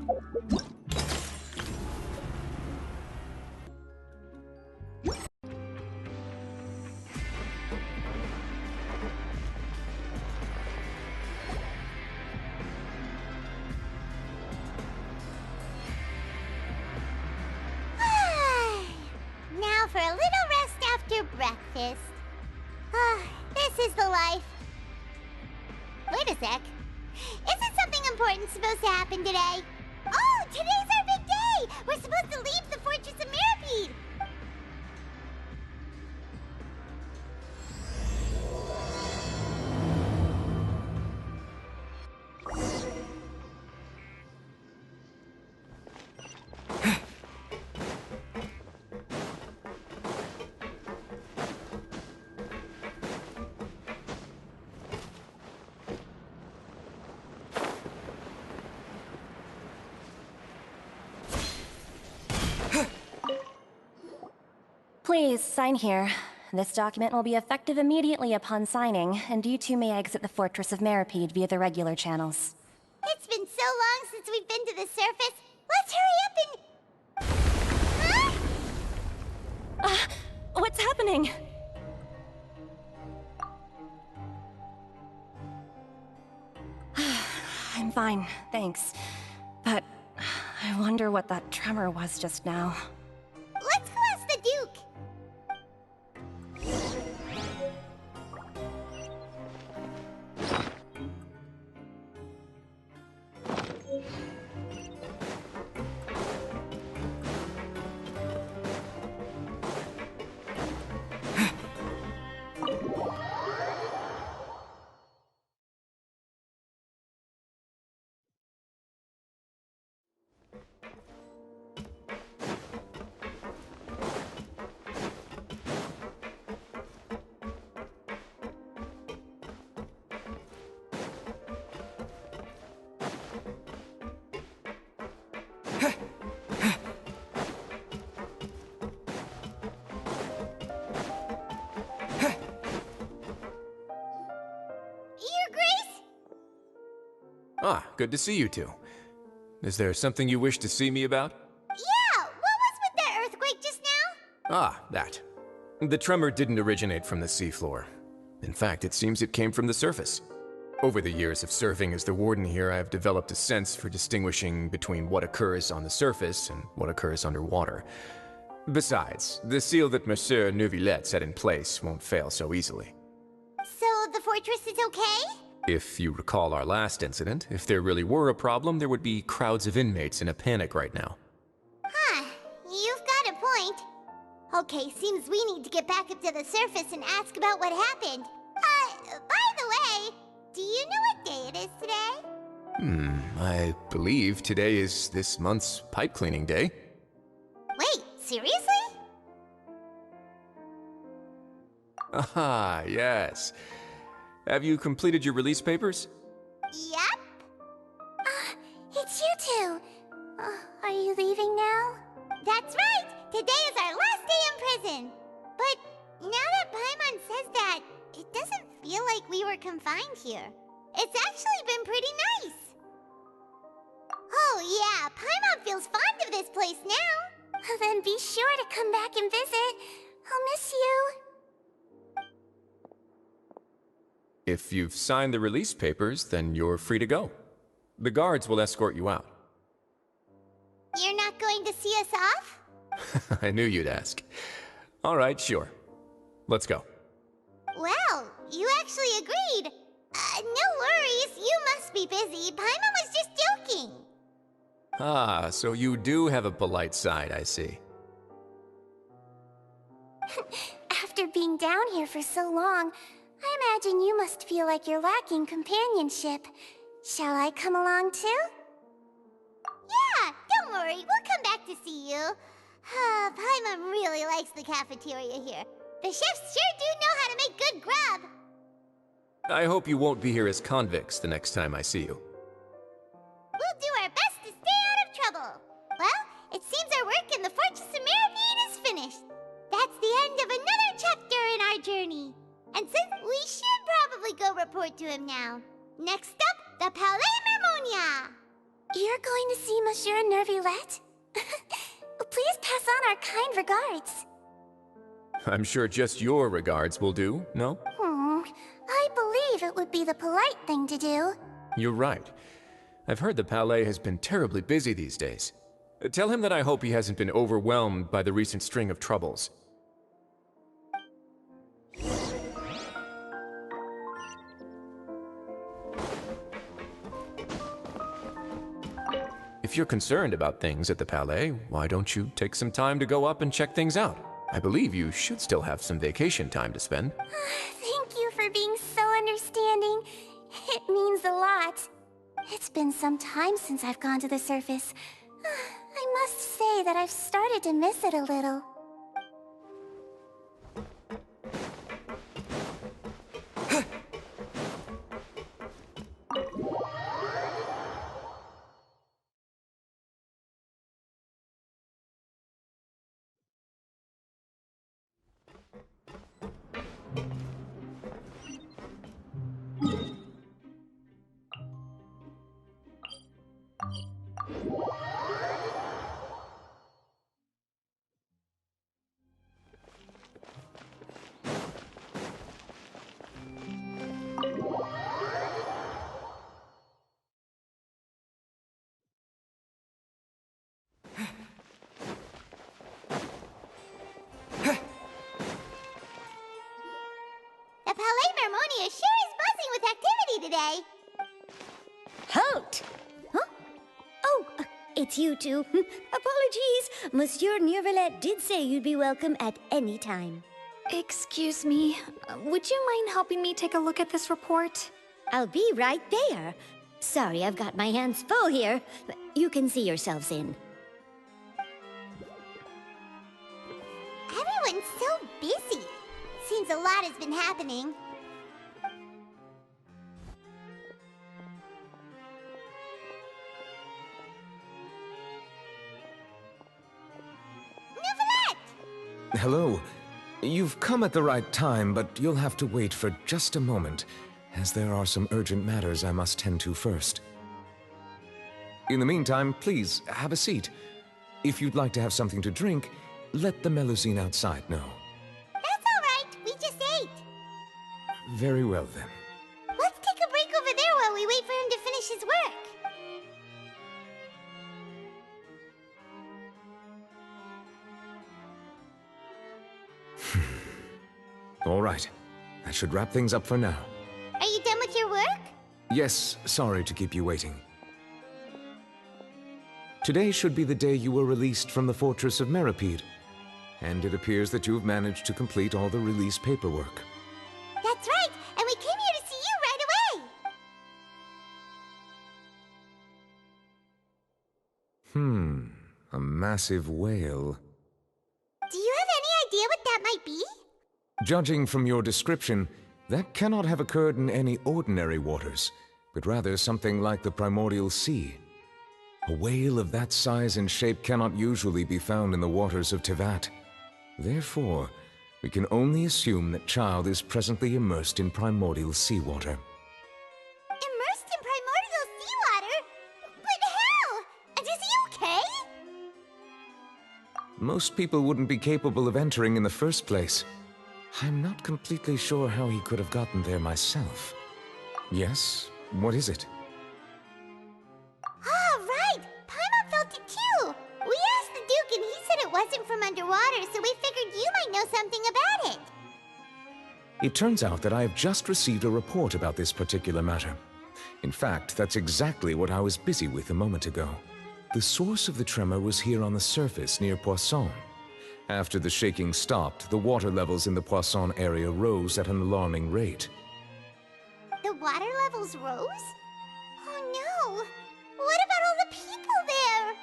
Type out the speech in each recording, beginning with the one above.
Now for a little rest after breakfast. This is the life. Wait a sec. Isn't something important supposed to happen today? Oh, today's our big day! We're supposed to leave the Fortress of Mirapede! Please, sign here. This document will be effective immediately upon signing, and you two may exit the Fortress of Mirapede via the regular channels. It's been so long since we've been to the surface. Let's hurry up and... Huh? What's happening? I'm fine, thanks. But I wonder what that tremor was just now. Let's go ask the Duke. Ah, good to see you two. Is there something you wish to see me about? Yeah, what was with that earthquake just now? Ah, that. The tremor didn't originate from the seafloor. In fact, it seems it came from the surface. Over the years of serving as the warden here, I've developed a sense for distinguishing between what occurs on the surface and what occurs underwater. Besides, the seal that Monsieur Neuvillette set in place won't fail so easily. So the fortress is okay? If you recall our last incident, if there really were a problem, there would be crowds of inmates in a panic right now. Huh, you've got a point. Okay, seems we need to get back up to the surface and ask about what happened. By the way, do you know what day it is today? I believe today is this month's pipe cleaning day. Wait, seriously? Aha, yes. Have you completed your release papers? Yep. It's you two. Are you leaving now? That's right! Today is our last day in prison! But now that Paimon says that, it doesn't feel like we were confined here. It's actually been pretty nice. Oh yeah, Paimon feels fond of this place now. Then be sure to come back and visit. I'll miss you. If you've signed the release papers, then you're free to go. The guards will escort you out. You're not going to see us off? I knew you'd ask. All right, sure. Let's go. Well, you actually agreed. No worries, you must be busy. Paimon was just joking. Ah, so you do have a polite side, I see. After being down here for so long, I imagine you must feel like you're lacking companionship. Shall I come along too? Yeah, don't worry, we'll come back to see you. Paimon really likes the cafeteria here. The chefs sure do know how to make good grub. I hope you won't be here as convicts the next time I see you. We'll do our best to stay out of trouble. Well, it seems our work in the Fortress of Mirapede is finished. That's the end of another chapter in our journey. And since we should probably go report to him now. Next up, the Palais Mermonia. You're going to see Monsieur Nervillette? Please pass on our kind regards. I'm sure just your regards will do, no? I believe it would be the polite thing to do. You're right. I've heard the Palais has been terribly busy these days. Tell him that I hope he hasn't been overwhelmed by the recent string of troubles. If you're concerned about things at the Palais, why don't you take some time to go up and check things out? I believe you should still have some vacation time to spend. Thank you for being so understanding. It means a lot. It's been some time since I've gone to the surface. I must say that I've started to miss it a little. The Palais Mermonia sure is buzzing with activity today. Halt! Huh? Oh, it's you two. Apologies. Monsieur Nervillette did say you'd be welcome at any time. Excuse me, would you mind helping me take a look at this report? I'll be right there. Sorry, I've got my hands full here. You can see yourselves in. Everyone's so busy. Seems a lot has been happening. Nervillette! Hello. You've come at the right time, but you'll have to wait for just a moment, as there are some urgent matters I must tend to first. In the meantime, please, have a seat. If you'd like to have something to drink, let the Melusine outside know. That's all right. We just ate. Very well, then. Let's take a break over there while we wait for him to finish his work. All right. That should wrap things up for now. Are you done with your work? Yes, sorry to keep you waiting. Today should be the day you were released from the Fortress of Meripede, and it appears that you've managed to complete all the release paperwork. That's right, and we came here to see you right away. A massive whale. Do you have any idea what that might be? Judging from your description, that cannot have occurred in any ordinary waters, but rather something like the primordial sea. A whale of that size and shape cannot usually be found in the waters of Tevat. Therefore, we can only assume that Child is presently immersed in primordial seawater. Immersed in primordial seawater? But how? And is he okay? Most people wouldn't be capable of entering in the first place. I'm not completely sure how he could have gotten there myself. Yes? What is it? Ah, right! Paimon felt it too! We asked the Duke and he said it wasn't from underwater, so we figured you might know something about it. It turns out that I have just received a report about this particular matter. In fact, that's exactly what I was busy with a moment ago. The source of the tremor was here on the surface near Poisson. After the shaking stopped, the water levels in the Poisson area rose at an alarming rate. The water levels rose? Oh no! What about all the people there?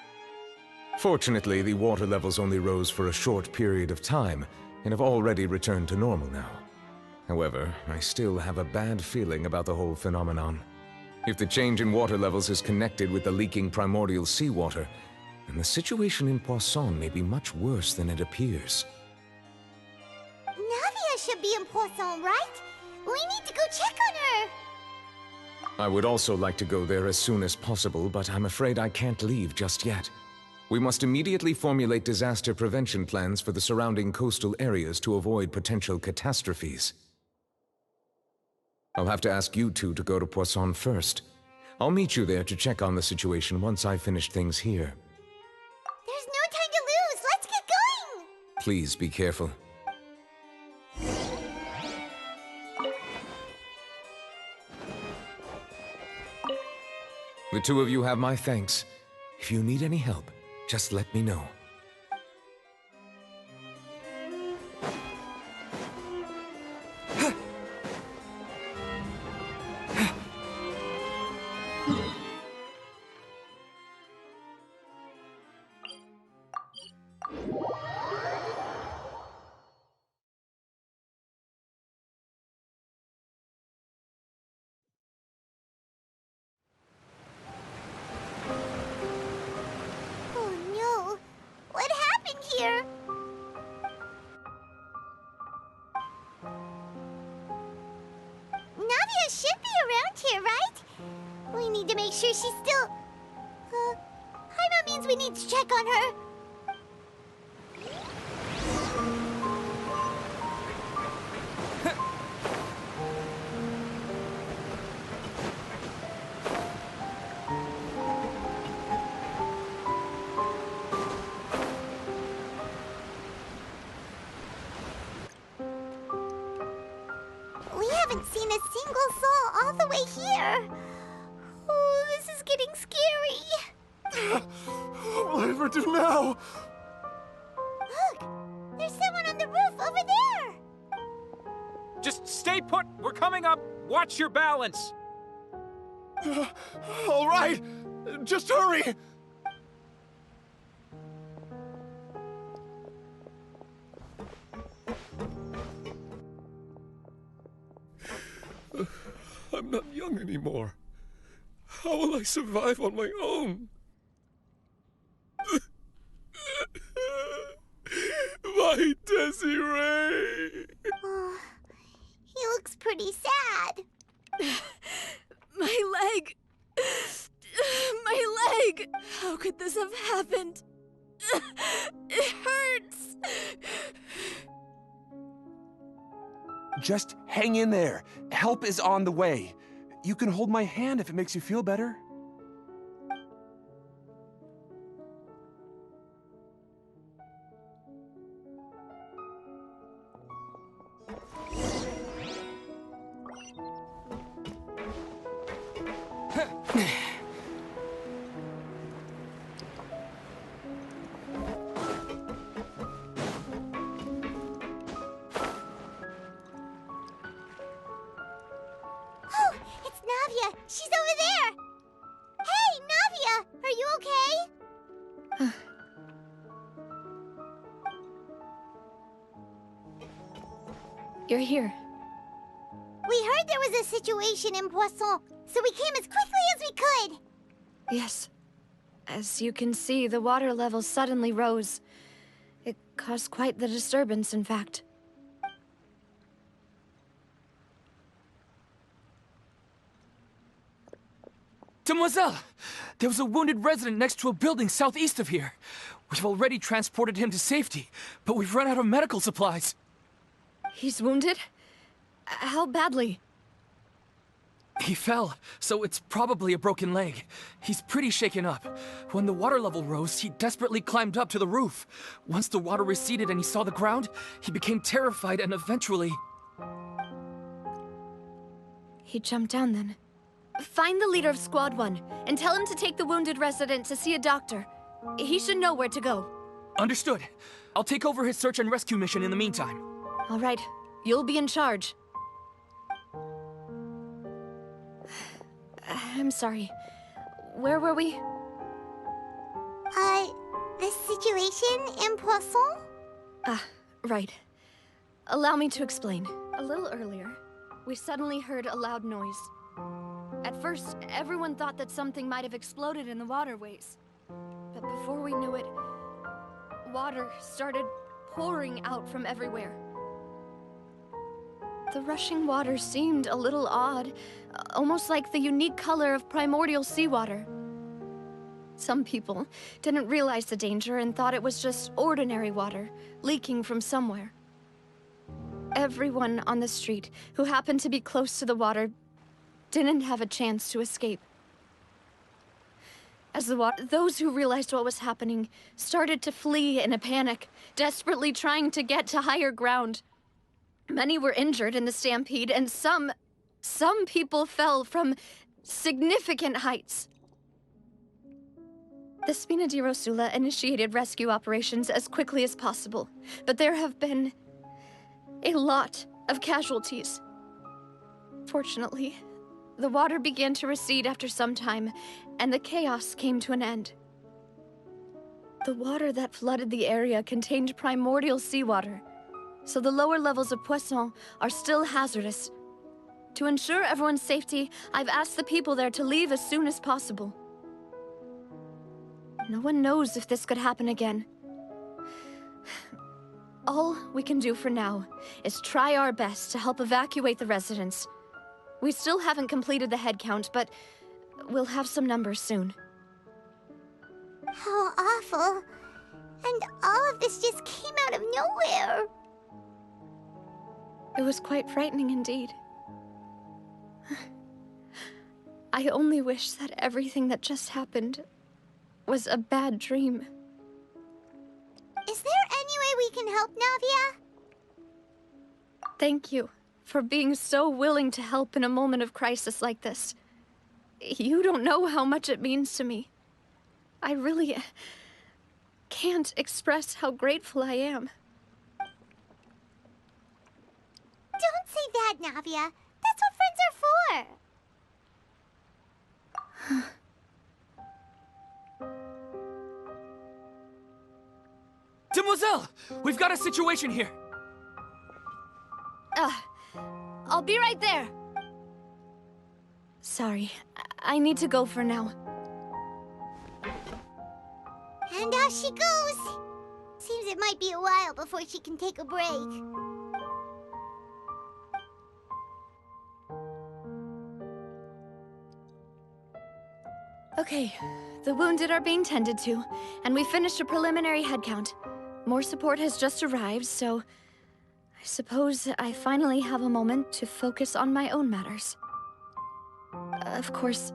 Fortunately, the water levels only rose for a short period of time, and have already returned to normal now. However, I still have a bad feeling about the whole phenomenon. If the change in water levels is connected with the leaking primordial seawater, then the situation in Poisson may be much worse than it appears. Navia should be in Poisson, right? We need to go check on her! I would also like to go there as soon as possible, but I'm afraid I can't leave just yet. We must immediately formulate disaster prevention plans for the surrounding coastal areas to avoid potential catastrophes. I'll have to ask you two to go to Poisson first. I'll meet you there to check on the situation once I've finished things here. There's no time to lose! Let's get going! Please be careful. The two of you have my thanks. If you need any help, just let me know. Oh no! What happened here? Navia should be around here, right? We need to make sure she's still... Paimon means we need to check on her. We haven't seen a single soul all the way here. Oh, this is getting scary. What will I ever do now? Look, there's someone on the roof over there. Just stay put! We're coming up! Watch your balance! All right, just hurry! I'm not young anymore. How will I survive on my own? My Desiree! Oh, he looks pretty sad. My leg! My leg! How could this have happened? It hurts! Just hang in there. Help is on the way. You can hold my hand if it makes you feel better. Oh, it's Navia. She's over there. Hey, Navia, are you okay? You're here. We heard there was a situation in Poisson, so we came as quickly as we could. Yes. As you can see, the water level suddenly rose. It caused quite the disturbance, in fact. Demoiselle! There was a wounded resident next to a building southeast of here. We've already transported him to safety, but we've run out of medical supplies. He's wounded? How badly? He fell, so it's probably a broken leg. He's pretty shaken up. When the water level rose, he desperately climbed up to the roof. Once the water receded and he saw the ground, he became terrified and eventually... He jumped down then. Find the leader of Squad 1 and tell him to take the wounded resident to see a doctor. He should know where to go. Understood. I'll take over his search and rescue mission in the meantime. All right. You'll be in charge. I'm sorry. Where were we? The situation in Poisson? Ah, right. Allow me to explain. A little earlier, we suddenly heard a loud noise. At first, everyone thought that something might have exploded in the waterways. But before we knew it, water started pouring out from everywhere. The rushing water seemed a little odd, almost like the unique color of primordial seawater. Some people didn't realize the danger and thought it was just ordinary water, leaking from somewhere. Everyone on the street who happened to be close to the water didn't have a chance to escape. As those who realized what was happening started to flee in a panic, desperately trying to get to higher ground. Many were injured in the stampede, and some people fell from significant heights. The Spina di Rosula initiated rescue operations as quickly as possible, but there have been a lot of casualties. Fortunately, the water began to recede after some time, and the chaos came to an end. The water that flooded the area contained primordial seawater, so the lower levels of Poisson are still hazardous. To ensure everyone's safety, I've asked the people there to leave as soon as possible. No one knows if this could happen again. All we can do for now is try our best to help evacuate the residents. We still haven't completed the head count, but we'll have some numbers soon. How awful. And all of this just came out of nowhere. It was quite frightening indeed. I only wish that everything that just happened was a bad dream. Is there any way we can help, Navia? Thank you for being so willing to help in a moment of crisis like this. You don't know how much it means to me. I really can't express how grateful I am. Don't say that, Navia. That's what friends are for. Demoiselle! We've got a situation here! I'll be right there. Sorry, I need to go for now. And off she goes. Seems it might be a while before she can take a break. Okay, the wounded are being tended to, and we finished a preliminary head count. More support has just arrived, so I suppose I finally have a moment to focus on my own matters. Of course,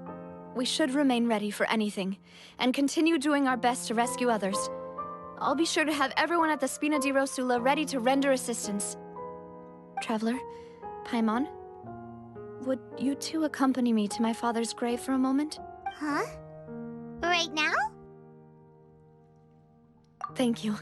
we should remain ready for anything, and continue doing our best to rescue others. I'll be sure to have everyone at the Spina di Rosula ready to render assistance. Traveler, Paimon, would you two accompany me to my father's grave for a moment? Huh? Right now? Thank you.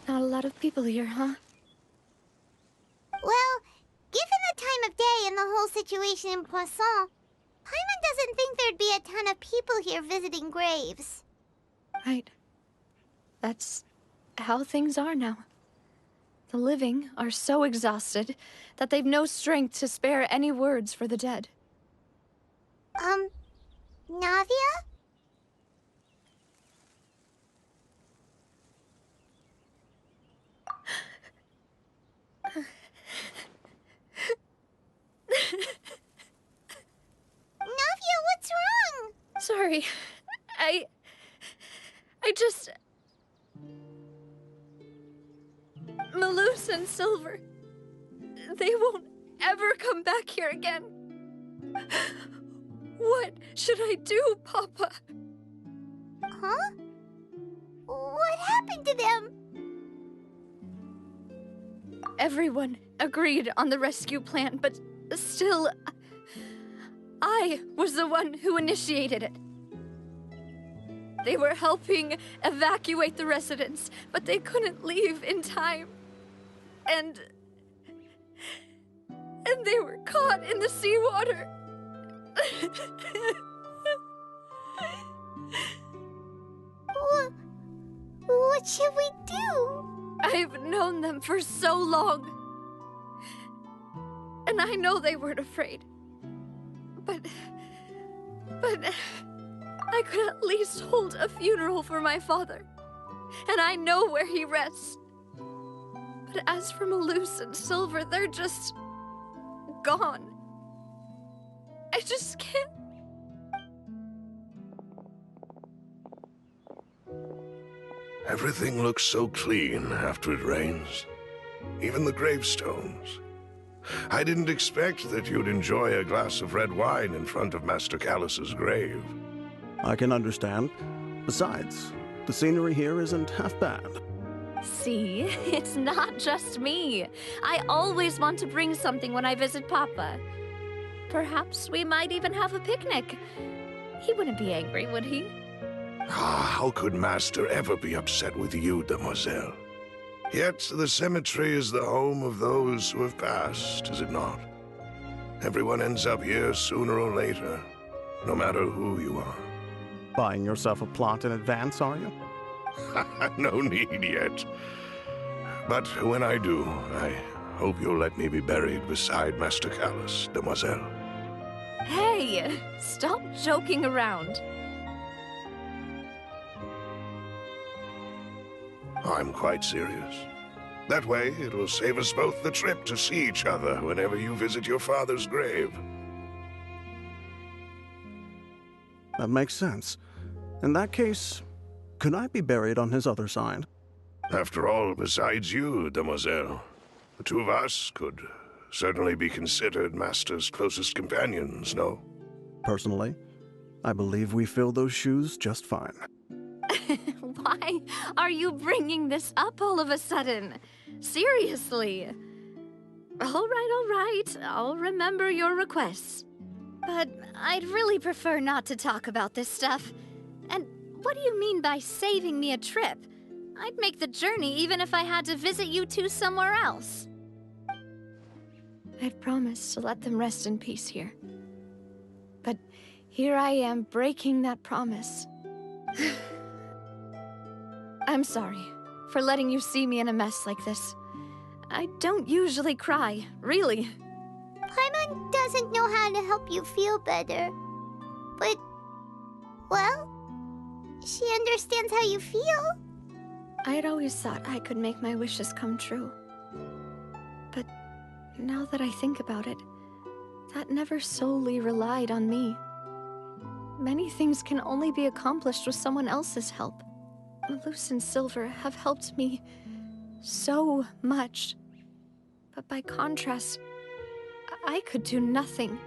Not a lot of people here, huh? Well, given the time of day and the whole situation in Poisson, Paimon doesn't think there'd be a ton of people here visiting graves. Right. That's how things are now. The living are so exhausted that they've no strength to spare any words for the dead. Navia? Navia, what's wrong? Sorry. I just... Malus and Silver... They won't ever come back here again. What should I do, Papa? Huh? What happened to them? Everyone agreed on the rescue plan, but still, I was the one who initiated it. They were helping evacuate the residents, but they couldn't leave in time. And they were caught in the seawater. What should we do? I've known them for so long. And I know they weren't afraid. But I could at least hold a funeral for my father. And I know where he rests. But as for Malus and Silver, they're just gone. I just can't. Everything looks so clean after it rains. Even the gravestones. I didn't expect that you'd enjoy a glass of red wine in front of Master Callus's grave. I can understand. Besides, the scenery here isn't half bad. See, it's not just me. I always want to bring something when I visit Papa. Perhaps we might even have a picnic. He wouldn't be angry, would he? How could Master ever be upset with you, Demoiselle? Yet the cemetery is the home of those who have passed, is it not? Everyone ends up here sooner or later, no matter who you are. Buying yourself a plot in advance, are you? No need yet. But when I do, I hope you'll let me be buried beside Master Callus, Demoiselle. Hey, stop joking around. I'm quite serious. That way, it will save us both the trip to see each other whenever you visit your father's grave. That makes sense. In that case, could I be buried on his other side? After all, besides you, Demoiselle, the two of us could certainly be considered Master's closest companions, no? Personally, I believe we fill those shoes just fine. Why are you bringing this up all of a sudden? Seriously. All right. I'll remember your requests. But I'd really prefer not to talk about this stuff. And what do you mean by saving me a trip? I'd make the journey even if I had to visit you two somewhere else. I'd promised to let them rest in peace here. But here I am breaking that promise. I'm sorry for letting you see me in a mess like this. I don't usually cry, really. Paimon doesn't know how to help you feel better. But, well, she understands how you feel. I had always thought I could make my wishes come true. But now that I think about it, that never solely relied on me. Many things can only be accomplished with someone else's help. Malus and Silver have helped me so much. But by contrast, I could do nothing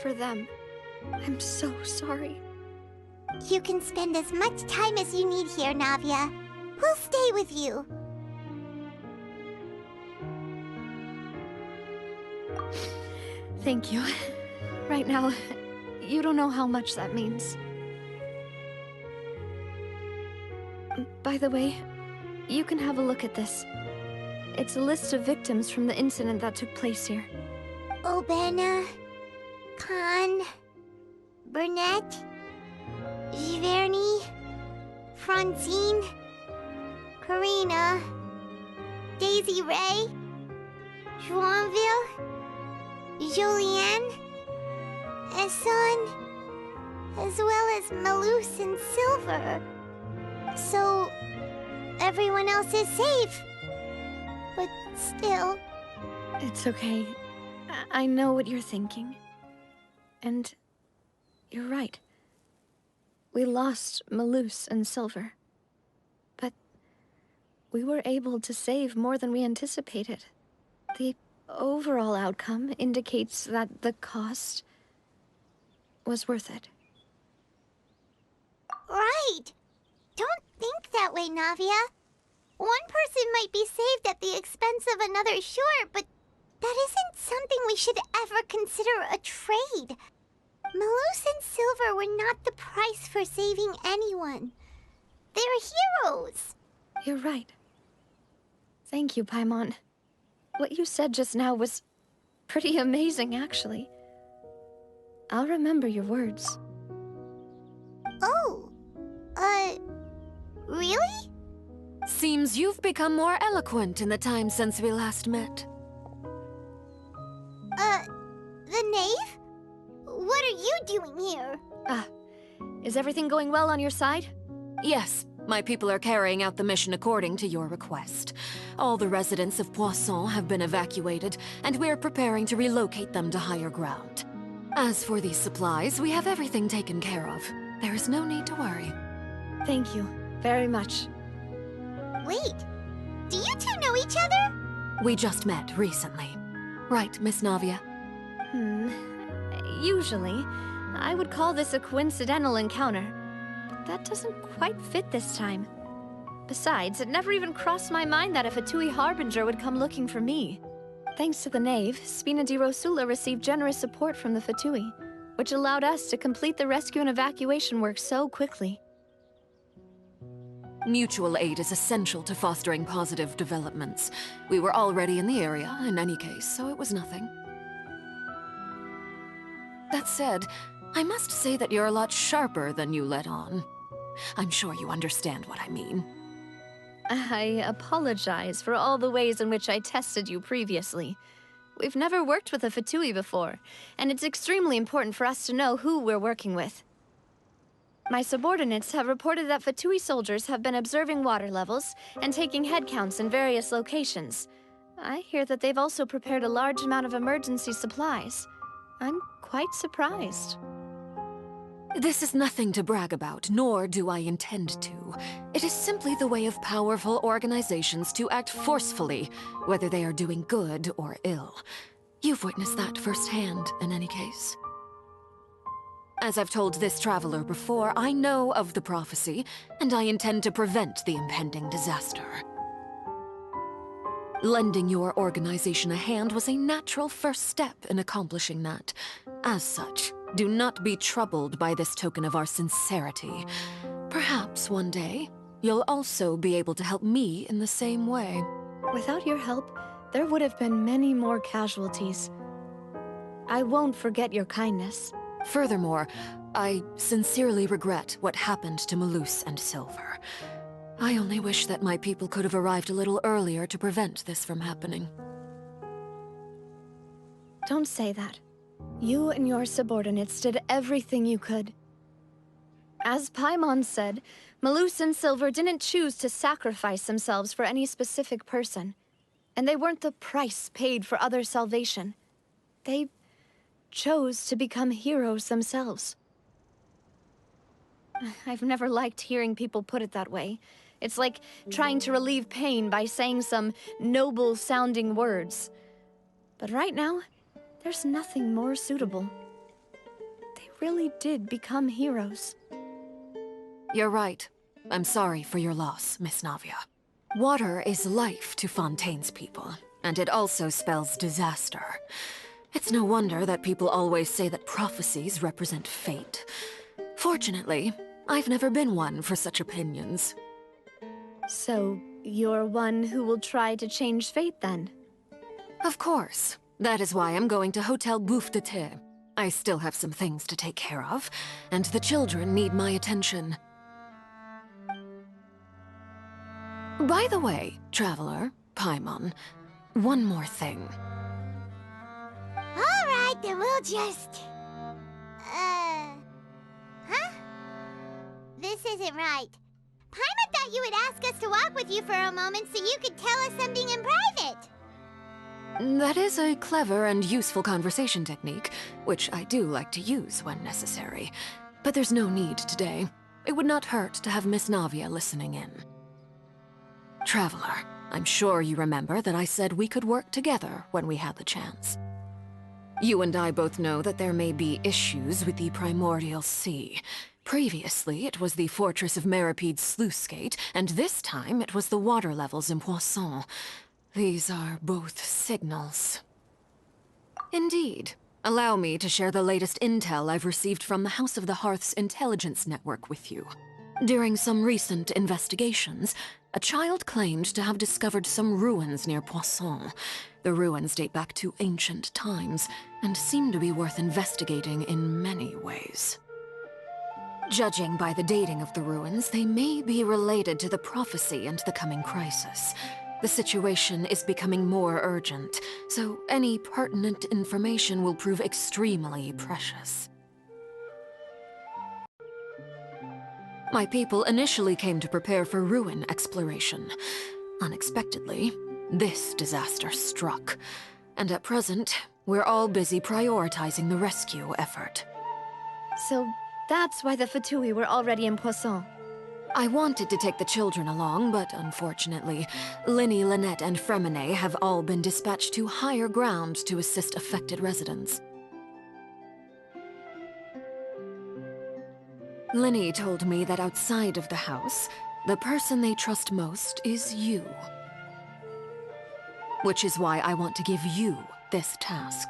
for them. I'm so sorry. You can spend as much time as you need here, Navia. We'll stay with you. Thank you. Right now, you don't know how much that means. By the way, you can have a look at this. It's a list of victims from the incident that took place here. Obena, Khan, Burnett, Giverny, Francine, Karina, Daisy Ray, Joinville, Julianne, Esson, as well as Malus and Silver. So, everyone else is safe. But still... It's okay. I know what you're thinking. And you're right. We lost Malus and Silver. But we were able to save more than we anticipated. The overall outcome indicates that the cost was worth it. Right! Don't think that way, Navia. one person might be saved at the expense of another, sure, but that isn't something we should ever consider a trade. Malus and Silver were not the price for saving anyone. They're heroes. You're right. Thank you, Paimon. What you said just now was pretty amazing, actually. I'll remember your words. Oh, really? Seems you've become more eloquent in the time since we last met. The knave? What are you doing here? Is everything going well on your side? Yes, my people are carrying out the mission according to your request. All the residents of Poisson have been evacuated, and we're preparing to relocate them to higher ground. As for these supplies, we have everything taken care of. There is no need to worry. Thank you very much. Wait, do you two know each other? We just met recently. Right, Miss Navia? Usually, I would call this a coincidental encounter, but that doesn't quite fit this time. Besides, it never even crossed my mind that a Fatui Harbinger would come looking for me. Thanks to the Knave, Spina di Rosula received generous support from the Fatui, which allowed us to complete the rescue and evacuation work so quickly. Mutual aid is essential to fostering positive developments. We were already in the area, in any case, so it was nothing. That said, I must say that you're a lot sharper than you let on. I'm sure you understand what I mean. I apologize for all the ways in which I tested you previously. We've never worked with a Fatui before, and it's extremely important for us to know who we're working with. My subordinates have reported that Fatui soldiers have been observing water levels and taking head counts in various locations. I hear that they've also prepared a large amount of emergency supplies. I'm quite surprised. This is nothing to brag about, nor do I intend to. It is simply the way of powerful organizations to act forcefully, whether they are doing good or ill. You've witnessed that firsthand, in any case. As I've told this traveler before, I know of the prophecy, and I intend to prevent the impending disaster. Lending your organization a hand was a natural first step in accomplishing that. As such, do not be troubled by this token of our sincerity. Perhaps one day, you'll also be able to help me in the same way. Without your help, there would have been many more casualties. I won't forget your kindness. Furthermore, I sincerely regret what happened to Malus and Silver. I only wish that my people could have arrived a little earlier to prevent this from happening. Don't say that. You and your subordinates did everything you could. As Paimon said, Malus and Silver didn't choose to sacrifice themselves for any specific person. And they weren't the price paid for other salvation. They chose to become heroes themselves. I've never liked hearing people put it that way. It's like trying to relieve pain by saying some noble-sounding words. But right now, there's nothing more suitable. They really did become heroes. You're right. I'm sorry for your loss, Miss Navia. Water is life to Fontaine's people, and it also spells disaster. It's no wonder that people always say that prophecies represent fate. Fortunately, I've never been one for such opinions. So, you're one who will try to change fate, then? Of course. That is why I'm going to Hotel Bouffe de Thé. I still have some things to take care of, and the children need my attention. By the way, Traveler, Paimon, one more thing. Alright, then we'll just... Huh? This isn't right. Paimon thought you would ask us to walk with you for a moment so you could tell us something in private. That is a clever and useful conversation technique, which I do like to use when necessary. But there's no need today. It would not hurt to have Miss Navia listening in. Traveler, I'm sure you remember that I said we could work together when we had the chance. You and I both know that there may be issues with the Primordial Sea. Previously, it was the fortress of Maripide's sluice gate, and this time it was the water levels in Poisson. These are both signals. Indeed. Allow me to share the latest intel I've received from the House of the Hearth's intelligence network with you. During some recent investigations, a child claimed to have discovered some ruins near Poisson. The ruins date back to ancient times, and seem to be worth investigating in many ways. Judging by the dating of the ruins, they may be related to the prophecy and the coming crisis. The situation is becoming more urgent, so any pertinent information will prove extremely precious. My people initially came to prepare for ruin exploration. Unexpectedly, this disaster struck, and at present, we're all busy prioritizing the rescue effort. So that's why the Fatui were already in Poisson. I wanted to take the children along, but unfortunately, Linny, Lynette, and Fremine have all been dispatched to higher ground to assist affected residents. Linny told me that outside of the house, the person they trust most is you. Which is why I want to give you this task.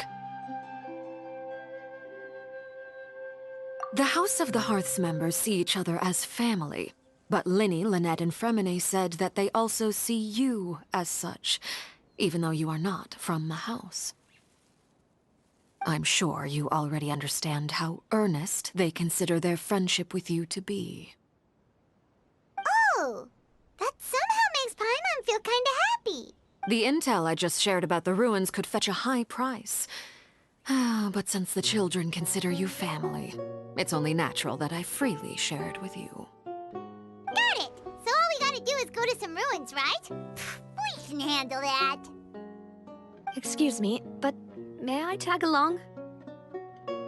The House of the Hearth's members see each other as family. But Linny, Lynette, and Fremine said that they also see you as such, even though you are not from the house. I'm sure you already understand how earnest they consider their friendship with you to be. Oh! That somehow makes Paimon feel kinda happy. The intel I just shared about the ruins could fetch a high price. But since the children consider you family, it's only natural that I freely share it with you. Got it! So all we gotta do is go to some ruins, right? We can handle that. Excuse me, but may I tag along?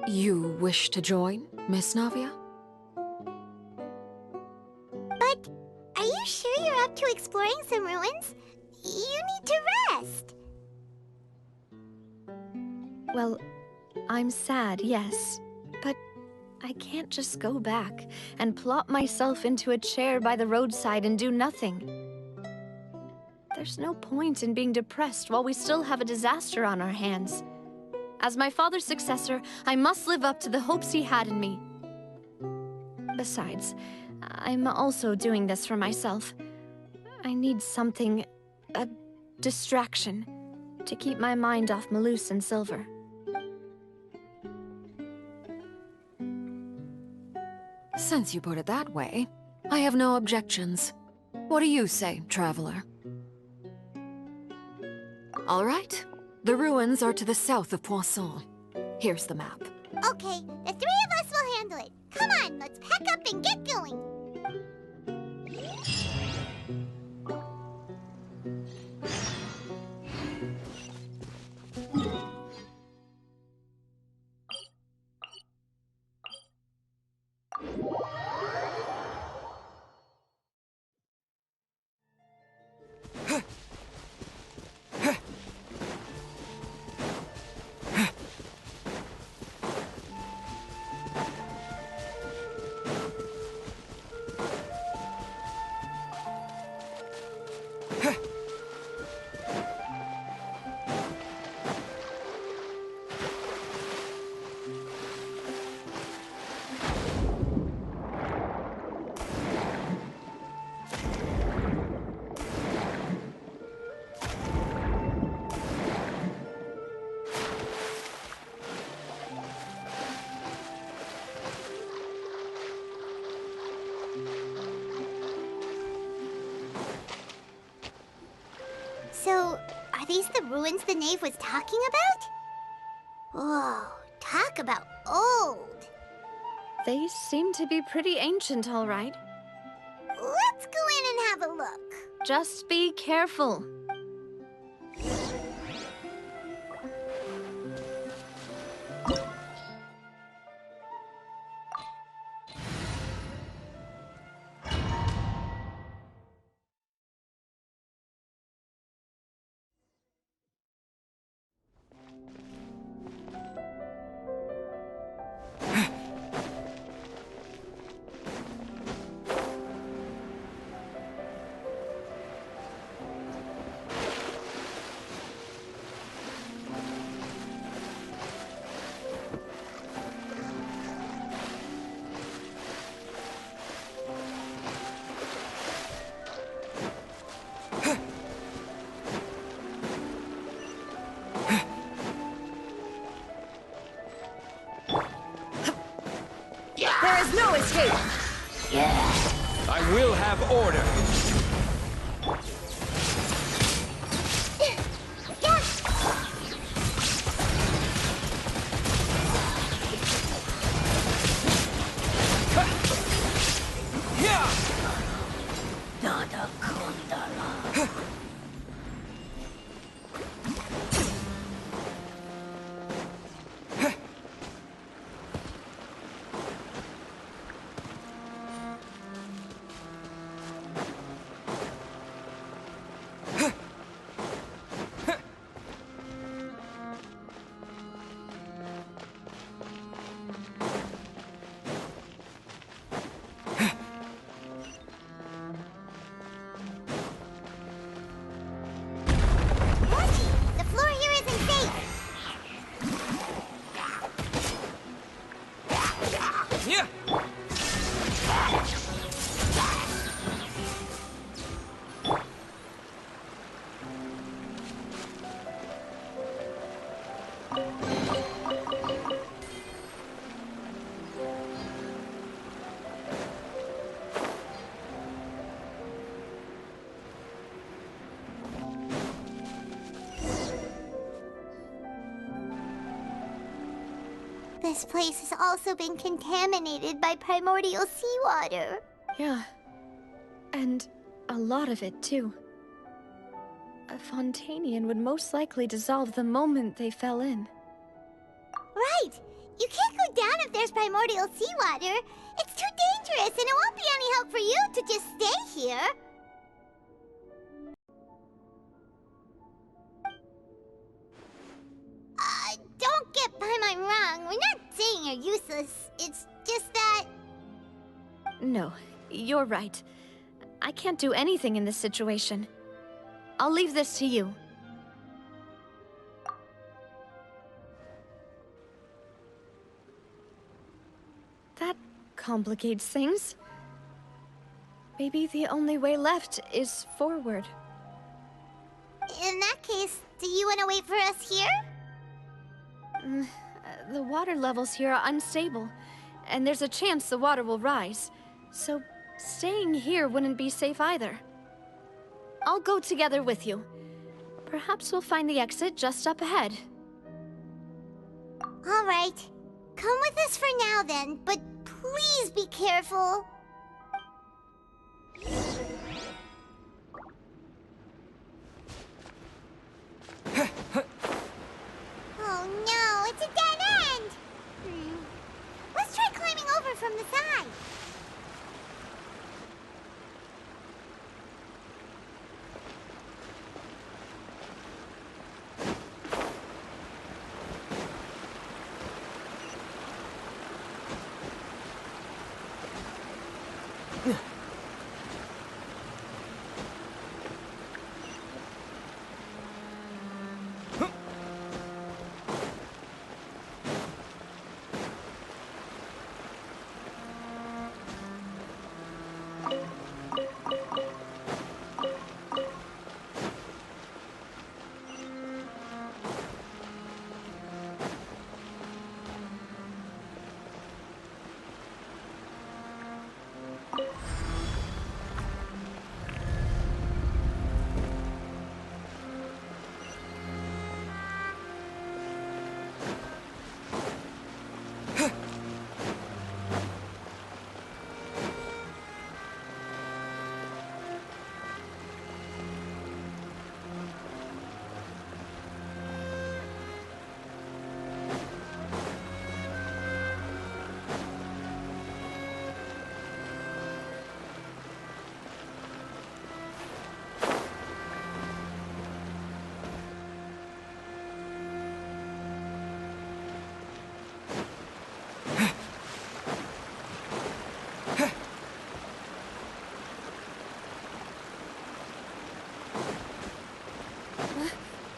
You wish to join, Miss Navia? But are you sure you're up to exploring some ruins? You need to rest. Well, I'm sad, yes. But I can't just go back and plop myself into a chair by the roadside and do nothing. There's no point in being depressed while we still have a disaster on our hands. As my father's successor, I must live up to the hopes he had in me. Besides, I'm also doing this for myself. I need something, a distraction, to keep my mind off Malus and Silver. Since you put it that way, I have no objections. What do you say, traveler? All right. The ruins are to the south of Poisson. Here's the map. Okay, the three of us will handle it. Come on, let's pack up and get going. So, are these the ruins the knave was talking about? Whoa, talk about old. They seem to be pretty ancient, all right. Let's go in and have a look. Just be careful. I will have order. This place has also been contaminated by primordial seawater. Yeah. And a lot of it, too. A Fontainian would most likely dissolve the moment they fell in. Right! You can't go down if there's primordial seawater. It's too dangerous, and it won't be any help for you to just stay here. Don't get Paimon wrong. We're not saying you're useless. It's just that... No, you're right. I can't do anything in this situation. I'll leave this to you. That complicates things. Maybe the only way left is forward. In that case, do you want to wait for us here? The water levels here are unstable, and there's a chance the water will rise. So staying here wouldn't be safe either. I'll go together with you. Perhaps we'll find the exit just up ahead. All right. Come with us for now then, but please be careful. Oh no, it's a dead end! Let's try climbing over from the side.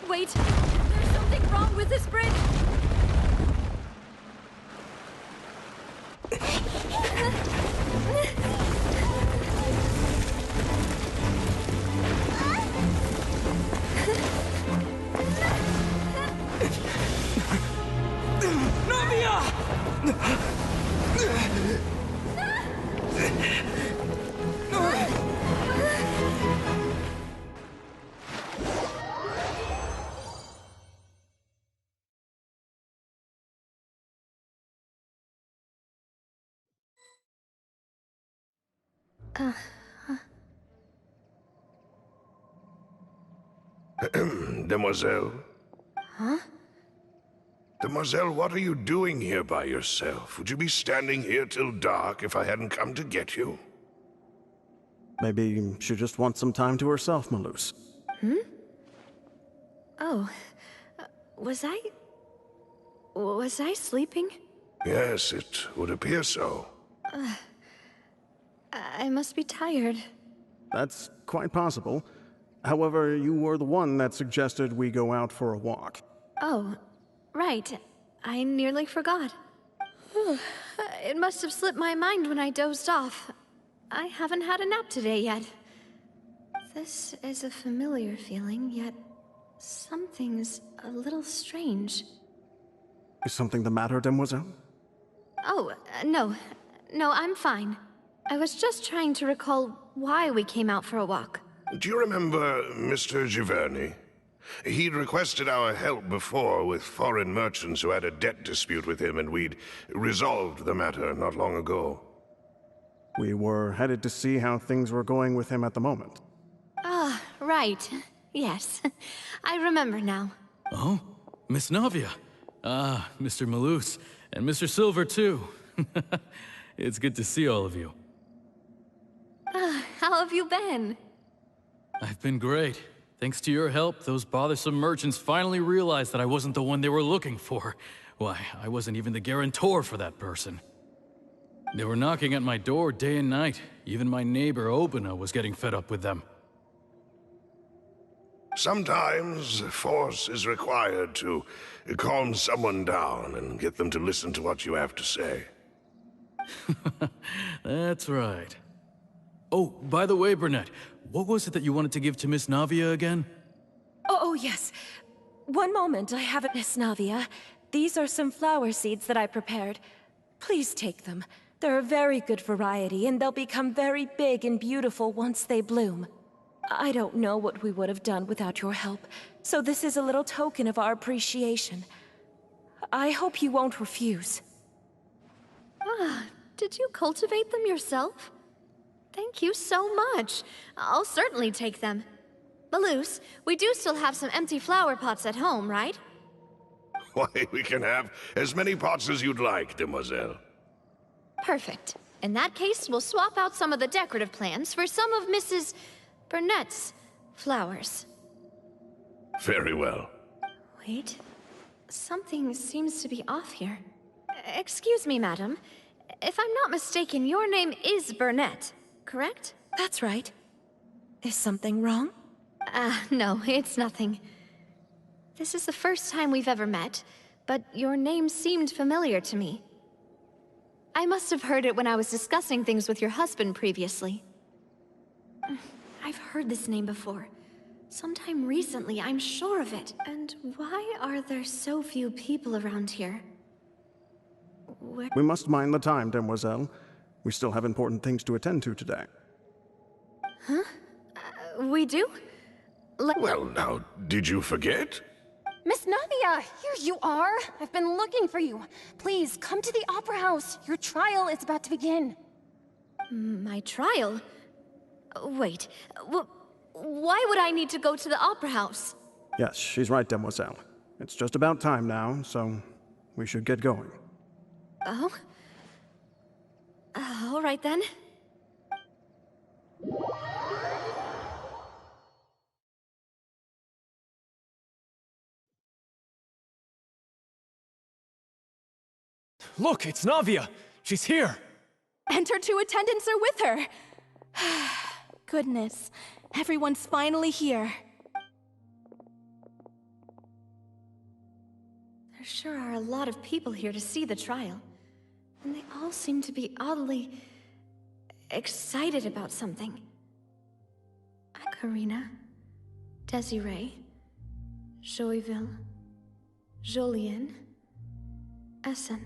Wait! There's something wrong with this bridge! Novia! Demoiselle? Huh? Demoiselle, what are you doing here by yourself? Would you be standing here till dark if I hadn't come to get you? Maybe she just wants some time to herself, Malus. Hmm? Oh. Was I sleeping? Yes, it would appear so. I must be tired. That's quite possible. However, you were the one that suggested we go out for a walk. Oh, right. I nearly forgot. It must have slipped my mind when I dozed off. I haven't had a nap today yet. This is a familiar feeling, yet something's a little strange. Is something the matter, Demoiselle? Oh, no. No, I'm fine. I was just trying to recall why we came out for a walk. Do you remember Mr. Giverny? He'd requested our help before with foreign merchants who had a debt dispute with him, and we'd resolved the matter not long ago. We were headed to see how things were going with him at the moment. Ah, right. Yes. I remember now. Oh? Miss Navia. Ah, Mr. Malus. And Mr. Silver, too. It's good to see all of you. How have you been? I've been great. Thanks to your help, those bothersome merchants finally realized that I wasn't the one they were looking for. Why, I wasn't even the guarantor for that person. They were knocking at my door day and night. Even my neighbor, Obina, was getting fed up with them. Sometimes force is required to calm someone down and get them to listen to what you have to say. That's right. Oh, by the way, Burnett, what was it that you wanted to give to Miss Navia again? Oh, yes. One moment, I have it, Miss Navia. These are some flower seeds that I prepared. Please take them. They're a very good variety, and they'll become very big and beautiful once they bloom. I don't know what we would have done without your help, so this is a little token of our appreciation. I hope you won't refuse. Ah, did you cultivate them yourself? Thank you so much. I'll certainly take them. Malus, we do still have some empty flower pots at home, right? Why, we can have as many pots as you'd like, Demoiselle. Perfect. In that case, we'll swap out some of the decorative plants for some of Mrs. Burnett's flowers. Very well. Wait. Something seems to be off here. Excuse me, madam. If I'm not mistaken, your name is Burnett, correct? That's right. Is something wrong? No, it's nothing. This is the first time we've ever met, but your name seemed familiar to me. I must have heard it when I was discussing things with your husband previously. I've heard this name before. Sometime recently, I'm sure of it. And why are there so few people around here? We must mind the time, Demoiselle. We still have important things to attend to today. Huh? We do? Well, now, did you forget? Miss Navia, here you are. I've been looking for you. Please, come to the Opera House. Your trial is about to begin. My trial? Wait, why would I need to go to the Opera House? Yes, she's right, Demoiselle. It's just about time now, so we should get going. Oh? All right then. Look, it's Navia! She's here! And her two attendants are with her! Goodness, everyone's finally here. There sure are a lot of people here to see the trial. And they all seem to be oddly excited about something. Karina, Desiree, Joyville, Jolien, Essen.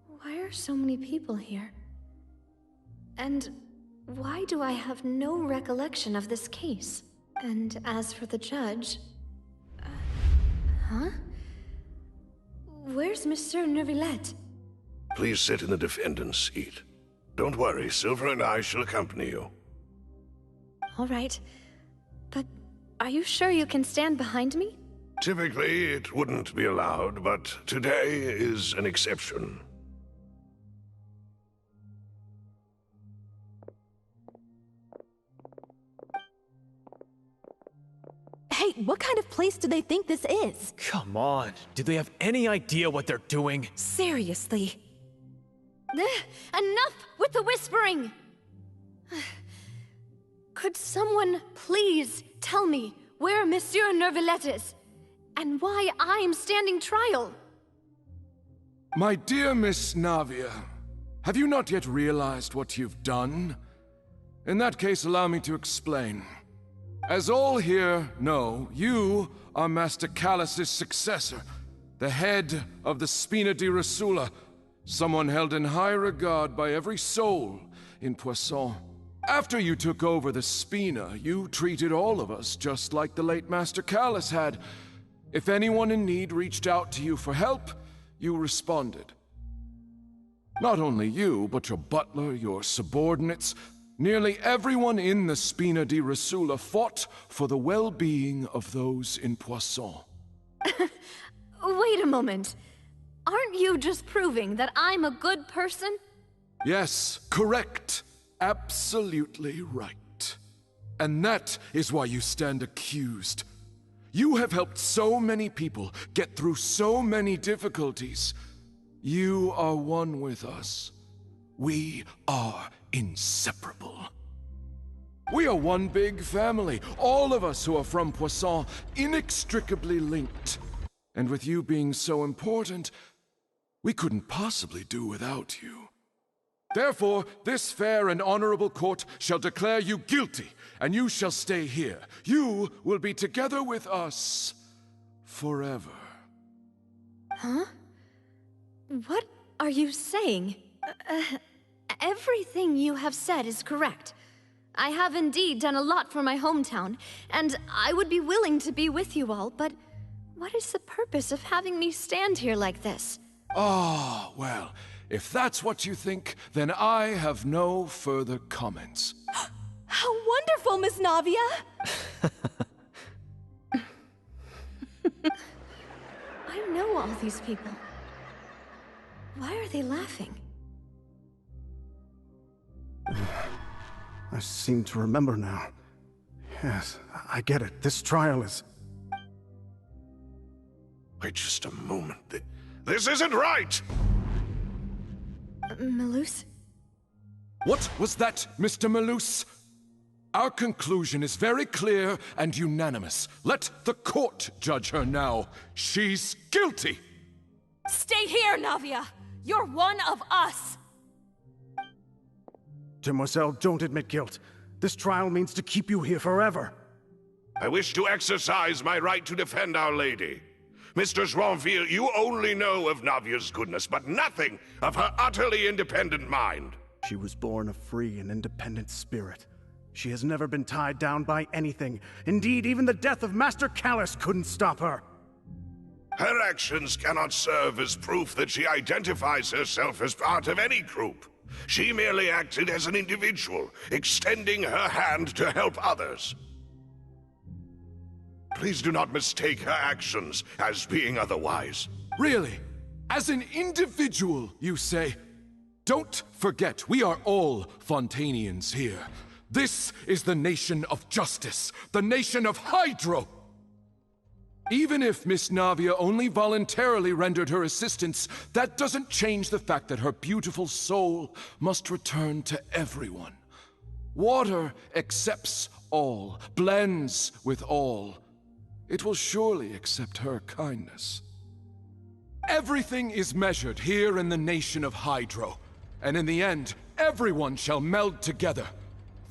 Why are so many people here? And why do I have no recollection of this case? And as for the judge... huh? Where's Monsieur Neuvillette? Please sit in the defendant's seat. Don't worry, Silver and I shall accompany you. All right. But are you sure you can stand behind me? Typically, it wouldn't be allowed, but today is an exception. Hey, what kind of place do they think this is? Come on, do they have any idea what they're doing? Seriously. Enough with the whispering! Could someone please tell me where Monsieur Neuvillette is? And why I'm standing trial? My dear Miss Navia, have you not yet realized what you've done? In that case, allow me to explain. As all here know, you are Master Callus's successor, the head of the Spina di Rosula, someone held in high regard by every soul in Poisson. After you took over the Spina, you treated all of us just like the late Master Callus had. If anyone in need reached out to you for help, you responded. Not only you, but your butler, your subordinates, nearly everyone in the Spina di Rosula fought for the well-being of those in Poisson. Wait a moment. Aren't you just proving that I'm a good person? Yes, correct. Absolutely right. And that is why you stand accused. You have helped so many people get through so many difficulties. You are one with us. We are inseparable. We are one big family, all of us who are from Poisson, inextricably linked. And with you being so important, we couldn't possibly do without you. Therefore, this fair and honorable court shall declare you guilty, and you shall stay here. You will be together with us forever. Huh? What are you saying? Everything you have said is correct. I have indeed done a lot for my hometown, and I would be willing to be with you all, but what is the purpose of having me stand here like this? Ah, well, if that's what you think, then I have no further comments. How wonderful, Miss Navia! I know all these people. Why are they laughing? I seem to remember now. Yes, I get it. This trial is... Wait just a moment. This isn't right! Malus? What was that, Mr. Malus? Our conclusion is very clear and unanimous. Let the court judge her now. She's guilty! Stay here, Navia! You're one of us! Demoiselle, don't admit guilt. This trial means to keep you here forever. I wish to exercise my right to defend Our Lady. Mr. Joinville, you only know of Navia's goodness, but nothing of her utterly independent mind. She was born a free and independent spirit. She has never been tied down by anything. Indeed, even the death of Master Callus couldn't stop her. Her actions cannot serve as proof that she identifies herself as part of any group. She merely acted as an individual, extending her hand to help others. Please do not mistake her actions as being otherwise. Really? As an individual, you say? Don't forget, we are all Fontainians here. This is the nation of justice, the nation of Hydro. Even if Miss Navia only voluntarily rendered her assistance, that doesn't change the fact that her beautiful soul must return to everyone. Water accepts all, blends with all. It will surely accept her kindness. Everything is measured here in the nation of Hydro, and in the end, everyone shall meld together.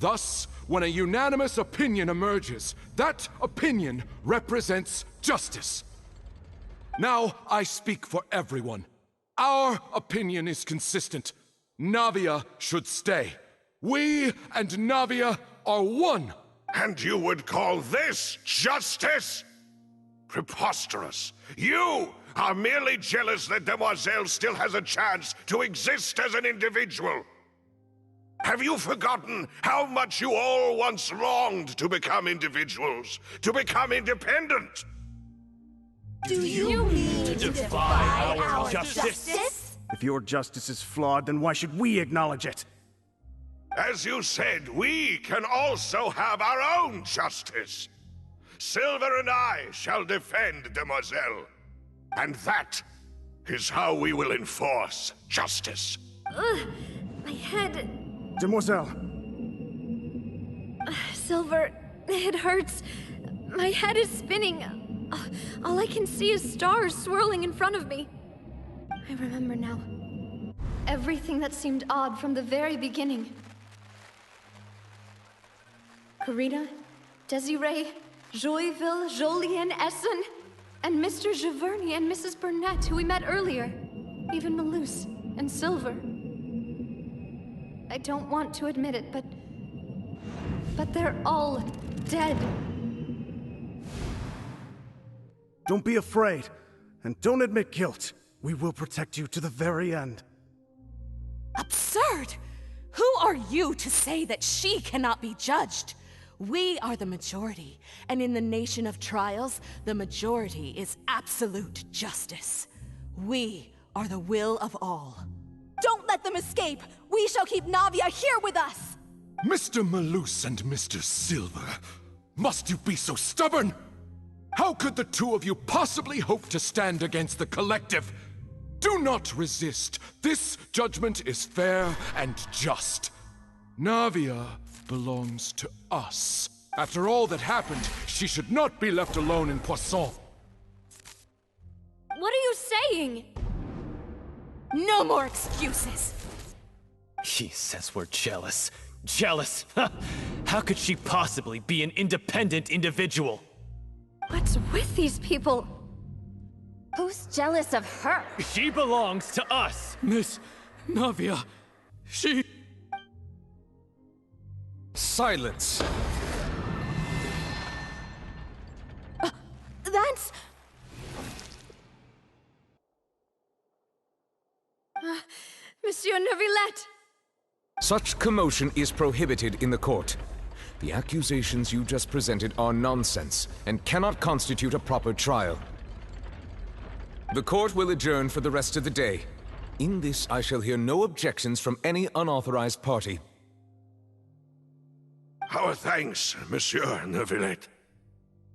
Thus, when a unanimous opinion emerges, that opinion represents justice. Now I speak for everyone. Our opinion is consistent. Navia should stay. We and Navia are one. And you would call this justice? Preposterous. You are merely jealous that Demoiselle still has a chance to exist as an individual. Have you forgotten how much you all once longed to become individuals, to become independent? Do you mean to defy our justice? If your justice is flawed, then why should we acknowledge it? As you said, we can also have our own justice. Silver and I shall defend Demoiselle. And that is how we will enforce justice. Ugh, my head. Demoiselle. Silver, it hurts. My head is spinning. All I can see is stars swirling in front of me. I remember now. Everything that seemed odd from the very beginning. Karina, Desiree, Joyville, Jolien, Essen, and Mr. Giverny and Mrs. Burnett, who we met earlier. Even Malus and Silver. I don't want to admit it, but they're all dead. Don't be afraid, and don't admit guilt. We will protect you to the very end. Absurd! Who are you to say that she cannot be judged? We are the majority, and in the nation of trials, the majority is absolute justice. We are the will of all. Don't let them escape! We shall keep Navia here with us! Mr. Malus and Mr. Silver, must you be so stubborn? How could the two of you possibly hope to stand against the collective? Do not resist. This judgment is fair and just. Navia belongs to us. After all that happened, she should not be left alone in Poisson. What are you saying? No more excuses. He says we're jealous. Jealous? How could she possibly be an independent individual? What's with these people? Who's jealous of her? She belongs to us! Miss Navia, she... Silence! That's... Monsieur Neuvillette! Such commotion is prohibited in the court. The accusations you just presented are nonsense and cannot constitute a proper trial. The court will adjourn for the rest of the day. In this, I shall hear no objections from any unauthorized party. Our thanks, Monsieur Neuvillette.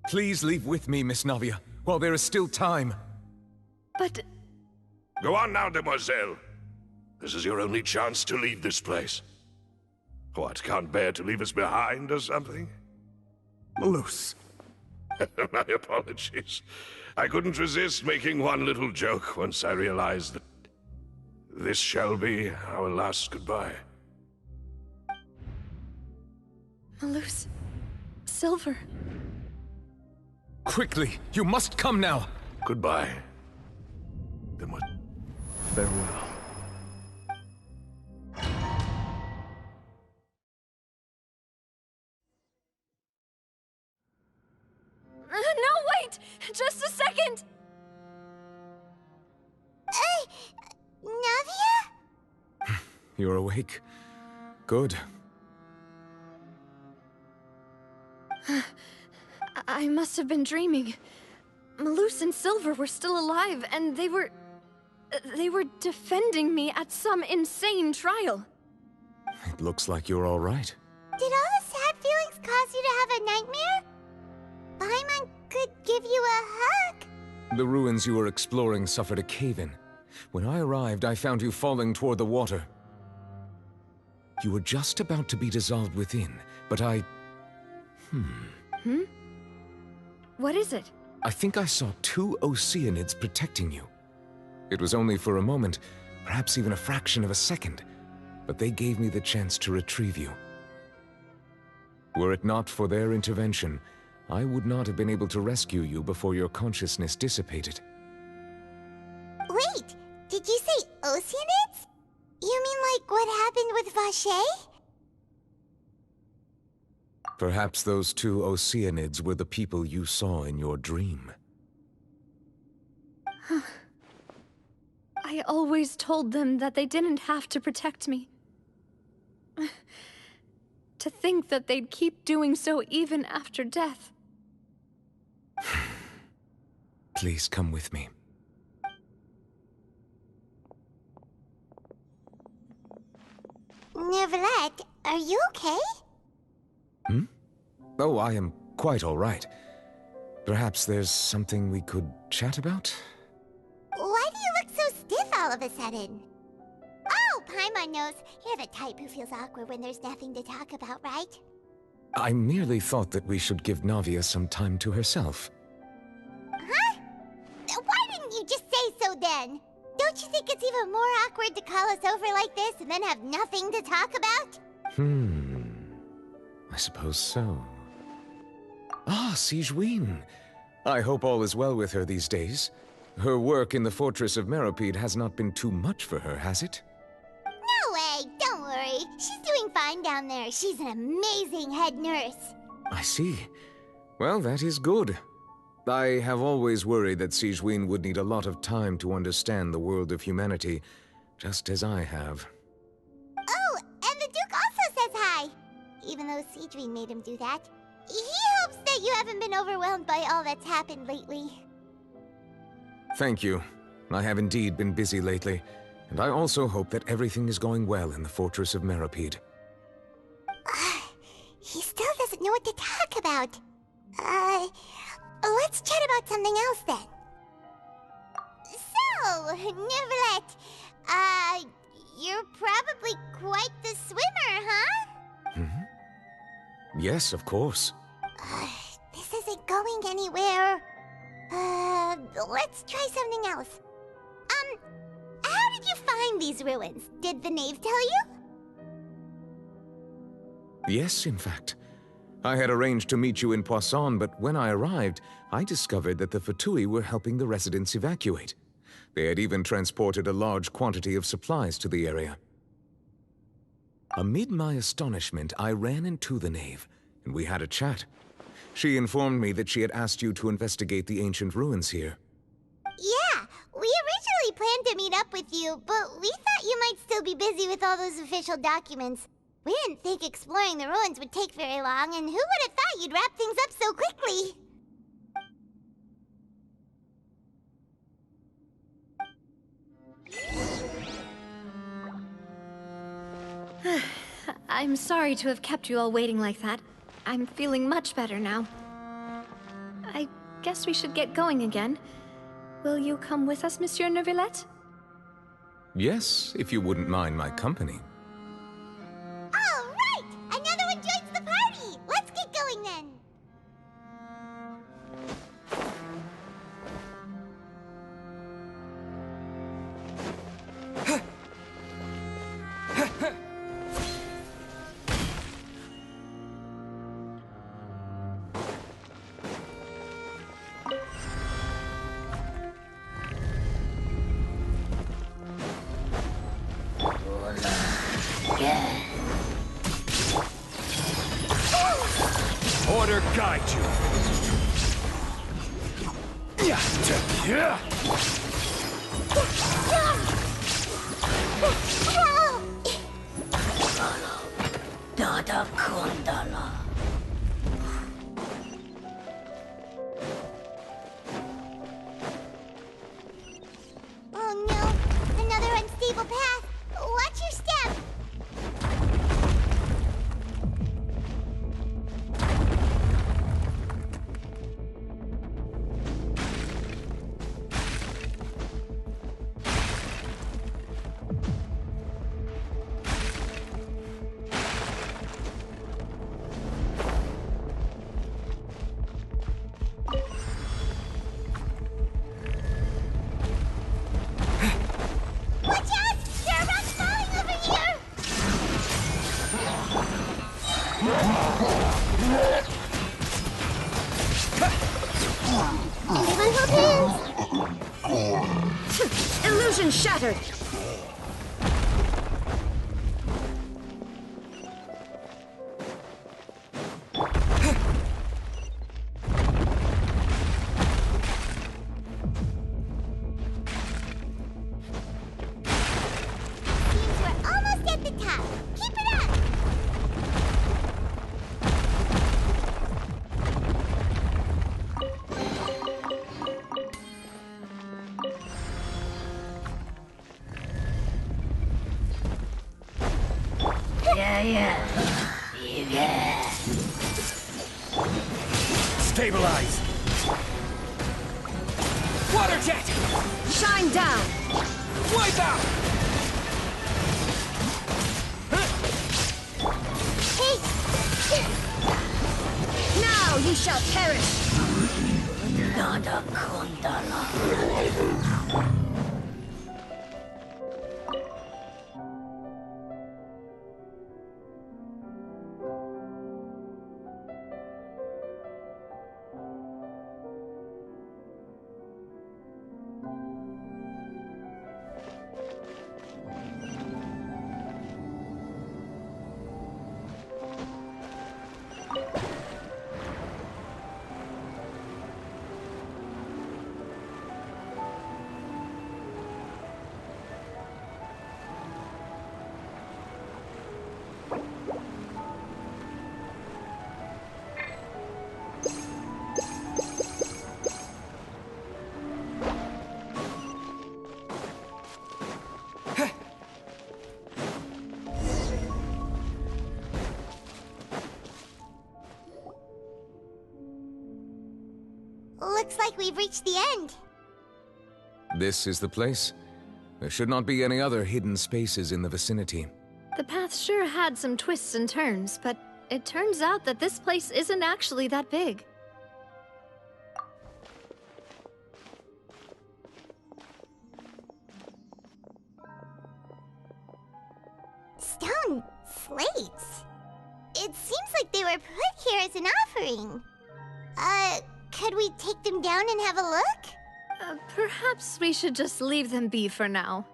Please leave with me, Miss Navia, while there is still time. But... Go on now, Demoiselle. This is your only chance to leave this place. What, can't bear to leave us behind or something? Malus. My apologies. I couldn't resist making one little joke once I realized that this shall be our last goodbye. Malus... Silver... Quickly! You must come now! Goodbye. Farewell. No, wait! Just a second! Hey! Navia? You're awake. Good. I must have been dreaming. Malus and Silver were still alive, and they were defending me at some insane trial. It looks like you're all right. Did all the sad feelings cause you to have a nightmare? Paimon could give you a hug. The ruins you were exploring suffered a cave-in. When I arrived, I found you falling toward the water. You were just about to be dissolved within, but I... What is it? I think I saw 2 Oceanids protecting you. It was only for a moment, perhaps even a fraction of a second, but they gave me the chance to retrieve you. Were it not for their intervention, I would not have been able to rescue you before your consciousness dissipated. Wait, did you say Oceanids? You mean like what happened with Vacher? Perhaps those two Oceanids were the people you saw in your dream. I always told them that they didn't have to protect me. To think that they'd keep doing so even after death. Please come with me. Neverlet, are you okay? Hmm? Oh, I am quite all right. Perhaps there's something we could chat about? Why do you look so stiff all of a sudden? Oh, Paimon knows. You're the type who feels awkward when there's nothing to talk about, right? I merely thought that we should give Navia some time to herself. Huh? Why didn't you just say so then? Don't you think it's even more awkward to call us over like this and then have nothing to talk about? I suppose so. Ah, Sigewinne. I hope all is well with her these days. Her work in the Fortress of Meropide has not been too much for her, has it? No way, don't worry. She's doing fine down there. She's an amazing head nurse. I see. Well, that is good. I have always worried that Sigewinne would need a lot of time to understand the world of humanity, just as I have. Oh, and the Duke also says hi. Even though Sigewinne made him do that. He hopes that you haven't been overwhelmed by all that's happened lately. Thank you. I have indeed been busy lately, and I also hope that everything is going well in the Fortress of Meropide. He still doesn't know what to talk about. Let's chat about something else then. So, Neverlet, you're probably quite the swimmer, huh? Yes, of course. This isn't going anywhere. Let's try something else. How did you find these ruins? Did the knave tell you? Yes, in fact. I had arranged to meet you in Poisson, but when I arrived, I discovered that the Fatui were helping the residents evacuate. They had even transported a large quantity of supplies to the area. Amid my astonishment, I ran into the knave, and we had a chat. She informed me that she had asked you to investigate the ancient ruins here. Yeah, we originally planned to meet up with you, but we thought you might still be busy with all those official documents. We didn't think exploring the ruins would take very long, and who would have thought you'd wrap things up so quickly? I'm sorry to have kept you all waiting like that. I'm feeling much better now. I guess we should get going again. Will you come with us, Monsieur Neuvillette? Yes, if you wouldn't mind my company. All right! Another one joins the party! Let's get going then! Order guide you. Dada Kundala. Oh no, another unstable path. Watch your step. Watch out! There are rocks falling over here! Everyone hold hands! Illusion shattered! Stabilize! Water jet! Shine down! Wipe out! Now you shall perish! Looks like we've reached the end. This is the place. There should not be any other hidden spaces in the vicinity. The path sure had some twists and turns, but it turns out that this place isn't actually that big. Stone slates. It seems like they were put here as an offering. Could we take them down and have a look? Perhaps we should just leave them be for now.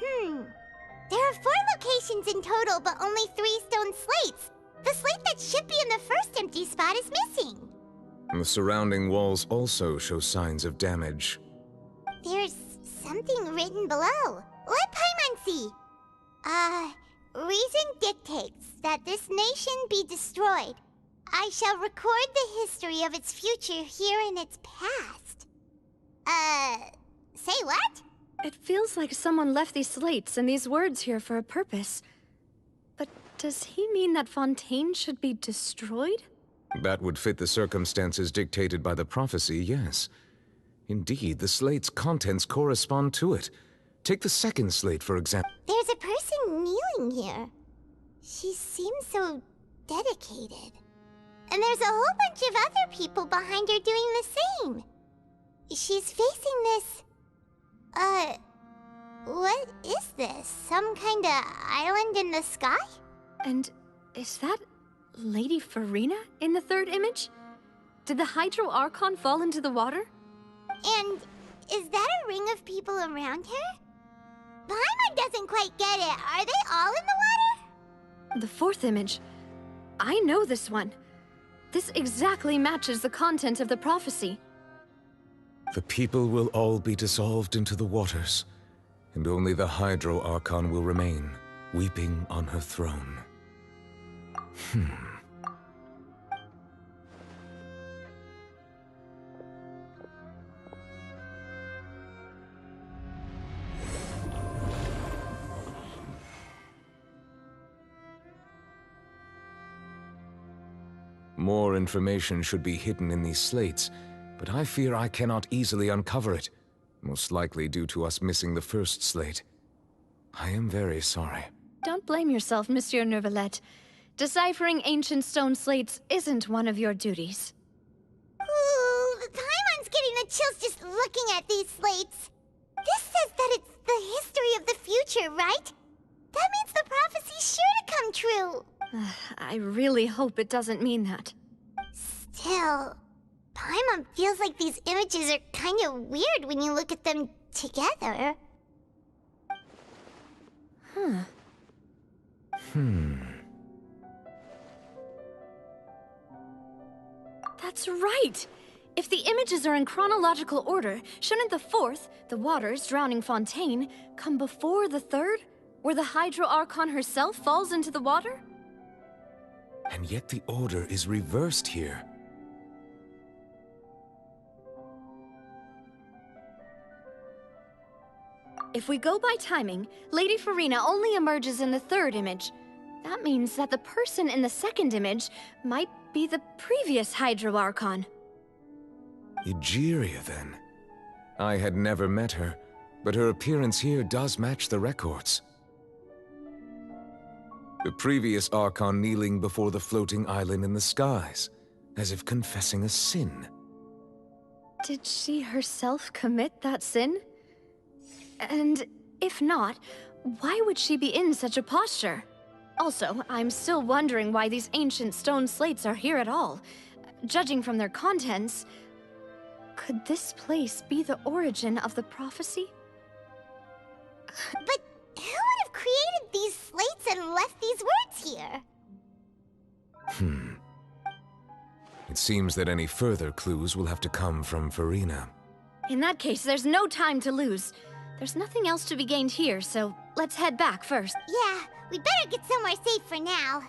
There are 4 locations in total, but only 3 stone slates. The slate that should be in the first empty spot is missing. The surrounding walls also show signs of damage. There's something written below. Let Paimon see. Reason dictates that this nation be destroyed. I shall record the history of its future here in its past. Say what? It feels like someone left these slates and these words here for a purpose. But does he mean that Fontaine should be destroyed? That would fit the circumstances dictated by the prophecy, yes. Indeed, the slate's contents correspond to it. Take the second slate, for example. There's a person kneeling here. She seems so dedicated. And there's a whole bunch of other people behind her doing the same. She's facing this... what is this? Some kind of island in the sky? And is that Lady Farina in the third image? Did the Hydro Archon fall into the water? And is that a ring of people around her? Paimon doesn't quite get it. Are they all in the water? The fourth image. I know this one. This exactly matches the content of the prophecy. The people will all be dissolved into the waters, and only the Hydro Archon will remain, weeping on her throne. More information should be hidden in these slates, but I fear I cannot easily uncover it, most likely due to us missing the first slate. I am very sorry. Don't blame yourself, Monsieur Neuvillette. Deciphering ancient stone slates isn't one of your duties. Ooh, Paimon's getting the chills just looking at these slates. This says that it's the history of the future, right? That means the prophecy's sure to come true. I really hope it doesn't mean that. Still, Paimon feels like these images are kind of weird when you look at them together. That's right! If the images are in chronological order, shouldn't the fourth, the waters drowning Fontaine, come before the third, where the Hydro Archon herself falls into the water? And yet the order is reversed here. If we go by timing, Lady Farina only emerges in the third image. That means that the person in the second image might be the previous Hydro Archon. Egeria, then. I had never met her, but her appearance here does match the records. The previous Archon kneeling before the floating island in the skies, as if confessing a sin. Did she herself commit that sin? And if not, why would she be in such a posture? Also, I'm still wondering why these ancient stone slates are here at all. Judging from their contents, could this place be the origin of the prophecy? But who would have created these slates and left these words here? It seems that any further clues will have to come from Farina. In that case, there's no time to lose. There's nothing else to be gained here, so let's head back first. Yeah, we better get somewhere safe for now.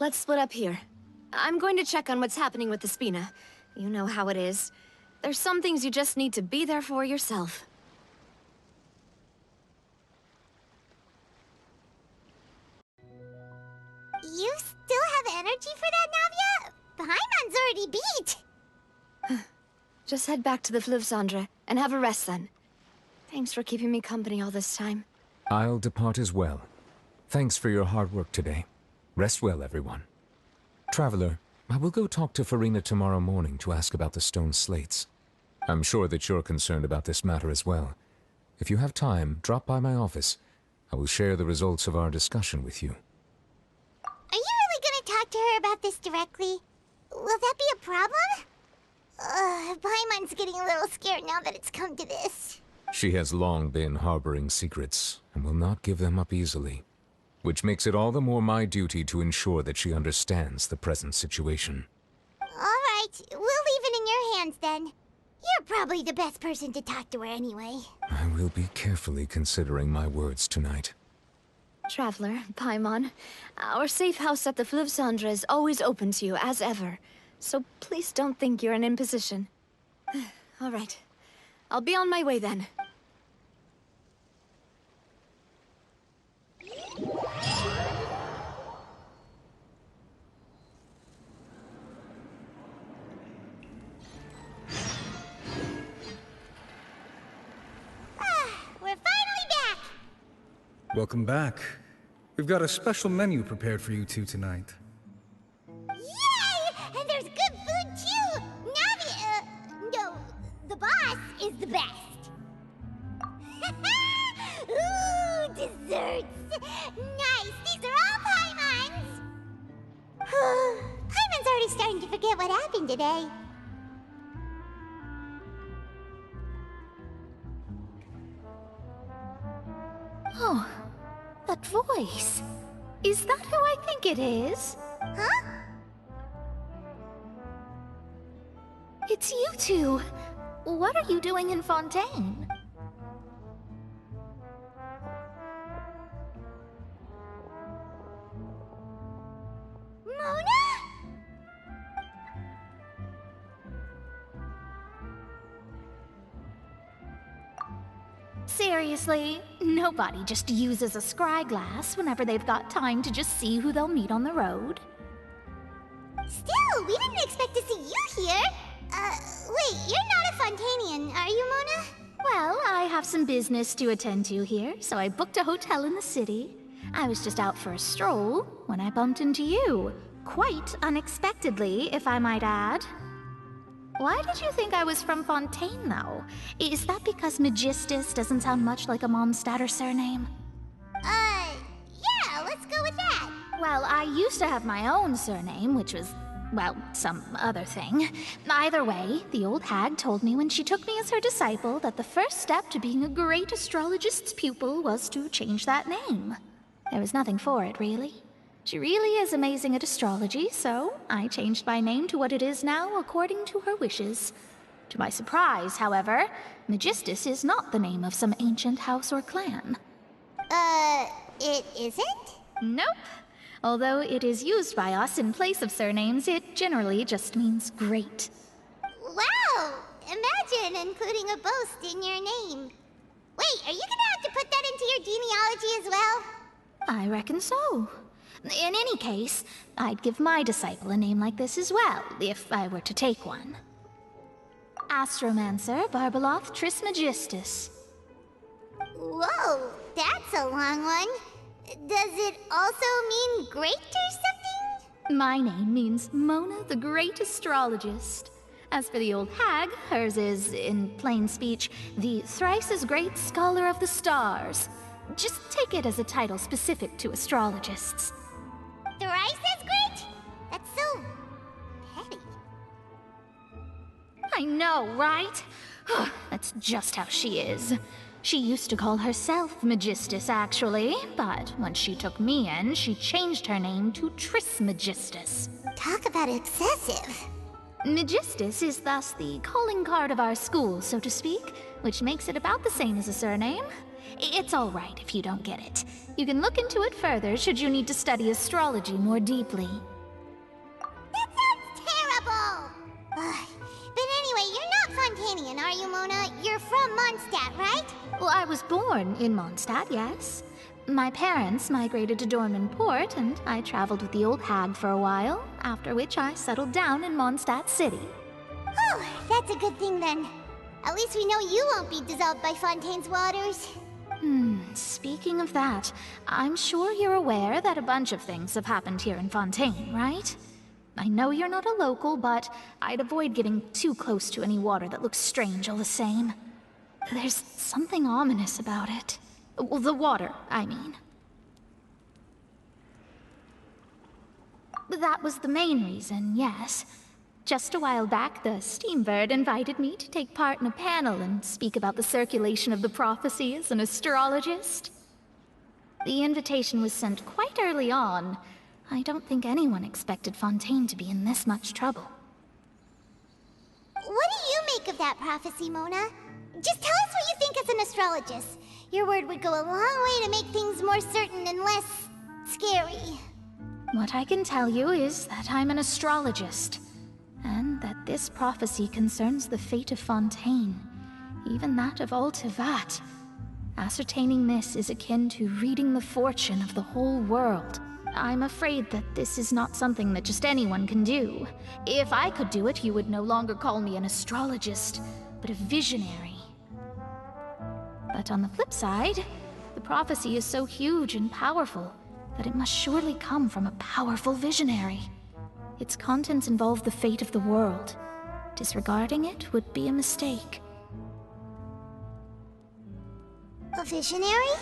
Let's split up here. I'm going to check on what's happening with the Spina. You know how it is. There's some things you just need to be there for yourself. You still have energy for that, Navia? Paimon's already beat! Just head back to the Fleuve and have a rest then. Thanks for keeping me company all this time. I'll depart as well. Thanks for your hard work today. Rest well, everyone. Traveler, I will go talk to Farina tomorrow morning to ask about the stone slates. I'm sure that you're concerned about this matter as well. If you have time, drop by my office. I will share the results of our discussion with you. Are you really gonna talk to her about this directly? Will that be a problem? Paimon's getting a little scared now that it's come to this. She has long been harboring secrets, and will not give them up easily. Which makes it all the more my duty to ensure that she understands the present situation. Alright, we'll leave it in your hands then. You're probably the best person to talk to her anyway. I will be carefully considering my words tonight. Traveler, Paimon, our safe house at the Fleuve Cendre is always open to you, as ever. So please don't think you're an imposition. Alright. I'll be on my way then. We're finally back! Welcome back. We've got a special menu prepared for you two tonight. Yay! And there's good food too! Navi, no, the boss is the best. Ooh, desserts! Nice, these are all Paimon's! Paimon's already starting to forget what happened today. Oh, that voice. Is that who I think it is? Huh? It's you two. What are you doing in Fontaine? Mona? Seriously, nobody just uses a scry glass whenever they've got time to just see who they'll meet on the road. Still, we didn't expect to see you here. Wait, you're not a Fontainian, are you, Mona? Well, I have some business to attend to here, so I booked a hotel in the city. I was just out for a stroll when I bumped into you. Quite unexpectedly, if I might add. Why did you think I was from Fontaine, though? Is that because Magistus doesn't sound much like a Mondstadter surname? Yeah, let's go with that. Well, I used to have my own surname, which was, well, some other thing. Either way, the old hag told me when she took me as her disciple that the first step to being a great astrologist's pupil was to change that name. There was nothing for it, really. She really is amazing at astrology, so I changed my name to what it is now according to her wishes. To my surprise, however, Magistus is not the name of some ancient house or clan. It isn't? Nope. Although it is used by us in place of surnames, it generally just means great. Wow! Imagine including a boast in your name. Wait, are you gonna have to put that into your genealogy as well? I reckon so. In any case, I'd give my disciple a name like this as well, if I were to take one. Astromancer Barbeloth Trismegistus. Whoa, that's a long one. Does it also mean great or something? My name means Mona the Great Astrologist. As for the old hag, hers is, in plain speech, the thrice as great Scholar of the Stars. Just take it as a title specific to astrologists. Thrice as great? That's so petty. I know, right? That's just how she is. She used to call herself Magistus, actually, but when she took me in, she changed her name to Trismegistus. Talk about excessive. Magistus is thus the calling card of our school, so to speak, which makes it about the same as a surname. It's all right if you don't get it. You can look into it further should you need to study astrology more deeply. That sounds terrible! But anyway, you're not Fontainian, are you, Mona? You're from Mondstadt, right? Well, I was born in Mondstadt, yes. My parents migrated to Dornman Port, and I traveled with the old hag for a while, after which I settled down in Mondstadt City. Oh, that's a good thing then. At least we know you won't be dissolved by Fontaine's waters. Speaking of that, I'm sure you're aware that a bunch of things have happened here in Fontaine, right? I know you're not a local, but I'd avoid getting too close to any water that looks strange all the same. There's something ominous about it. Well, the water, I mean. That was the main reason, yes. Just a while back, the Steambird invited me to take part in a panel and speak about the circulation of the prophecy as an astrologist. The invitation was sent quite early on. I don't think anyone expected Fontaine to be in this much trouble. What do you make of that prophecy, Mona? Just tell us what you think as an astrologist. Your word would go a long way to make things more certain and less scary. What I can tell you is that I'm an astrologist, and that this prophecy concerns the fate of Fontaine, even that of all Tevat. Ascertaining this is akin to reading the fortune of the whole world. I'm afraid that this is not something that just anyone can do. If I could do it, you would no longer call me an astrologist, but a visionary. But on the flip side, the prophecy is so huge and powerful that it must surely come from a powerful visionary. Its contents involve the fate of the world. Disregarding it would be a mistake. A visionary?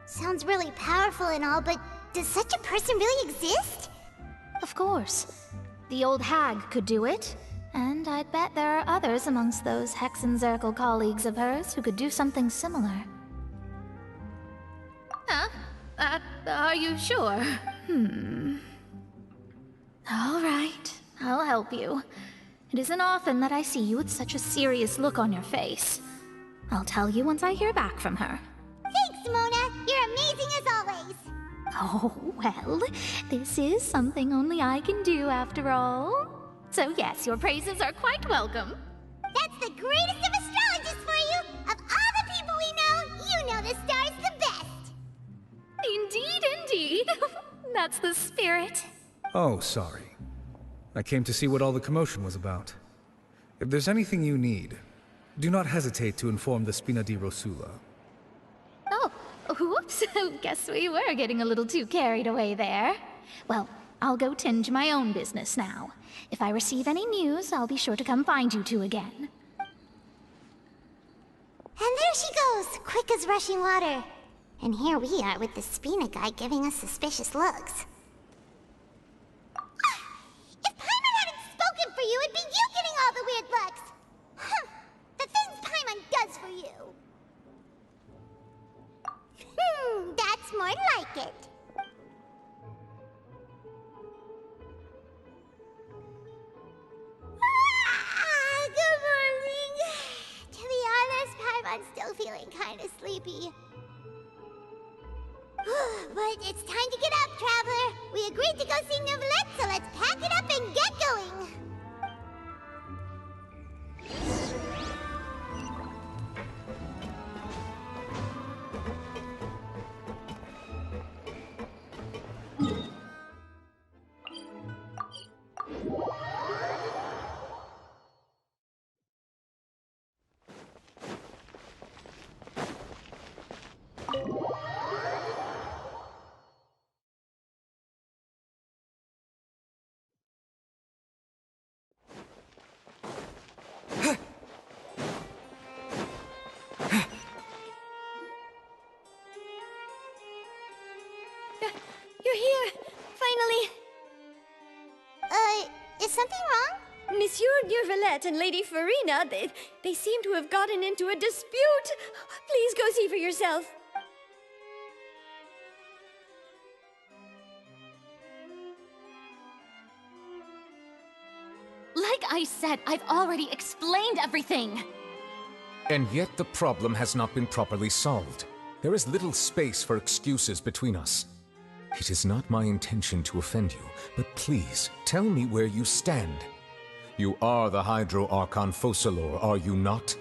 Sounds really powerful and all, but does such a person really exist? Of course. The old hag could do it, and I'd bet there are others amongst those Hexenzirkel colleagues of hers who could do something similar. Are you sure? All right, I'll help you. It isn't often that I see you with such a serious look on your face. I'll tell you once I hear back from her. Thanks, Mona. You're amazing as always. Oh, well, this is something only I can do after all. So yes, your praises are quite welcome. That's the greatest of astrologists for you! Of all the people we know, That's the spirit. Oh, sorry. I came to see what all the commotion was about. If there's anything you need, do not hesitate to inform the Spina di Rosula. Oh, whoops. Guess we were getting a little too carried away there. Well, I'll go tend to my own business now. If I receive any news, I'll be sure to come find you two again. And there she goes, quick as rushing water. And here we are with the Spina guy giving us suspicious looks. If Paimon hadn't spoken for you, it'd be you getting all the weird looks. The things Paimon does for you. That's more like it. Good morning. To be honest, Paimon's still feeling kind of sleepy. But it's time to get up, Traveler. We agreed to go see Neuvillette, so let's pack it up and get going. You're here! Finally! Is something wrong? Monsieur Neuvillette and Lady Farina, they seem to have gotten into a dispute. Please go see for yourself. Like I said, I've already explained everything. And yet the problem has not been properly solved. There is little space for excuses between us. It is not my intention to offend you, but please, tell me where you stand. You are the Hydro Archon Focalor, are you not?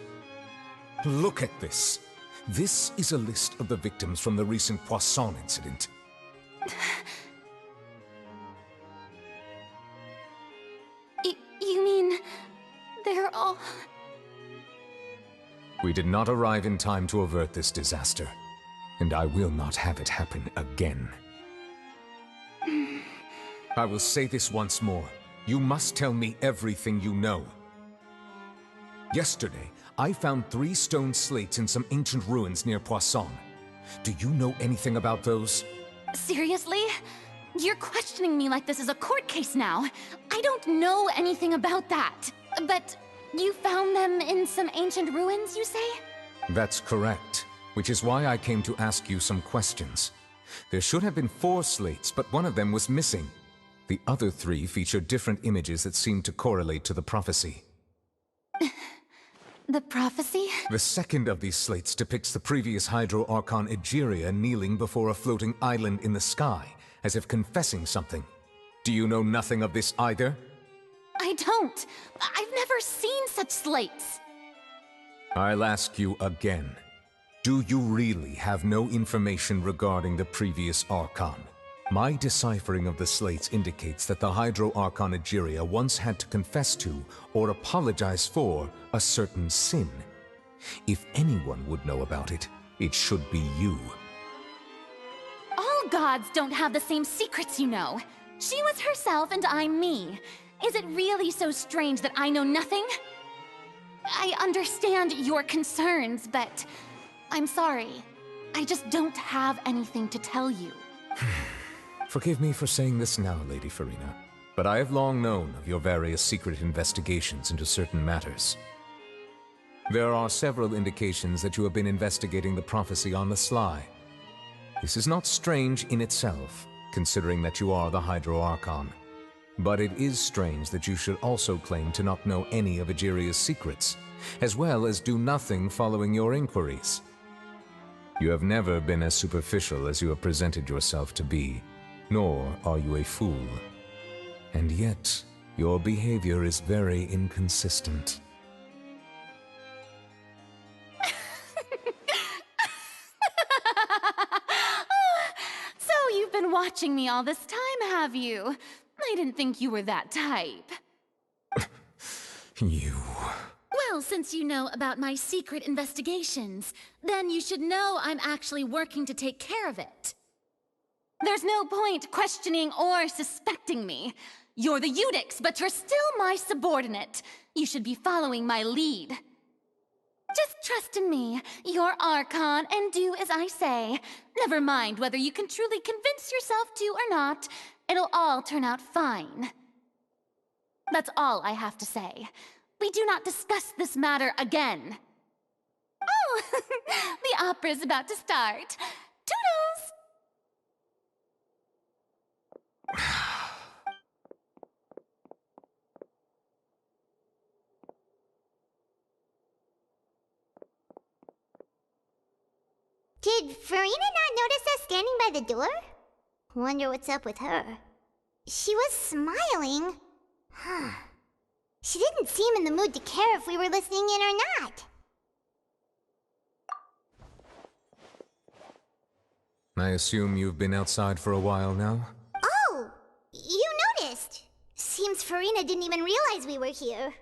Look at this. This is a list of the victims from the recent Poisson incident. You mean... they're all... We did not arrive in time to avert this disaster, and I will not have it happen again. I will say this once more. You must tell me everything you know. Yesterday, I found 3 stone slates in some ancient ruins near Poisson. Do you know anything about those? Seriously? You're questioning me like this is a court case now. I don't know anything about that. But you found them in some ancient ruins, you say? That's correct, which is why I came to ask you some questions. There should have been 4 slates, but one of them was missing. The other 3 featured different images that seemed to correlate to the prophecy. The prophecy? The second of these slates depicts the previous Hydro Archon Egeria kneeling before a floating island in the sky, as if confessing something. Do you know nothing of this either? I don't. I've never seen such slates. I'll ask you again. Do you really have no information regarding the previous Archon? My deciphering of the slates indicates that the Hydro Archon Egeria once had to confess to, or apologize for, a certain sin. If anyone would know about it, it should be you. All gods don't have the same secrets, you know. She was herself and I'm me. Is it really so strange that I know nothing? I understand your concerns, but I'm sorry. I just don't have anything to tell you. Forgive me for saying this now, Lady Farina, but I have long known of your various secret investigations into certain matters. There are several indications that you have been investigating the prophecy on the sly. This is not strange in itself, considering that you are the Hydro Archon. But it is strange that you should also claim to not know any of Egeria's secrets, as well as do nothing following your inquiries. You have never been as superficial as you have presented yourself to be, nor are you a fool. And yet, your behavior is very inconsistent. So you've been watching me all this time, have you? I didn't think you were that type. You... Well, since you know about my secret investigations, then you should know I'm actually working to take care of it. There's no point questioning or suspecting me. You're the Eudix, but you're still my subordinate. You should be following my lead. Just trust in me. You're Archon, and do as I say. Never mind whether you can truly convince yourself to or not. It'll all turn out fine. That's all I have to say. We do not discuss this matter again. Oh, the opera's about to start. Toodles! Did Farina not notice us standing by the door? Wonder what's up with her. She was smiling. Huh. She didn't seem in the mood to care if we were listening in or not. I assume you've been outside for a while now? Oh! You noticed! Seems Farina didn't even realize we were here.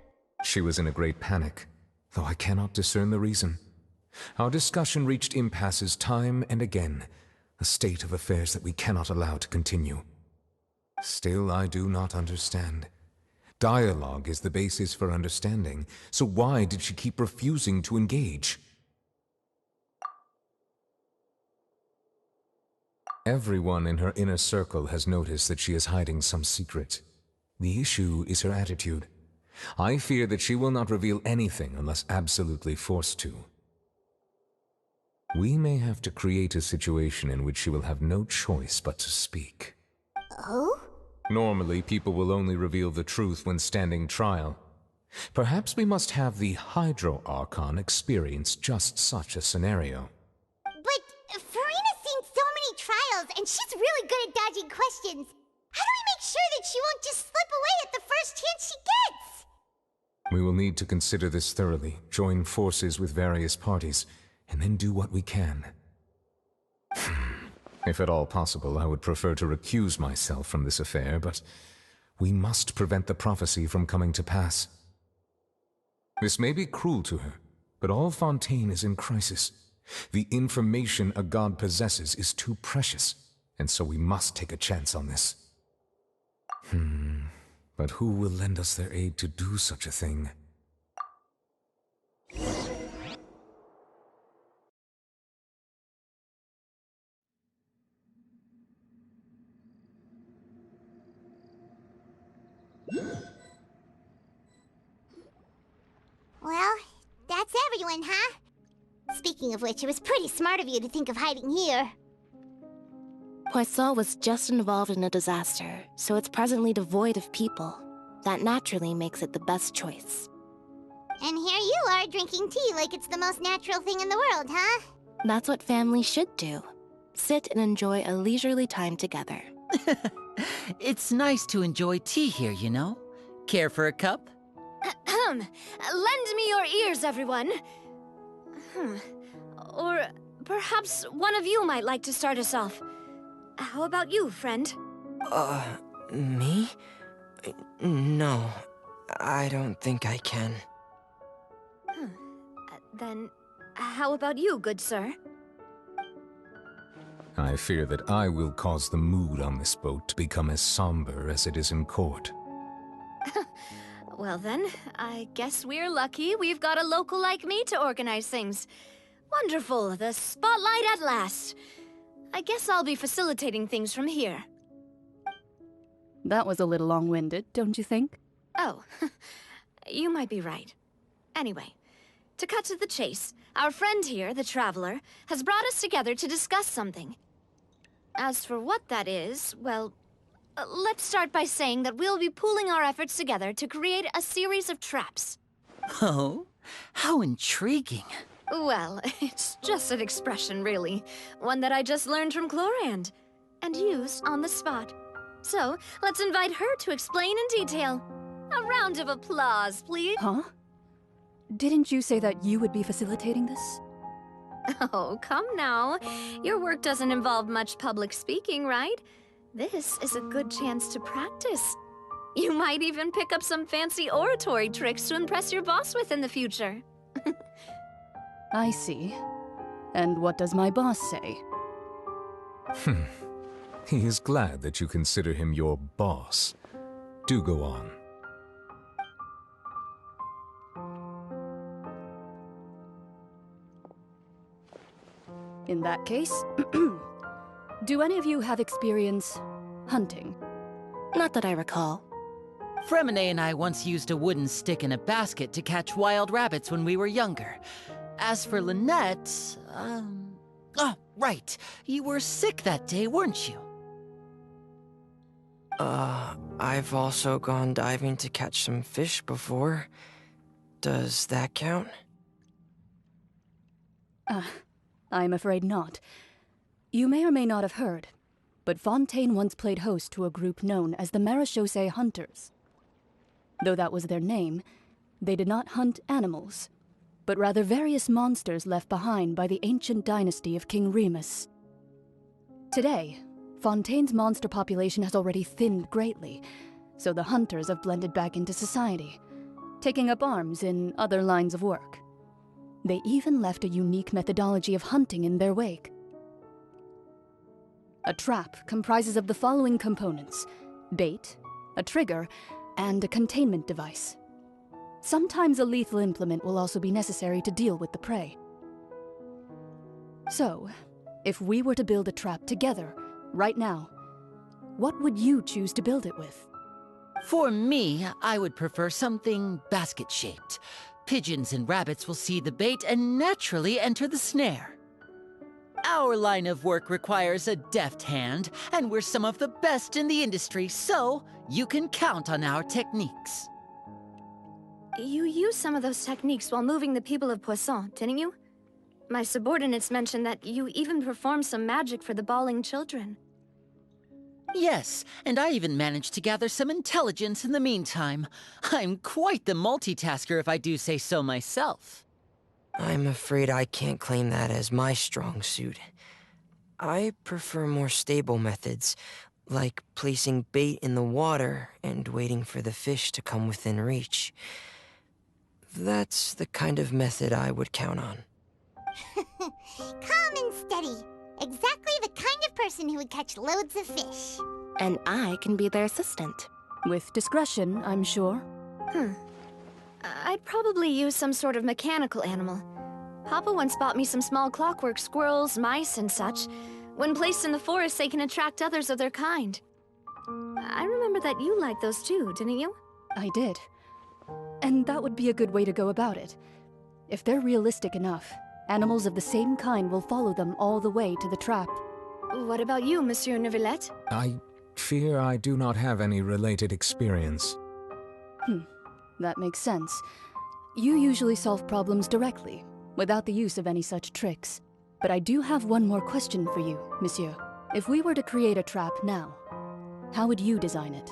She was in a great panic, though I cannot discern the reason. Our discussion reached impasses time and again, a state of affairs that we cannot allow to continue. Still, I do not understand. Dialogue is the basis for understanding, so why did she keep refusing to engage? Everyone in her inner circle has noticed that she is hiding some secret. The issue is her attitude. I fear that she will not reveal anything unless absolutely forced to. We may have to create a situation in which she will have no choice but to speak. Oh? Normally, people will only reveal the truth when standing trial. Perhaps we must have the Hydro Archon experience just such a scenario. But Farina's seen so many trials, and she's really good at dodging questions. How do we make sure that she won't just slip away at the first chance she gets? We will need to consider this thoroughly, join forces with various parties, and then do what we can. If at all possible, I would prefer to recuse myself from this affair, but we must prevent the prophecy from coming to pass. This may be cruel to her, but all Fontaine is in crisis. The information a god possesses is too precious, and so we must take a chance on this. But who will lend us their aid to do such a thing? Well, that's everyone, huh? Speaking of which, it was pretty smart of you to think of hiding here. Poisson was just involved in a disaster, so it's presently devoid of people. That naturally makes it the best choice. And here you are drinking tea like it's the most natural thing in the world, huh? That's what families should do. Sit and enjoy a leisurely time together. It's nice to enjoy tea here, you know? Care for a cup? Lend me your ears, everyone. Or perhaps one of you might like to start us off. How about you, friend? Me? No, I don't think I can. Then, how about you, good sir? I fear that I will cause the mood on this boat to become as somber as it is in court. Well then, I guess we're lucky we've got a local like me to organize things. Wonderful, the spotlight at last. I guess I'll be facilitating things from here. That was a little long-winded, don't you think? Oh, you might be right. Anyway, to cut to the chase, our friend here, the Traveler, has brought us together to discuss something. As for what that is, well, let's start by saying that we'll be pooling our efforts together to create a series of traps. Oh, how intriguing. Well, it's just an expression, really. One that I just learned from Chlorand, and used on the spot. So, let's invite her to explain in detail. A round of applause, please. Huh? Didn't you say that you would be facilitating this? Oh, come now. Your work doesn't involve much public speaking, right? This is a good chance to practice. You might even pick up some fancy oratory tricks to impress your boss with in the future. I see. And what does my boss say? He is glad that you consider him your boss. Do go on. In that case, do any of you have experience hunting? Not that I recall. Fremine and I once used a wooden stick in a basket to catch wild rabbits when we were younger. As for Lynette, oh, right. You were sick that day, weren't you? I've also gone diving to catch some fish before. Does that count? I'm afraid not. You may or may not have heard, but Fontaine once played host to a group known as the Marechaussee Hunters. Though that was their name, they did not hunt animals, but rather various monsters left behind by the ancient dynasty of King Remus. Today, Fontaine's monster population has already thinned greatly, so the hunters have blended back into society, taking up arms in other lines of work. They even left a unique methodology of hunting in their wake. A trap comprises of the following components: bait, a trigger, and a containment device. Sometimes a lethal implement will also be necessary to deal with the prey. So, if we were to build a trap together, right now, what would you choose to build it with? For me, I would prefer something basket-shaped. Pigeons and rabbits will see the bait and naturally enter the snare. Our line of work requires a deft hand, and we're some of the best in the industry, so you can count on our techniques. You used some of those techniques while moving the people of Poisson, didn't you? My subordinates mentioned that you even performed some magic for the bawling children. Yes, and I even managed to gather some intelligence in the meantime. I'm quite the multitasker if I do say so myself. I'm afraid I can't claim that as my strong suit. I prefer more stable methods, like placing bait in the water and waiting for the fish to come within reach. That's the kind of method I would count on. Calm and steady. Exactly the kind of person who would catch loads of fish. And I can be their assistant. With discretion, I'm sure. I'd probably use some sort of mechanical animal. Papa once bought me some small clockwork squirrels, mice, and such. When placed in the forest, they can attract others of their kind. I remember that you liked those too, didn't you? I did. And that would be a good way to go about it. If they're realistic enough, animals of the same kind will follow them all the way to the trap. What about you, Monsieur Neuvillette? I fear I do not have any related experience. That makes sense. You usually solve problems directly, without the use of any such tricks. But I do have one more question for you, Monsieur. If we were to create a trap now, how would you design it?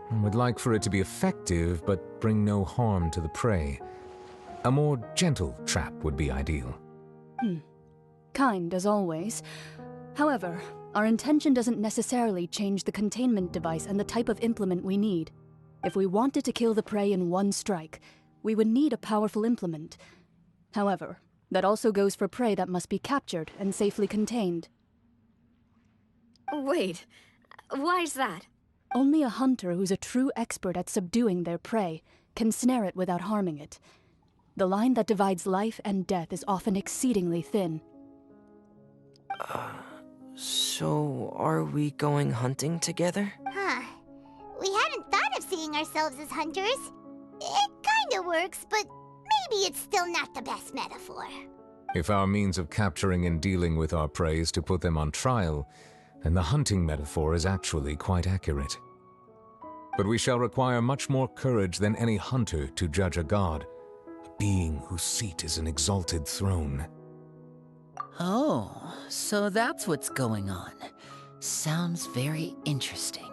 I would like for it to be effective, but bring no harm to the prey. A more gentle trap would be ideal. Kind, as always. However, our intention doesn't necessarily change the containment device and the type of implement we need. If we wanted to kill the prey in one strike, we would need a powerful implement. However, that also goes for prey that must be captured and safely contained. Wait, why's that? Only a hunter who's a true expert at subduing their prey can snare it without harming it. The line that divides life and death is often exceedingly thin. So are we going hunting together? We hadn't thought of seeing ourselves as hunters. It kinda works, but maybe it's still not the best metaphor. If our means of capturing and dealing with our prey is to put them on trial, then the hunting metaphor is actually quite accurate. But we shall require much more courage than any hunter to judge a god, a being whose seat is an exalted throne. Oh, so that's what's going on. Sounds very interesting.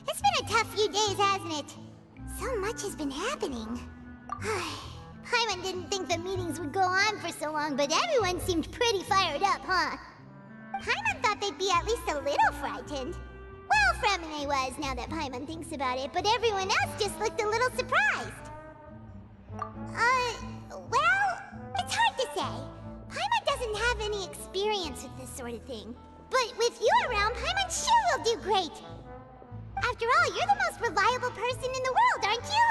It's been a tough few days, hasn't it? So much has been happening. Paimon didn't think the meetings would go on for so long, but everyone seemed pretty fired up, huh? Paimon thought they'd be at least a little frightened. Well, Fremine was, now that Paimon thinks about it, but everyone else just looked a little surprised. Well, it's hard to say. Paimon doesn't have any experience with this sort of thing. But with you around, Paimon sure will do great. After all, you're the most reliable person in the world, aren't you?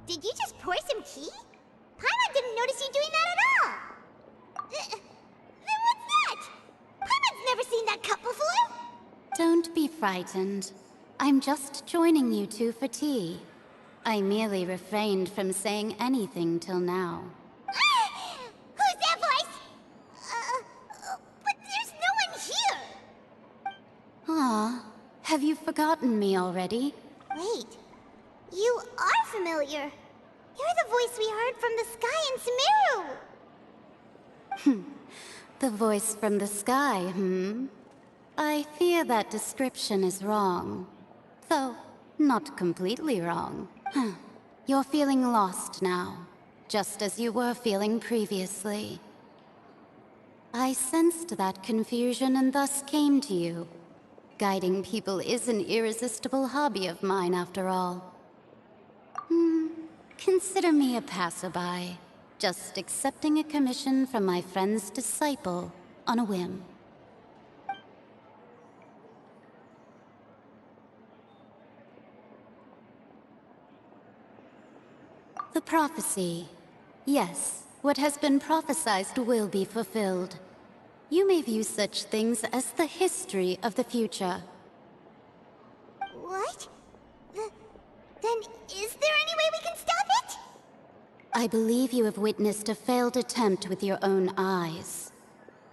Did you just pour some tea? Paimon didn't notice you doing that at all. Then what's that? Paimon's never seen that cup before. Don't be frightened. I'm just joining you two for tea. I merely refrained from saying anything till now. Who's that voice? But there's no one here. Ah, have you forgotten me already? Wait, you are familiar. You're the voice we heard from the sky in Sumeru. The voice from the sky, I fear that description is wrong. Though, not completely wrong. You're feeling lost now, just as you were feeling previously. I sensed that confusion and thus came to you. Guiding people is an irresistible hobby of mine, after all. Consider me a passerby, just accepting a commission from my friend's disciple on a whim. The prophecy. Yes, what has been prophesied will be fulfilled. You may view such things as the history of the future. What? Then is there any way we can stop it? I believe you have witnessed a failed attempt with your own eyes.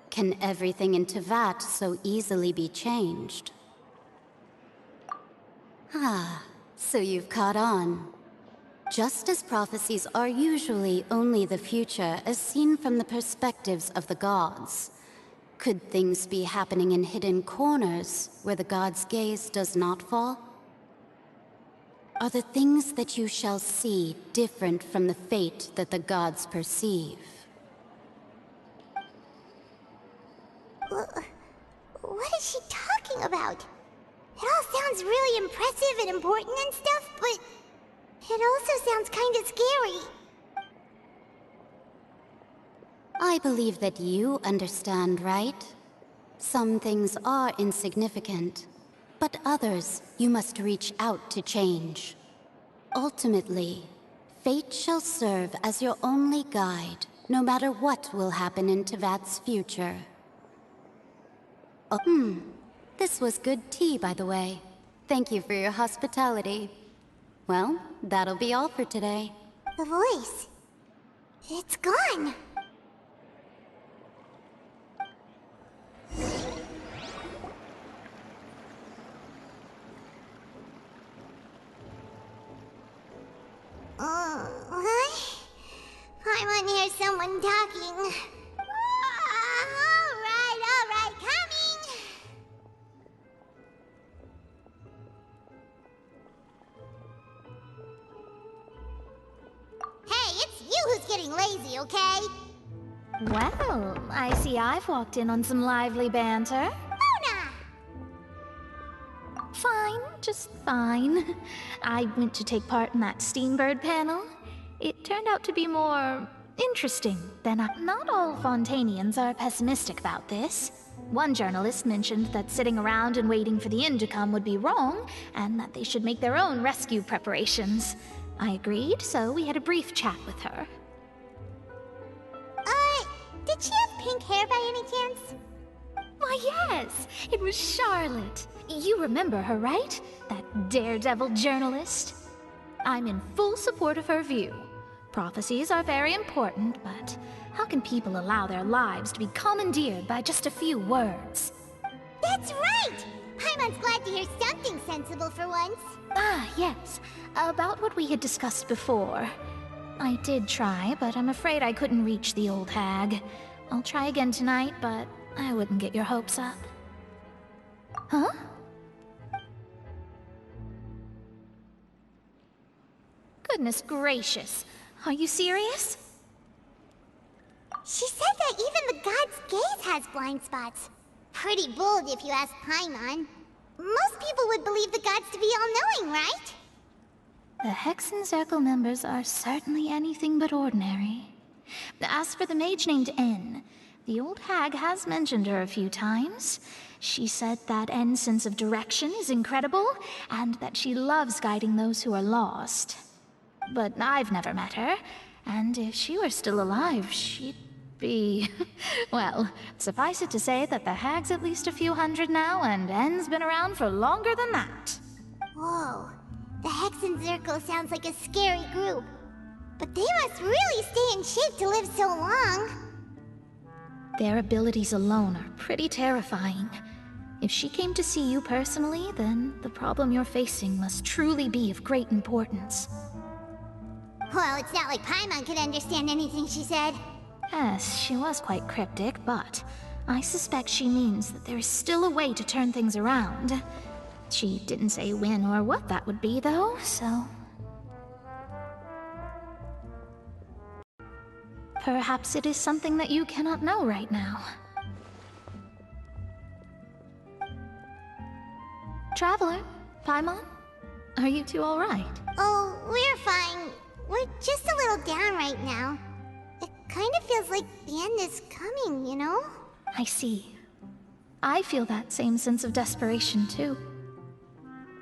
Can everything in Teyvat so easily be changed? Ah, so you've caught on. Just as prophecies are usually only the future as seen from the perspectives of the gods, could things be happening in hidden corners where the gods' gaze does not fall? Are the things that you shall see different from the fate that the gods perceive? What is she talking about? It all sounds really impressive and important and stuff, but it also sounds kinda scary. I believe that you understand, right? Some things are insignificant, but others you must reach out to change. Ultimately, fate shall serve as your only guide, no matter what will happen in Teyvat's future. This was good tea, by the way. Thank you for your hospitality. Well, that'll be all for today. The voice. It's gone. What? Paimon hears someone talking. All right, coming! Hey, it's you who's getting lazy, okay? Well, I see I've walked in on some lively banter. Mona! Fine, just fine. I went to take part in that Steambird panel. It turned out to be more interesting than I... Not all Fontainians are pessimistic about this. One journalist mentioned that sitting around and waiting for the end to come would be wrong, and that they should make their own rescue preparations. I agreed, so we had a brief chat with her. Did she have pink hair by any chance? Why, yes! It was Charlotte. You remember her, right? That daredevil journalist? I'm in full support of her view. Prophecies are very important, but how can people allow their lives to be commandeered by just a few words? That's right! Paimon's glad to hear something sensible for once. Ah, yes. About what we had discussed before. I did try, but I'm afraid I couldn't reach the old hag. I'll try again tonight, but I wouldn't get your hopes up. Huh? Goodness gracious. Are you serious? She said that even the god's gaze has blind spots. Pretty bold if you ask Paimon. Most people would believe the gods to be all-knowing, right? The Hexen Circle members are certainly anything but ordinary. As for the mage named N, the old hag has mentioned her a few times. She said that N's sense of direction is incredible, and that she loves guiding those who are lost. But I've never met her, and if she were still alive, she'd be... well, suffice it to say that the hag's at least a few hundred now, and N's been around for longer than that. Whoa. The Hexen Circle sounds like a scary group. But they must really stay in shape to live so long. Their abilities alone are pretty terrifying. If she came to see you personally, then the problem you're facing must truly be of great importance. Well, it's not like Paimon could understand anything she said. Yes, she was quite cryptic, but I suspect she means that there is still a way to turn things around. She didn't say when or what that would be, though, so... perhaps it is something that you cannot know right now. Traveler, Paimon, are you two all right? Oh, we're fine. We're just a little down right now. It kind of feels like the end is coming, you know? I see. I feel that same sense of desperation, too.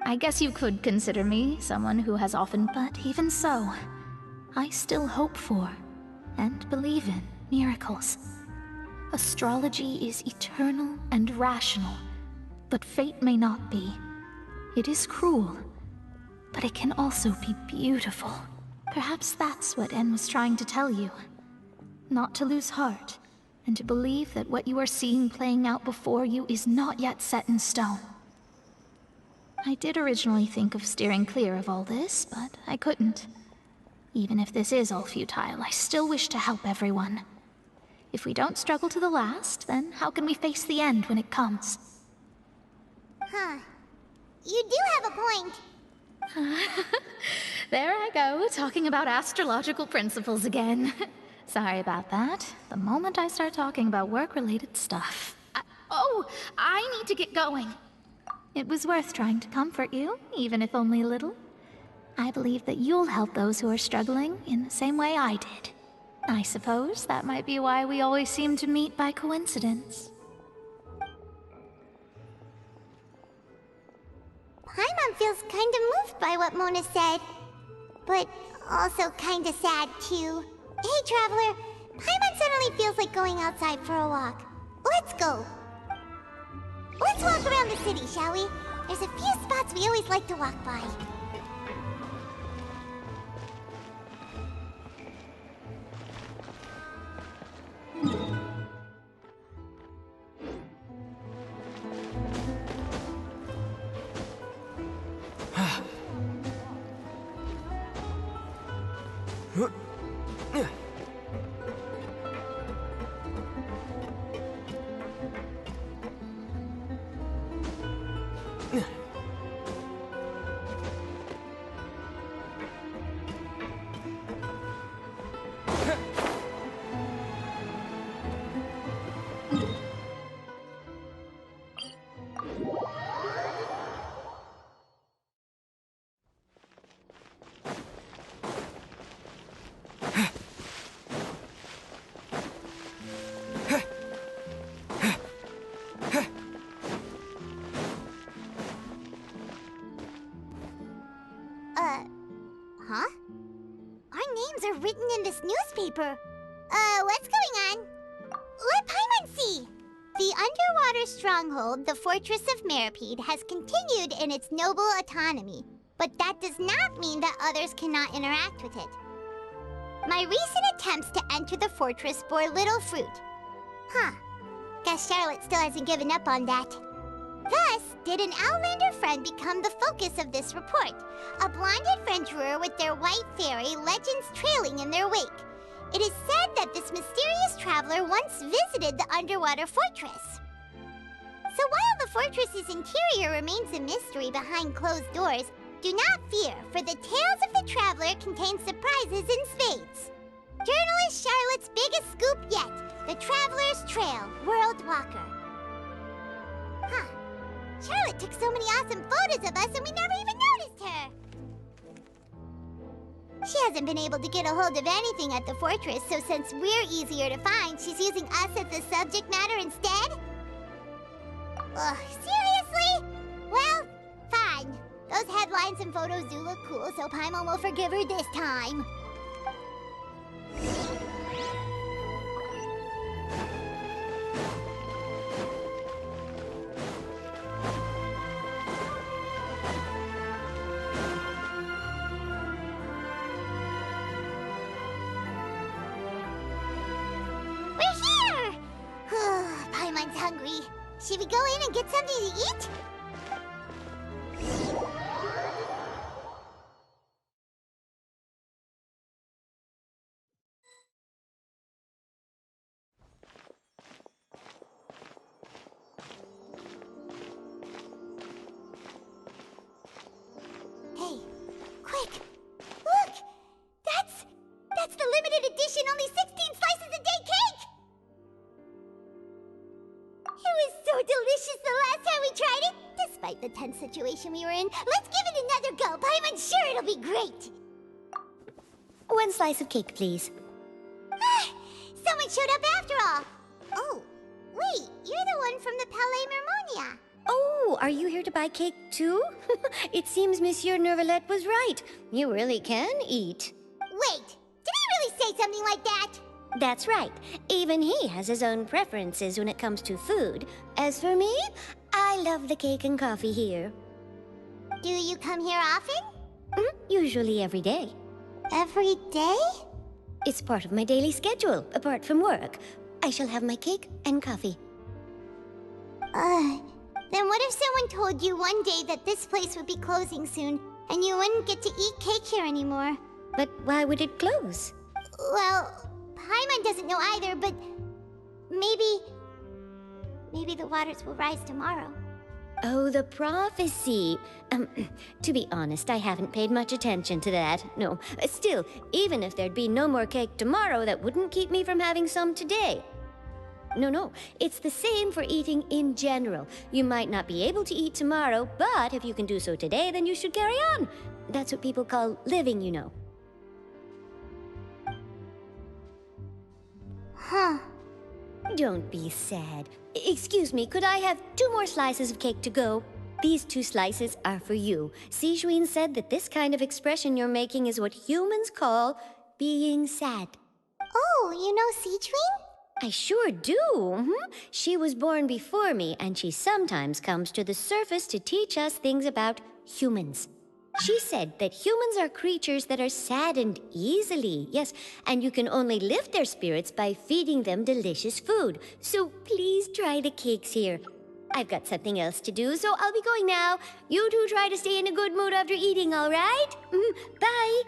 I guess you could consider me someone who has often, but even so, I still hope for, and believe in, miracles. Astrology is eternal and rational, but fate may not be. It is cruel, but it can also be beautiful. Perhaps that's what En was trying to tell you. Not to lose heart, and to believe that what you are seeing playing out before you is not yet set in stone. I did originally think of steering clear of all this, but I couldn't. Even if this is all futile, I still wish to help everyone. If we don't struggle to the last, then how can we face the end when it comes? Huh. You do have a point. There I go, talking about astrological principles again. Sorry about that. The moment I start talking about work-related stuff... I need to get going. It was worth trying to comfort you, even if only a little. I believe that you'll help those who are struggling in the same way I did. I suppose that might be why we always seem to meet by coincidence. Paimon feels kinda moved by what Mona said. But also kinda sad, too. Hey, Traveler. Paimon suddenly feels like going outside for a walk. Let's go. Let's walk around the city, shall we? There's a few spots we always like to walk by. Our names are written in this newspaper. What's going on? Let Paimon see! The underwater stronghold, the Fortress of Meripede, has continued in its noble autonomy. But that does not mean that others cannot interact with it. My recent attempts to enter the fortress bore little fruit. Guess Charlotte still hasn't given up on that. Thus, did an Outlander friend become the focus of this report, a blonde adventurer with their white fairy legends trailing in their wake. It is said that this mysterious traveler once visited the underwater fortress. So while the fortress's interior remains a mystery behind closed doors, do not fear, for the tales of the traveler contain surprises in spades. Journalist Charlotte's biggest scoop yet, the Traveler's Trail, World Walker. Charlotte took so many awesome photos of us and we never even noticed her. She hasn't been able to get a hold of anything at the fortress, so since we're easier to find, she's using us as the subject matter instead? Ugh, seriously? Well, fine. Those headlines and photos do look cool, so Paimon will forgive her this time. We're here! Paimon's hungry. Should we go in and get something to eat? Hey, quick! Look! That's the limited edition, only 16 slices a day cake! It was so delicious the last time we tried it! Despite the tense situation we were in, let's give it another go! Paimon's sure it'll be great! One slice of cake, please. Someone showed up after all! Oh, wait, you're the one from the Palais Mermonia. Oh, are you here to buy cake too? It seems Monsieur Neuvillette was right. You really can eat. Wait, did he really say something like that? That's right. Even he has his own preferences when it comes to food. As for me, I love the cake and coffee here. Do you come here often? Usually every day. Every day? It's part of my daily schedule, apart from work. I shall have my cake and coffee. Then what if someone told you one day that this place would be closing soon, and you wouldn't get to eat cake here anymore? But why would it close? Well, Paimon doesn't know either, but maybe the waters will rise tomorrow. Oh, the prophecy. To be honest, I haven't paid much attention to that. No, still, even if there'd be no more cake tomorrow, that wouldn't keep me from having some today. No, it's the same for eating in general. You might not be able to eat tomorrow, but if you can do so today, then you should carry on. That's what people call living, you know. Don't be sad. Excuse me, could I have 2 more slices of cake to go? These 2 slices are for you. Sijuin said that this kind of expression you're making is what humans call being sad. Oh, you know Sijuin? I sure do. She was born before me, and she sometimes comes to the surface to teach us things about humans. She said that humans are creatures that are saddened easily, yes, and you can only lift their spirits by feeding them delicious food. So please try the cakes here. I've got something else to do, so I'll be going now. You two try to stay in a good mood after eating, all right? Bye.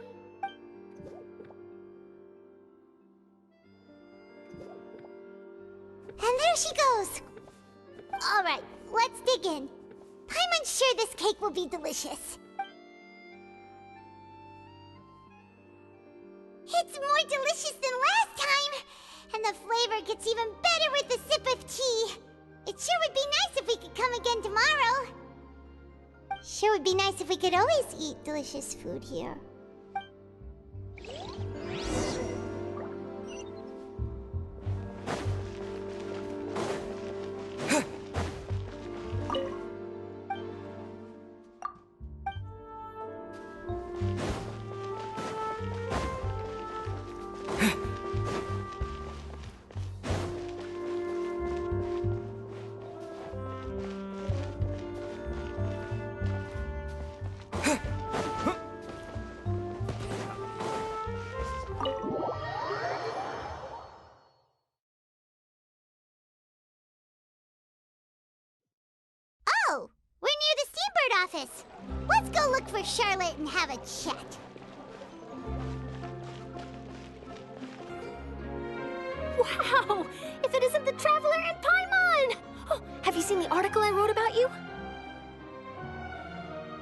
And there she goes. All right, let's dig in. Paimon's sure this cake will be delicious. It's more delicious than last time, and the flavor gets even better with a sip of tea. It sure would be nice if we could come again tomorrow. Sure would be nice if we could always eat delicious food here. office. Let's go look for Charlotte and have a chat. Wow! If it isn't the Traveler and Paimon! Oh, have you seen the article I wrote about you?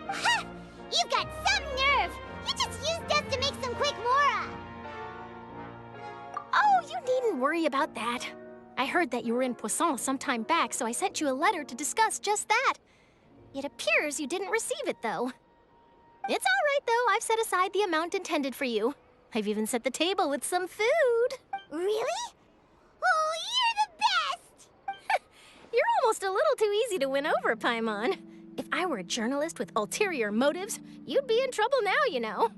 Ha! You've got some nerve! You just used us to make some quick mora! Oh, you needn't worry about that. I heard that you were in Poisson some time back, so I sent you a letter to discuss just that. It appears you didn't receive it, though. It's all right, though. I've set aside the amount intended for you. I've even set the table with some food. Really? Oh, you're the best! You're almost a little too easy to win over, Paimon. If I were a journalist with ulterior motives, you'd be in trouble now, you know.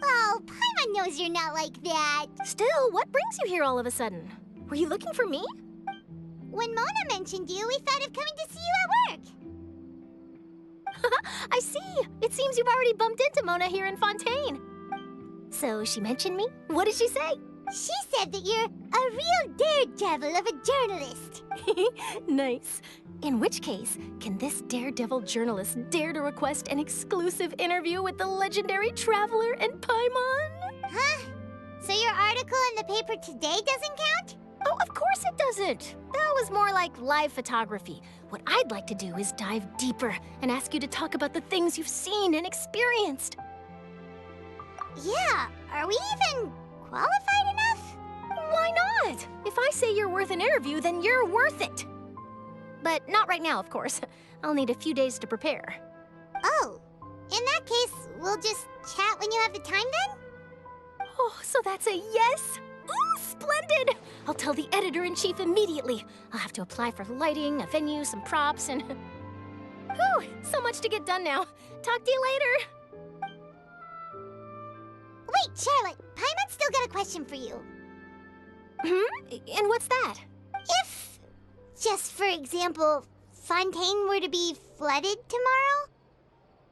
Oh, Paimon knows you're not like that. Still, what brings you here all of a sudden? Were you looking for me? When Mona mentioned you, we thought of coming to see you at work. I see. It seems you've already bumped into Mona here in Fontaine. So she mentioned me? What did she say? She said that you're a real daredevil of a journalist. Nice. In which case, can this daredevil journalist dare to request an exclusive interview with the legendary Traveler and Paimon? Huh? So your article in the paper today doesn't count? Oh, of course it doesn't. That was more like live photography. What I'd like to do is dive deeper and ask you to talk about the things you've seen and experienced. Yeah, are we even qualified enough? Why not? If I say you're worth an interview, then you're worth it. But not right now, of course. I'll need a few days to prepare. Oh, in that case, we'll just chat when you have the time then? Oh, so that's a yes? Ooh, splendid! I'll tell the editor-in-chief immediately. I'll have to apply for lighting, a venue, some props, and... Whew, so much to get done now. Talk to you later. Wait, Charlotte, Paimon's still got a question for you. And what's that? If, just for example, Fontaine were to be flooded tomorrow,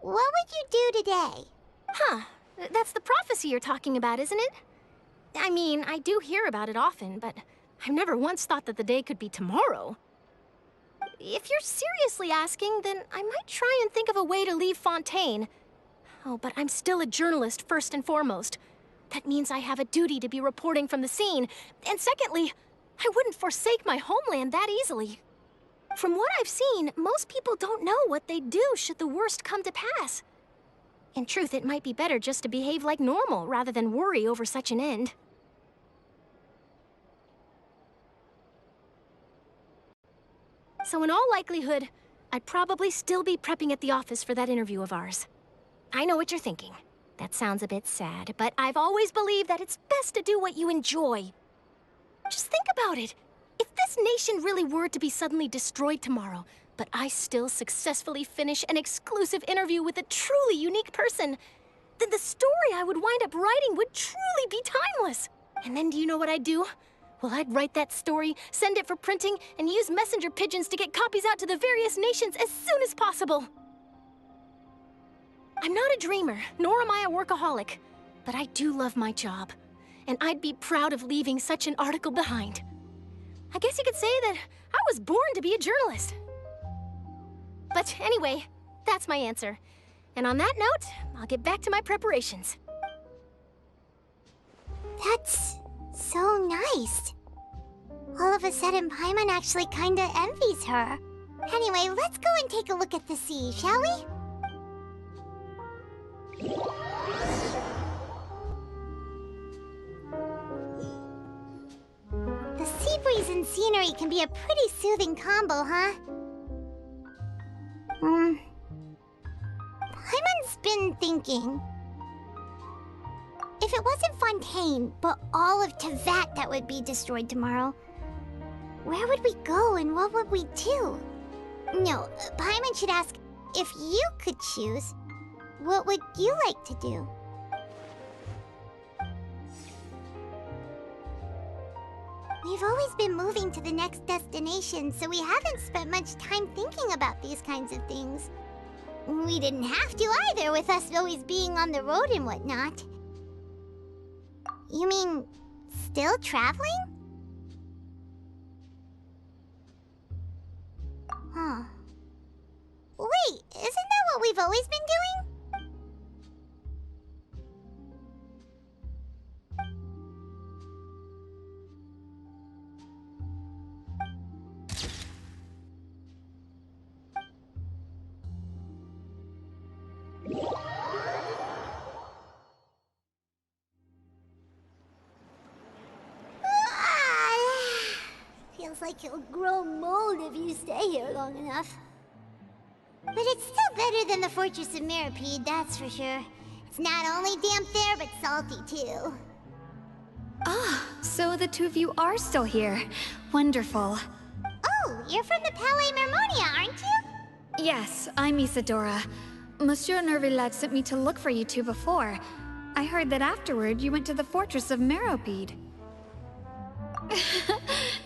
what would you do today? Huh, that's the prophecy you're talking about, isn't it? I mean, I do hear about it often, but I've never once thought that the day could be tomorrow. If you're seriously asking, then I might try and think of a way to leave Fontaine. Oh, but I'm still a journalist first and foremost. That means I have a duty to be reporting from the scene. And secondly, I wouldn't forsake my homeland that easily. From what I've seen, most people don't know what they'd do should the worst come to pass. In truth, it might be better just to behave like normal rather than worry over such an end. So in all likelihood, I'd probably still be prepping at the office for that interview of ours. I know what you're thinking. That sounds a bit sad, but I've always believed that it's best to do what you enjoy. Just think about it. If this nation really were to be suddenly destroyed tomorrow, but I still successfully finish an exclusive interview with a truly unique person, then the story I would wind up writing would truly be timeless. And then do you know what I'd do? Well, I'd write that story, send it for printing, and use messenger pigeons to get copies out to the various nations as soon as possible. I'm not a dreamer, nor am I a workaholic, but I do love my job, and I'd be proud of leaving such an article behind. I guess you could say that I was born to be a journalist. But anyway, that's my answer. And on that note, I'll get back to my preparations. That's so nice. All of a sudden, Paimon actually kinda envies her. Anyway, let's go and take a look at the sea, shall we? The sea breeze and scenery can be a pretty soothing combo, huh? Paimon's been thinking. If it wasn't Fontaine, but all of Tevat that would be destroyed tomorrow, where would we go and what would we do? No, Paimon should ask, if you could choose, what would you like to do? We've always been moving to the next destination, so we haven't spent much time thinking about these kinds of things. We didn't have to either, with us always being on the road and whatnot. You mean, still traveling? Huh. Wait, isn't that what we've always been doing? Feels like you'll grow mold if you stay here long enough. But it's still better than the Fortress of Masquerade, that's for sure. It's not only damp there, but salty too. Ah, so the two of you are still here. Wonderful. Oh, you're from the Palais Mermonia, aren't you? Yes, I'm Isadora. Monsieur Nervillet sent me to look for you two before. I heard that afterward you went to the Fortress of Masquerade.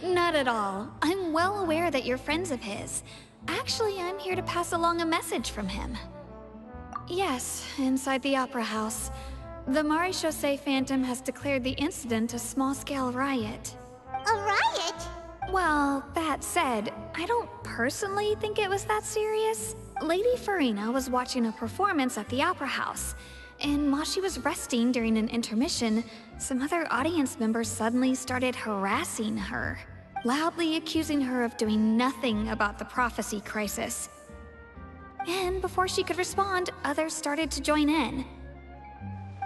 Not at all. I'm well aware that you're friends of his. Actually, I'm here to pass along a message from him. Yes, inside the Opera House. The Maréchaussée Phantom has declared the incident a small-scale riot. A riot? Well, that said, I don't personally think it was that serious. Lady Farina was watching a performance at the Opera House, and while she was resting during an intermission, some other audience members suddenly started harassing her, loudly accusing her of doing nothing about the prophecy crisis. And before she could respond, others started to join in.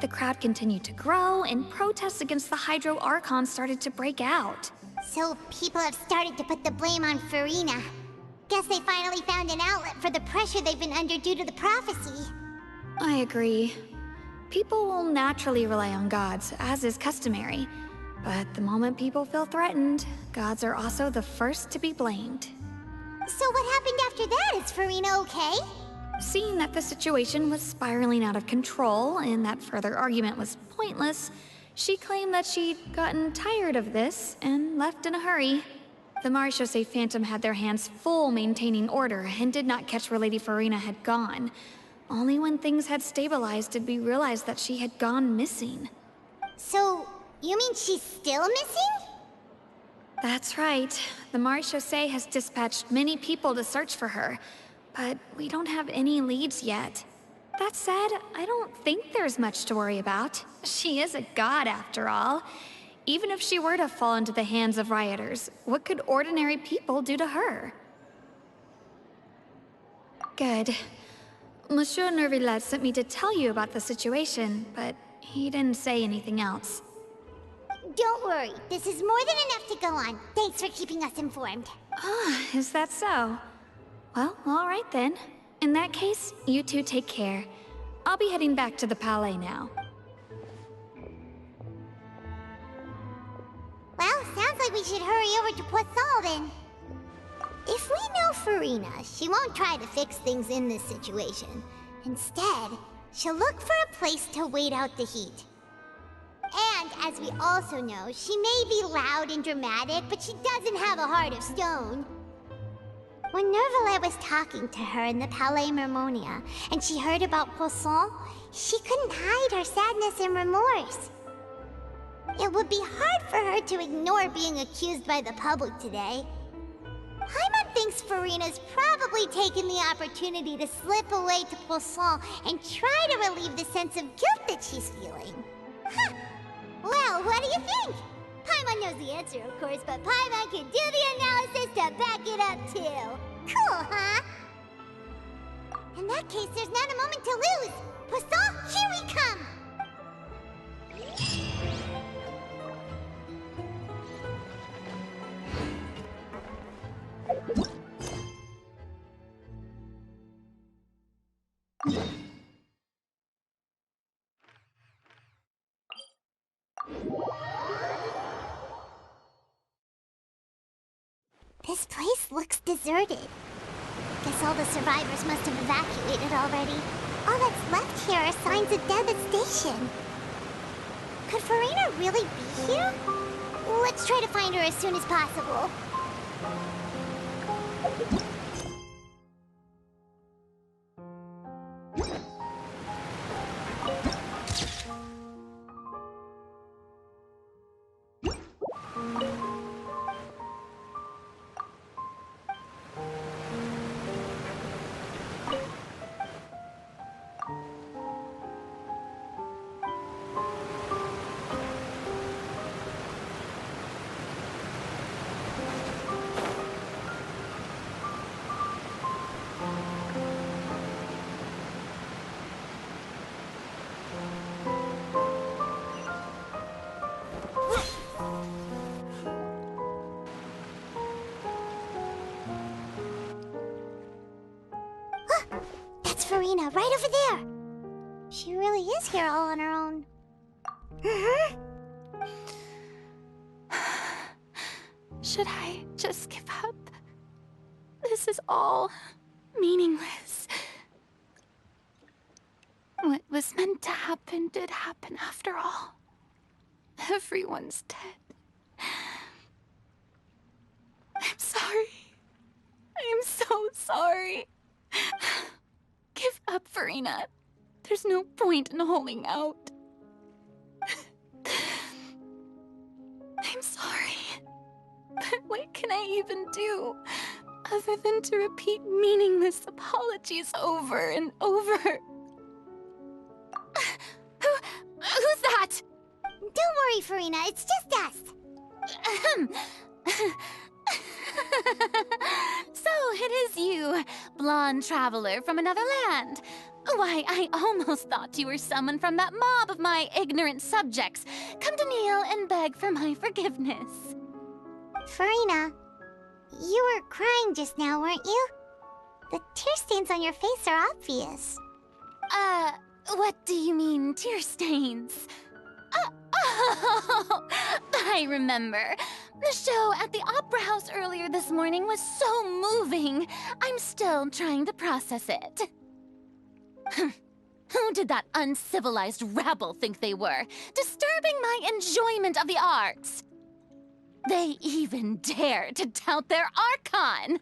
The crowd continued to grow, and protests against the Hydro Archon started to break out. So people have started to put the blame on Farina. Guess they finally found an outlet for the pressure they've been under due to the prophecy. I agree. People will naturally rely on gods, as is customary. But the moment people feel threatened, gods are also the first to be blamed. So what happened after that? Is Farina okay? Seeing that the situation was spiraling out of control and that further argument was pointless, she claimed that she'd gotten tired of this and left in a hurry. The Maréchaussée Phantom had their hands full maintaining order and did not catch where Lady Farina had gone. Only when things had stabilized did we realize that she had gone missing. So, you mean she's still missing? That's right. The Maréchaussée has dispatched many people to search for her, but we don't have any leads yet. That said, I don't think there's much to worry about. She is a god after all. Even if she were to fall into the hands of rioters, what could ordinary people do to her? Good. Monsieur Nervillet sent me to tell you about the situation, but he didn't say anything else. Don't worry, this is more than enough to go on. Thanks for keeping us informed. Ah, is that so? Well, all right then. In that case, you two take care. I'll be heading back to the Palais now. Well, sounds like we should hurry over to Poisson then. If we know Farina, she won't try to fix things in this situation. Instead, she'll look for a place to wait out the heat. And, as we also know, she may be loud and dramatic, but she doesn't have a heart of stone. When Nervillet was talking to her in the Palais Mermonia, and she heard about Poisson, she couldn't hide her sadness and remorse. It would be hard for her to ignore being accused by the public today. Paimon thinks Farina's probably taken the opportunity to slip away to Poisson and try to relieve the sense of guilt that she's feeling. Huh. Well, what do you think? Paimon knows the answer, of course, but Paimon can do the analysis to back it up, too. Cool, huh? In that case, there's not a moment to lose. Poisson, here we come! This place looks deserted. Guess all the survivors must have evacuated already. All that's left here are signs of devastation. Could Farina really be here? Let's try to find her as soon as possible. over there! She really is here all on her own. Should I just give up? This is all meaningless. What was meant to happen did happen after all. Everyone's dead. I'm sorry. I am so sorry. Give up, Farina. There's no point in holding out. I'm sorry. But what can I even do other than to repeat meaningless apologies over and over? Who's that? Don't worry, Farina. It's just us. So it is you, blonde traveler from another land. Why, I almost thought you were someone from that mob of my ignorant subjects, come to kneel and beg for my forgiveness. Farina, you were crying just now, weren't you? The tear stains on your face are obvious. What do you mean, tear stains? Oh, I remember. The show at the Opera House earlier this morning was so moving. I'm still trying to process it. Who did that uncivilized rabble think they were, disturbing my enjoyment of the arts? They even dare to tout their Archon.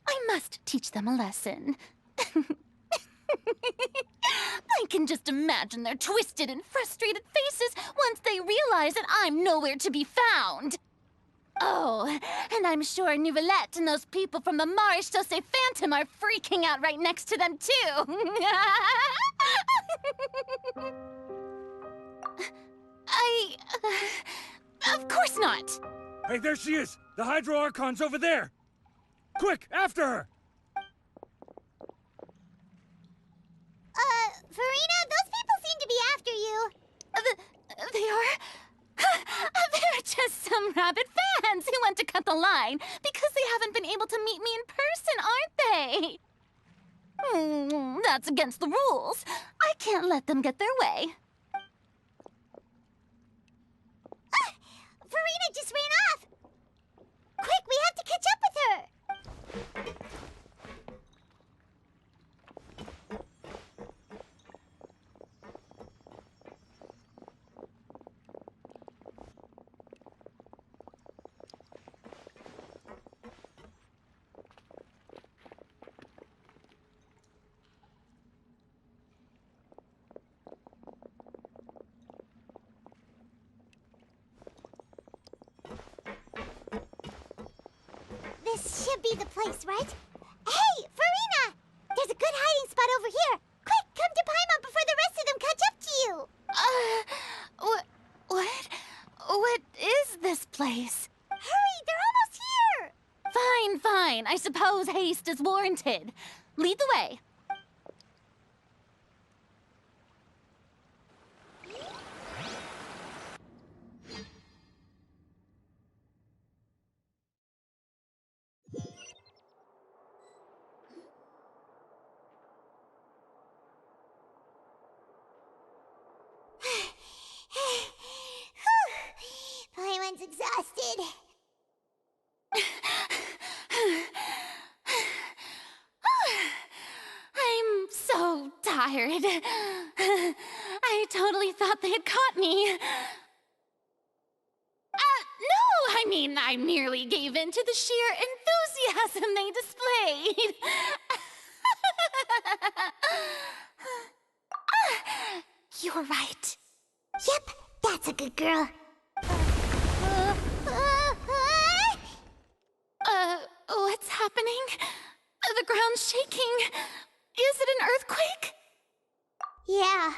I must teach them a lesson. I can just imagine their twisted and frustrated faces once they realize that I'm nowhere to be found. Oh, and I'm sure Nouvellette and those people from the Maréchaussée Phantom are freaking out right next to them, too. Of course not. Hey, there she is! The Hydro Archon's over there! Quick, after her! Farina, those people seem to be after you. They are? They're just some rabid fans who want to cut the line because they haven't been able to meet me in person, aren't they? That's against the rules. I can't let them get their way. Farina just ran off! Quick, we have to catch up with her! This should be the place, right? Hey, Farina! There's a good hiding spot over here. Quick, come to Paimon before the rest of them catch up to you. What is this place? Hurry, they're almost here! Fine, fine. I suppose haste is warranted. Lead the way. Paimon's exhausted. I'm so tired. I totally thought they had caught me. No, I mean, I merely gave in to the sheer enthusiasm they displayed. You're right. Yep, that's a good girl. What's happening? The ground's shaking. Is it an earthquake? Yeah,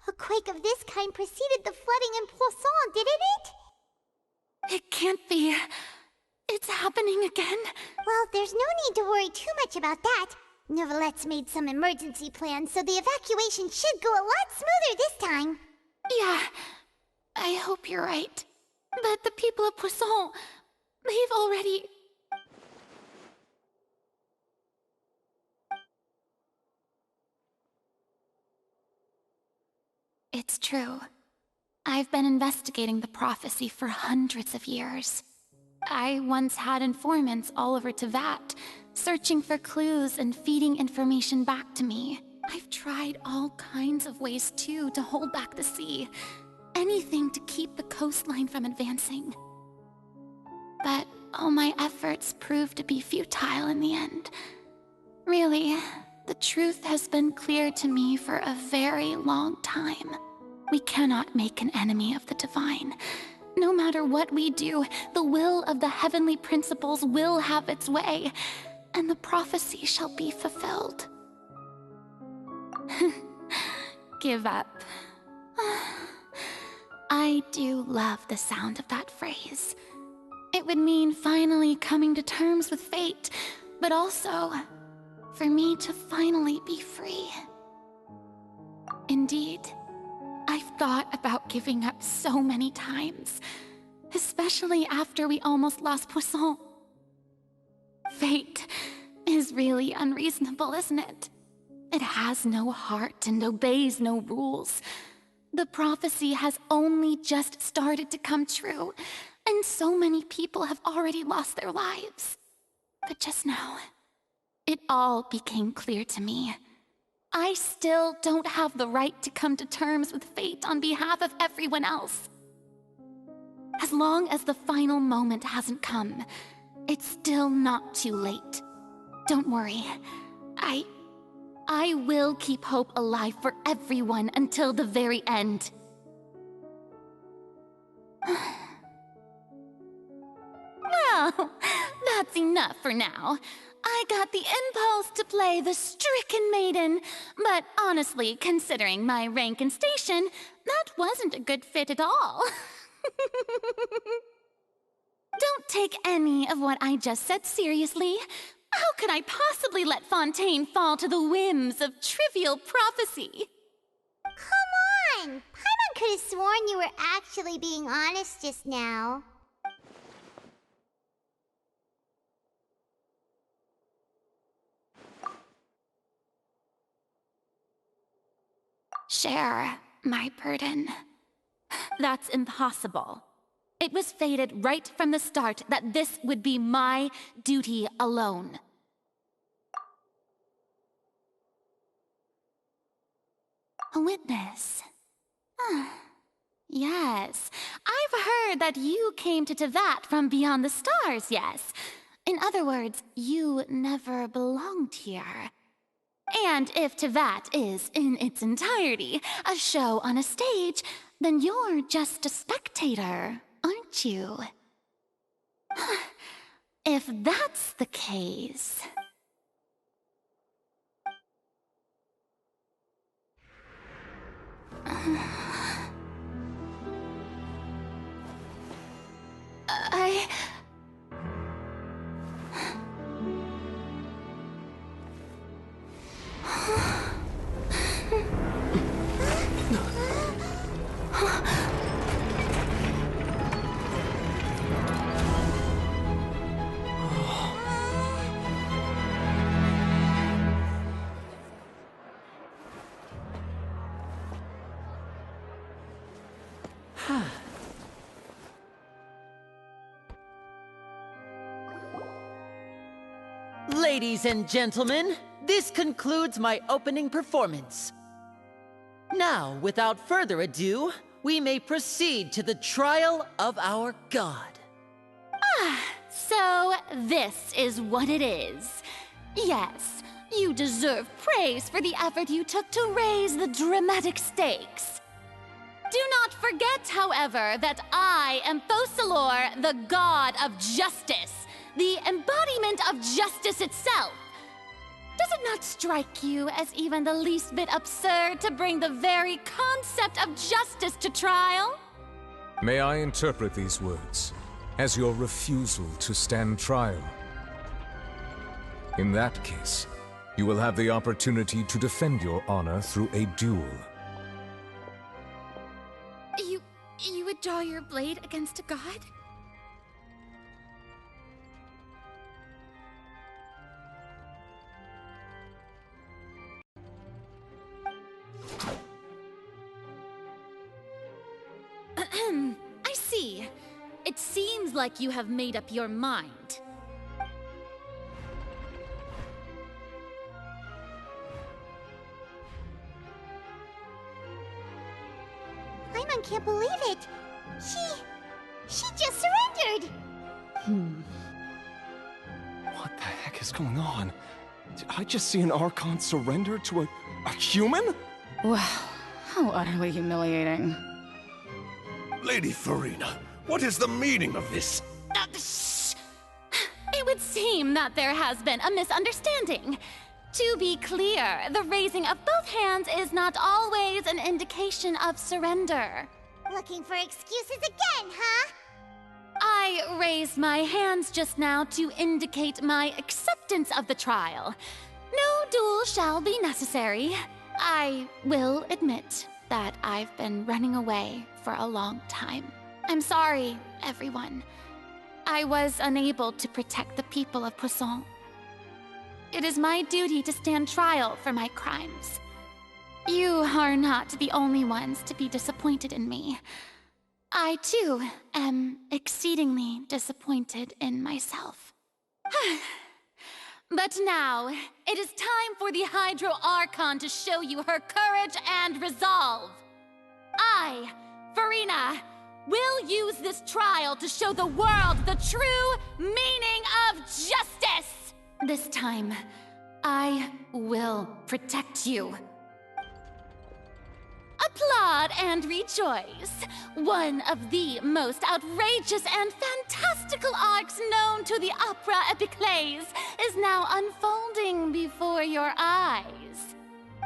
a quake of this kind preceded the flooding in Poisson, didn't it? It can't be. It's happening again. Well, there's no need to worry too much about that. Nouvellette's made some emergency plans, so the evacuation should go a lot smoother this time. Yeah, I hope you're right. But the people of Poisson, they've already... It's true. I've been investigating the prophecy for hundreds of years. I once had informants all over Teyvat, searching for clues and feeding information back to me. I've tried all kinds of ways, too, to hold back the sea. Anything to keep the coastline from advancing. But all my efforts proved to be futile in the end. Really, the truth has been clear to me for a very long time. We cannot make an enemy of the divine. No matter what we do, the will of the heavenly principles will have its way, and the prophecy shall be fulfilled. Give up. I do love the sound of that phrase. It would mean finally coming to terms with fate, but also for me to finally be free. Indeed, I've thought about giving up so many times, especially after we almost lost Poisson. Fate is really unreasonable, isn't it? It has no heart and obeys no rules. The prophecy has only just started to come true, and so many people have already lost their lives. But just now, it all became clear to me. I still don't have the right to come to terms with fate on behalf of everyone else. As long as the final moment hasn't come, it's still not too late. Don't worry. I will keep hope alive for everyone until the very end. Well, that's enough for now. I got the impulse to play the stricken maiden, but honestly, considering my rank and station, that wasn't a good fit at all. Don't take any of what I just said seriously. How could I possibly let Fontaine fall to the whims of trivial prophecy? Come on! Paimon could have sworn you were actually being honest just now. Share my burden. That's impossible. It was fated right from the start that this would be my duty alone. A witness. Yes, I've heard that you came to Teyvat from beyond the stars, yes. In other words, you never belonged here. And if Teyvat is, in its entirety, a show on a stage, then you're just a spectator, aren't you? If that's the case... Ladies and gentlemen, this concludes my opening performance. Now, without further ado, we may proceed to the trial of our god. So this is what it is. Yes, you deserve praise for the effort you took to raise the dramatic stakes. Do not forget, however, that I am Focalor, the god of justice, the embodiment of justice itself. Does it not strike you as even the least bit absurd to bring the very concept of justice to trial? May I interpret these words as your refusal to stand trial? In that case, you will have the opportunity to defend your honor through a duel. You would draw your blade against a god? it seems like you have made up your mind. Paimon can't believe it. She just surrendered. What the heck is going on? Did I just see an Archon surrender to a human? Wow, how utterly humiliating. Lady Farina, what is the meaning of this? Shh! It would seem that there has been a misunderstanding. To be clear, the raising of both hands is not always an indication of surrender. Looking for excuses again, huh? I raised my hands just now to indicate my acceptance of the trial. No duel shall be necessary. I will admit that I've been running away for a long time. I'm sorry, everyone. I was unable to protect the people of Poisson. It is my duty to stand trial for my crimes. You are not the only ones to be disappointed in me. I, too, am exceedingly disappointed in myself. But now, it is time for the Hydro Archon to show you her courage and resolve. I, Farina, will use this trial to show the world the true meaning of justice! This time, I will protect you. Applaud and rejoice! One of the most outrageous and fantastical arcs known to the opera epiclese is now unfolding before your eyes.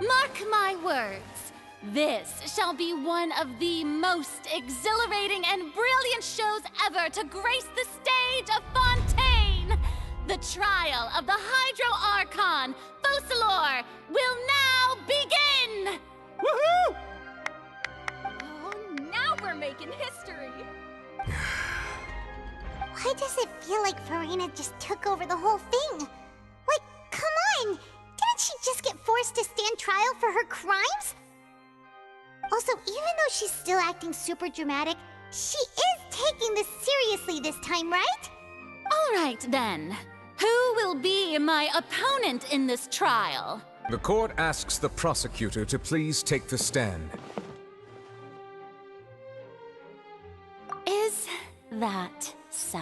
Mark my words, this shall be one of the most exhilarating and brilliant shows ever to grace the stage of Fontaine! The trial of the Hydro Archon, Focalor, will now begin! Woohoo! Now we're making history! Why does it feel like Farina just took over the whole thing? Like, come on! Didn't she just get forced to stand trial for her crimes? Also, even though she's still acting super dramatic, she is taking this seriously this time, right? All right, then. Who will be my opponent in this trial? The court asks the prosecutor to please take the stand. Is that so?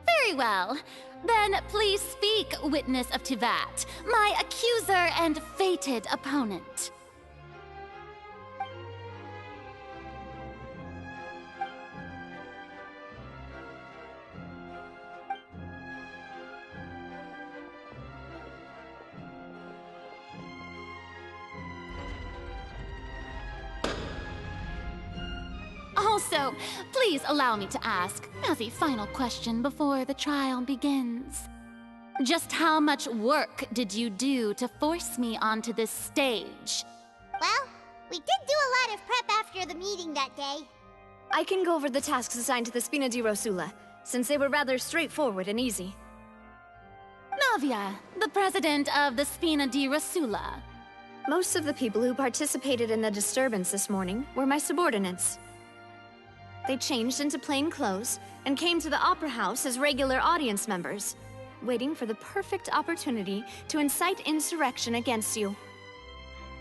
Very well. Then please speak, witness of Tivat, my accuser and fated opponent. Also, please allow me to ask, as a final question before the trial begins. Just how much work did you do to force me onto this stage? Well, we did do a lot of prep after the meeting that day. I can go over the tasks assigned to the Spina di Rosula, since they were rather straightforward and easy. Navia, the president of the Spina di Rosula. Most of the people who participated in the disturbance this morning were my subordinates. They changed into plain clothes and came to the Opera House as regular audience members, waiting for the perfect opportunity to incite insurrection against you.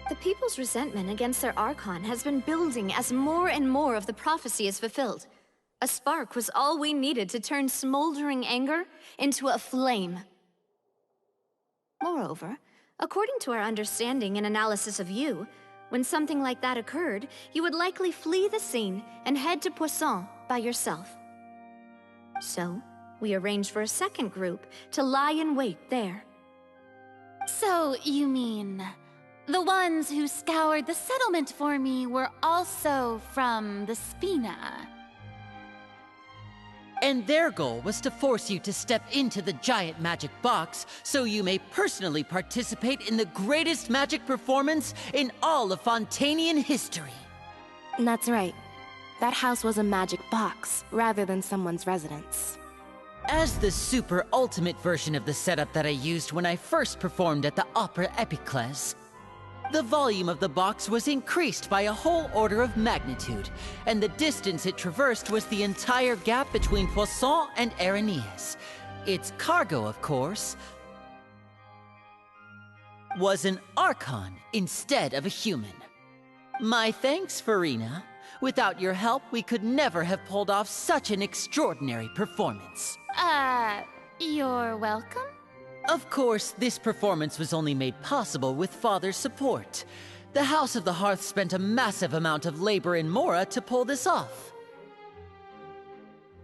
The people's resentment against their Archon has been building as more and more of the prophecy is fulfilled. A spark was all we needed to turn smoldering anger into a flame. Moreover, according to our understanding and analysis of you, when something like that occurred, you would likely flee the scene and head to Poisson by yourself. So, we arranged for a second group to lie in wait there. So, you mean, the ones who scoured the settlement for me were also from the Spina? And their goal was to force you to step into the giant magic box so you may personally participate in the greatest magic performance in all of Fontainian history. That's right. That house was a magic box, rather than someone's residence. As the super ultimate version of the setup that I used when I first performed at the Opera Epiclese, The volume of the box was increased by a whole order of magnitude, and the distance it traversed was the entire gap between Poisson and Areneas. Its cargo, of course, was an Archon instead of a human. My thanks, Farina. Without your help, we could never have pulled off such an extraordinary performance. You're welcome? Of course, this performance was only made possible with Father's support. The House of the Hearth spent a massive amount of labor in Mora to pull this off.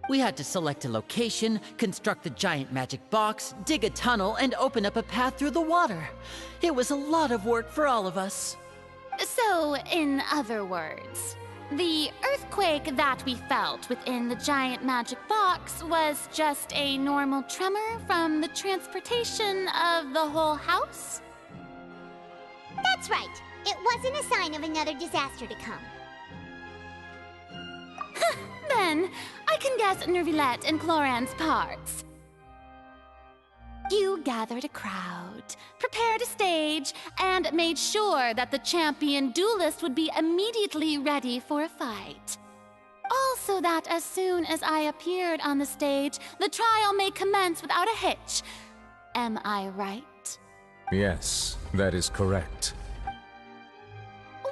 We had to select a location, construct a giant magic box, dig a tunnel, and open up a path through the water. It was a lot of work for all of us. So, in other words, the earthquake that we felt within the giant magic box was just a normal tremor from the transportation of the whole house? That's right. It wasn't a sign of another disaster to come. Then, I can guess Nervillette and Cloran's parts. You gathered a crowd, prepared a stage, and made sure that the champion duelist would be immediately ready for a fight. Also that as soon as I appeared on the stage, the trial may commence without a hitch. Am I right? Yes, that is correct.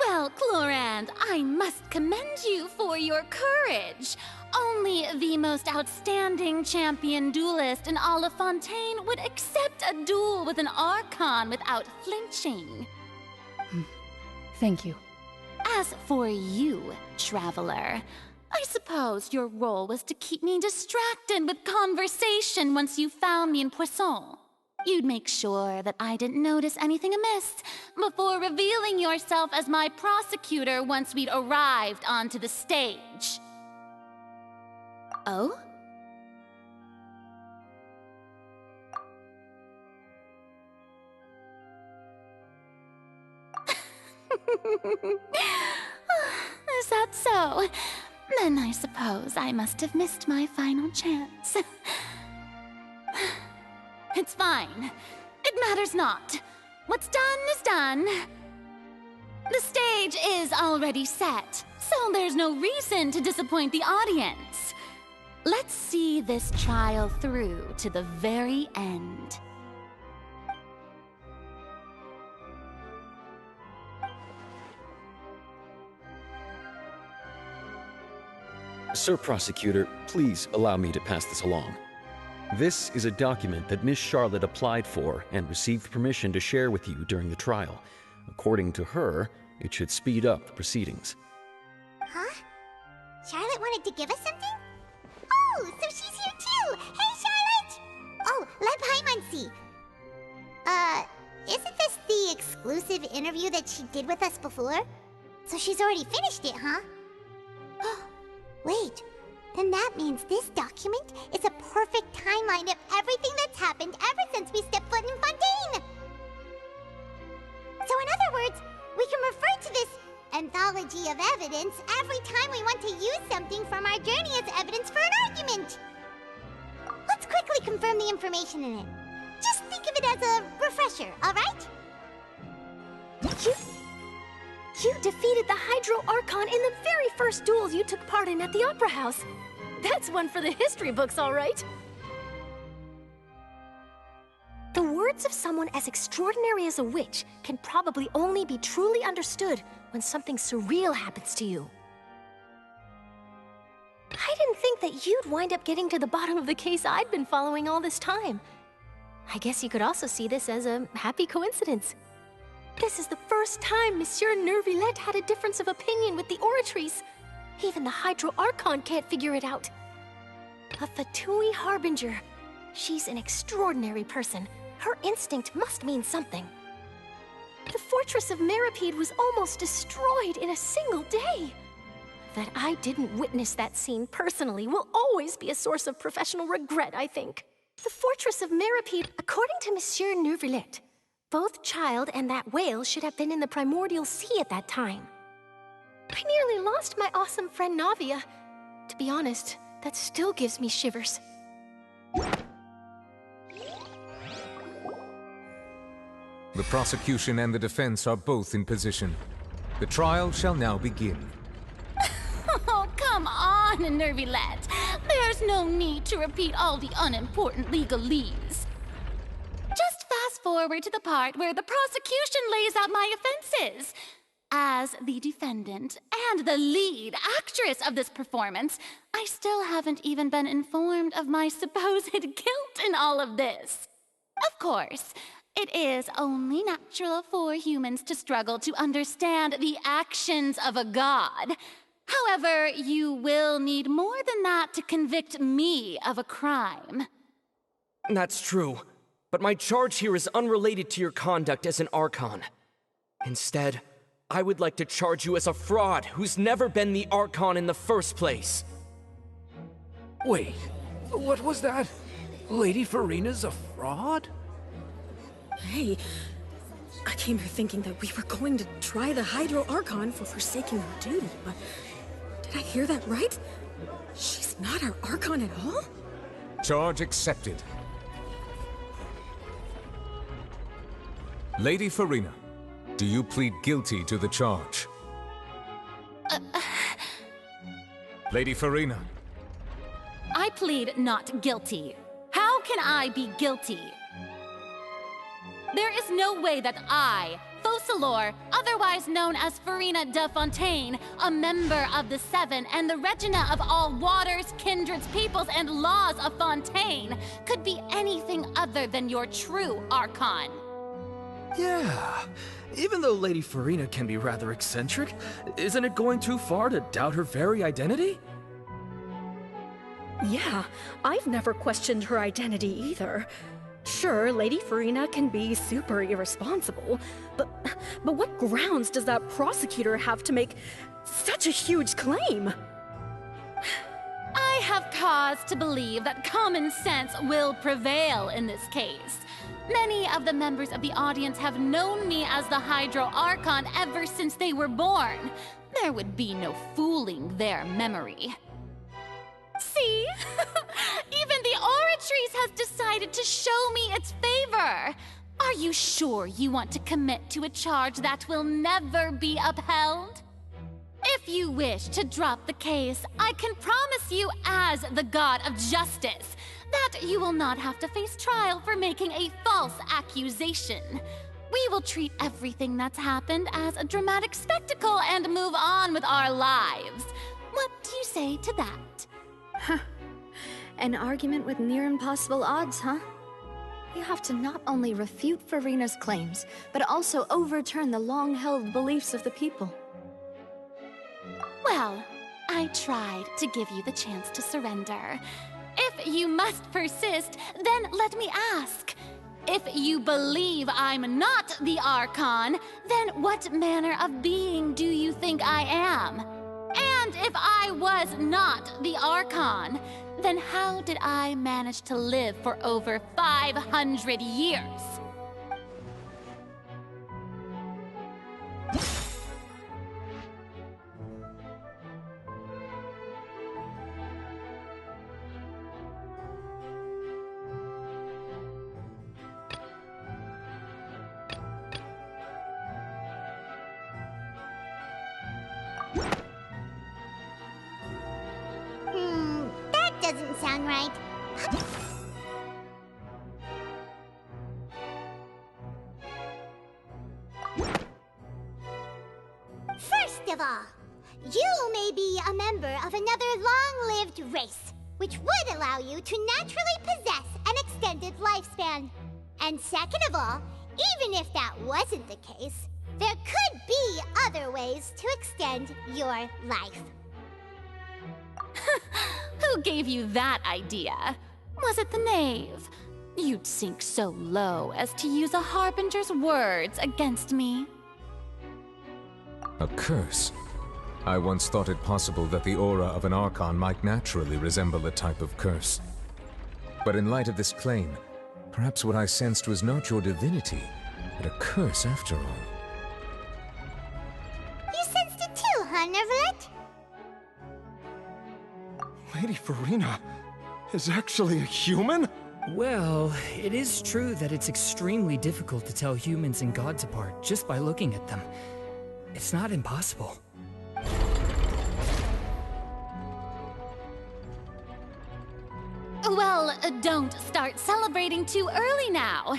Well, Clorand, I must commend you for your courage. Only the most outstanding champion duelist in all of Fontaine would accept a duel with an Archon without flinching. Thank you. As for you, Traveler, I suppose your role was to keep me distracted with conversation once you found me in Poisson. You'd make sure that I didn't notice anything amiss before revealing yourself as my prosecutor once we'd arrived onto the stage. Oh? Is that so? Then I suppose I must have missed my final chance. It's fine. It matters not. What's done is done. The stage is already set, so there's no reason to disappoint the audience. Let's see this trial through to the very end. Sir Prosecutor, please allow me to pass this along. This is a document that Miss Charlotte applied for and received permission to share with you during the trial. According to her, it should speed up the proceedings. Huh? Charlotte wanted to give us something? Oh, so she's here too! Hey, Charlotte! Oh, let Paimon see. Isn't this the exclusive interview that she did with us before? So she's already finished it, huh? Wait, then that means this document is a perfect timeline of everything that's happened ever since we stepped foot in Fontaine! So in other words, we can refer to this anthology of evidence every time we want to use something from our journey as evidence for an argument! Let's quickly confirm the information in it. Just think of it as a refresher, alright? You defeated the Hydro Archon in the very first duels you took part in at the Opera House. That's one for the history books, all right. The words of someone as extraordinary as a witch can probably only be truly understood when something surreal happens to you. I didn't think that you'd wind up getting to the bottom of the case I'd been following all this time. I guess you could also see this as a happy coincidence. This is the first time Monsieur Nervillette had a difference of opinion with the Oratrice. Even the Hydro Archon can't figure it out. A Fatui Harbinger. She's an extraordinary person. Her instinct must mean something. The fortress of Meripede was almost destroyed in a single day. That I didn't witness that scene personally will always be a source of professional regret, I think. The fortress of Meripede, according to Monsieur Nervillette, both Child and that whale should have been in the primordial sea at that time. I nearly lost my awesome friend Navia. To be honest, that still gives me shivers. The prosecution and the defense are both in position. The trial shall now begin. Oh, come on, Nervylette. There's no need to repeat all the unimportant legalese. Just fast forward to the part where the prosecution lays out my offenses. As the defendant and the lead actress of this performance, I still haven't even been informed of my supposed guilt in all of this. Of course, it is only natural for humans to struggle to understand the actions of a god. However, you will need more than that to convict me of a crime. That's true, but my charge here is unrelated to your conduct as an Archon. Instead, I would like to charge you as a fraud who's never been the Archon in the first place. Wait, what was that? Lady Farina's a fraud? Hey, I came here thinking that we were going to try the Hydro Archon for forsaking her duty, but did I hear that right? She's not our Archon at all? Charge accepted. Lady Farina, do you plead guilty to the charge? Lady Farina. I plead not guilty. How can I be guilty? There is no way that I, Focalor, otherwise known as Farina de Fontaine, a member of the Seven and the Regina of all waters, kindreds, peoples, and laws of Fontaine, could be anything other than your true Archon. Yeah. Even though Lady Farina can be rather eccentric, isn't it going too far to doubt her very identity? Yeah, I've never questioned her identity either. Sure, Lady Farina can be super irresponsible, but what grounds does that prosecutor have to make such a huge claim? I have cause to believe that common sense will prevail in this case. Many of the members of the audience have known me as the Hydro Archon ever since they were born. There would be no fooling their memory. See? Even the Oratrice has decided to show me its favor. Are you sure you want to commit to a charge that will never be upheld? If you wish to drop the case, I can promise you as the God of Justice that you will not have to face trial for making a false accusation. We will treat everything that's happened as a dramatic spectacle and move on with our lives. What do you say to that? Huh. An argument with near impossible odds, huh? You have to not only refute Farina's claims, but also overturn the long-held beliefs of the people. Well, I tried to give you the chance to surrender. If you must persist, then let me ask. If you believe I'm not the Archon, then what manner of being do you think I am? And if I was not the Archon, then how did I manage to live for over 500 years? That doesn't sound right. First of all, you may be a member of another long-lived race, which would allow you to naturally possess an extended lifespan. And second of all, even if that wasn't the case, there could be other ways to extend your life. Who gave you that idea? Was it the knave? You'd sink so low as to use a harbinger's words against me. A curse? I once thought it possible that the aura of an Archon might naturally resemble a type of curse. But in light of this claim, perhaps what I sensed was not your divinity, but a curse after all. You sensed it too, huh, Nervylette? Lady Farina is actually a human? Well, it is true that it's extremely difficult to tell humans and gods apart just by looking at them. It's not impossible. Well, don't start celebrating too early now.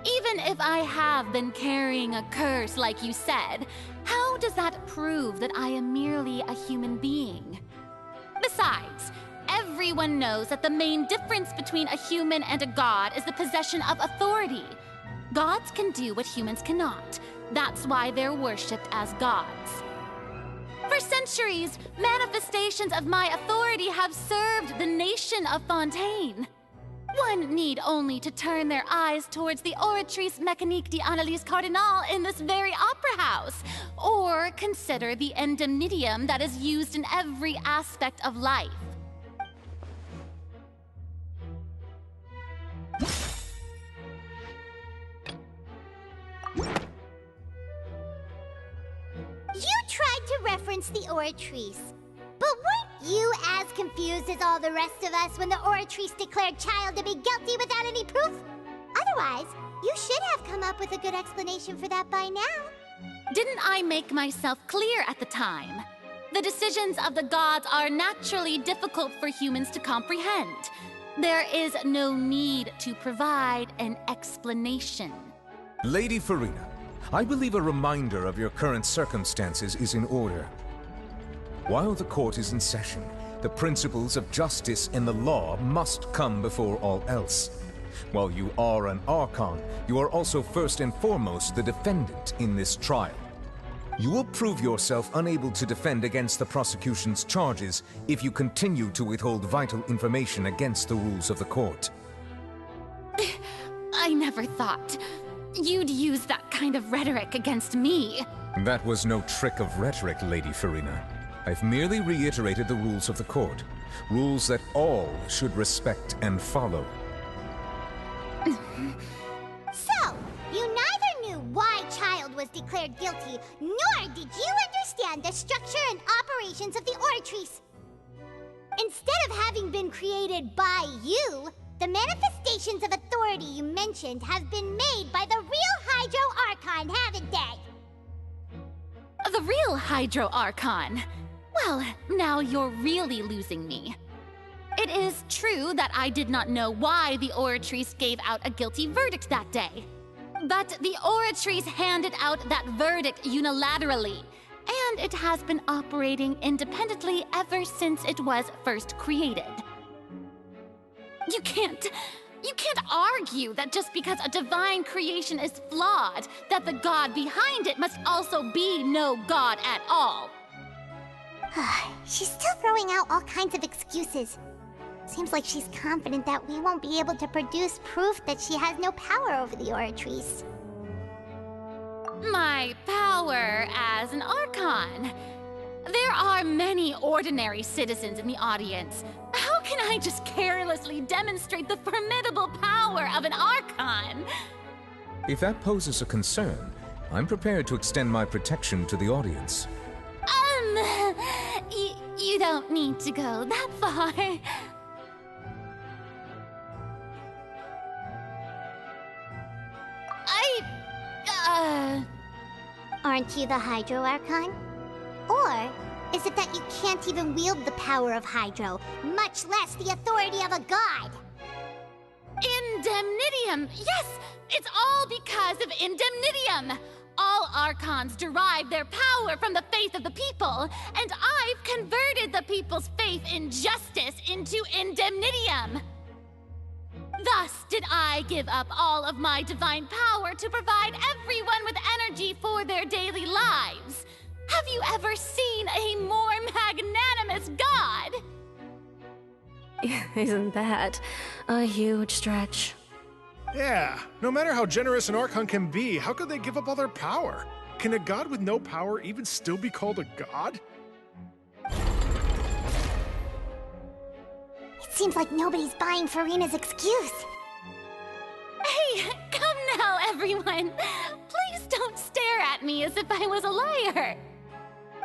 Even if I have been carrying a curse like you said, how does that prove that I am merely a human being? Besides, everyone knows that the main difference between a human and a god is the possession of authority. Gods can do what humans cannot. That's why they're worshipped as gods. For centuries, manifestations of my authority have served the nation of Fontaine. One need only to turn their eyes towards the Oratrice Mécanique d'Analyse Cardinal in this very opera house, or consider the indemnitium that is used in every aspect of life. You tried to reference the Oratrice, but weren't you as confused as all the rest of us when the Oratrice declared Child to be guilty without any proof? Otherwise, you should have come up with a good explanation for that by now. Didn't I make myself clear at the time? The decisions of the gods are naturally difficult for humans to comprehend. There is no need to provide an explanation. Lady Farina, I believe a reminder of your current circumstances is in order. While the court is in session, the principles of justice and the law must come before all else. While you are an Archon, you are also first and foremost the defendant in this trial. You will prove yourself unable to defend against the prosecution's charges if you continue to withhold vital information against the rules of the court. I never thought you'd use that kind of rhetoric against me. That was no trick of rhetoric, Lady Farina. I've merely reiterated the rules of the court. Rules that all should respect and follow. So, you neither knew why Child was declared guilty, nor did you understand the structure and operations of the Oratrice. Instead of having been created by you, the manifestations of authority you mentioned have been made by the real Hydro Archon, haven't they? The real Hydro Archon? Well, now you're really losing me. It is true that I did not know why the Oratrice gave out a guilty verdict that day. But the Oratrice handed out that verdict unilaterally, and it has been operating independently ever since it was first created. You can't argue that just because a divine creation is flawed, that the god behind it must also be no god at all. She's still throwing out all kinds of excuses. Seems like she's confident that we won't be able to produce proof that she has no power over the Oratrice. My power as an Archon. There are many ordinary citizens in the audience. How can I just carelessly demonstrate the formidable power of an Archon? If that poses a concern, I'm prepared to extend my protection to the audience. You don't need to go that far. Aren't you the Hydro Archon? Or is it that you can't even wield the power of Hydro, much less the authority of a god? Indemnitium! Yes! It's all because of Indemnitium! All Archons derive their power from the faith of the people, and I've converted the people's faith in justice into Indemnitium! Thus did I give up all of my divine power to provide everyone with energy for their daily lives. Have you ever seen a more magnanimous god? Isn't that a huge stretch? Yeah, no matter how generous an Archon can be, how could they give up all their power? Can a god with no power even still be called a god? It seems like nobody's buying Farina's excuse. Hey, come now, everyone. Please don't stare at me as if I was a liar.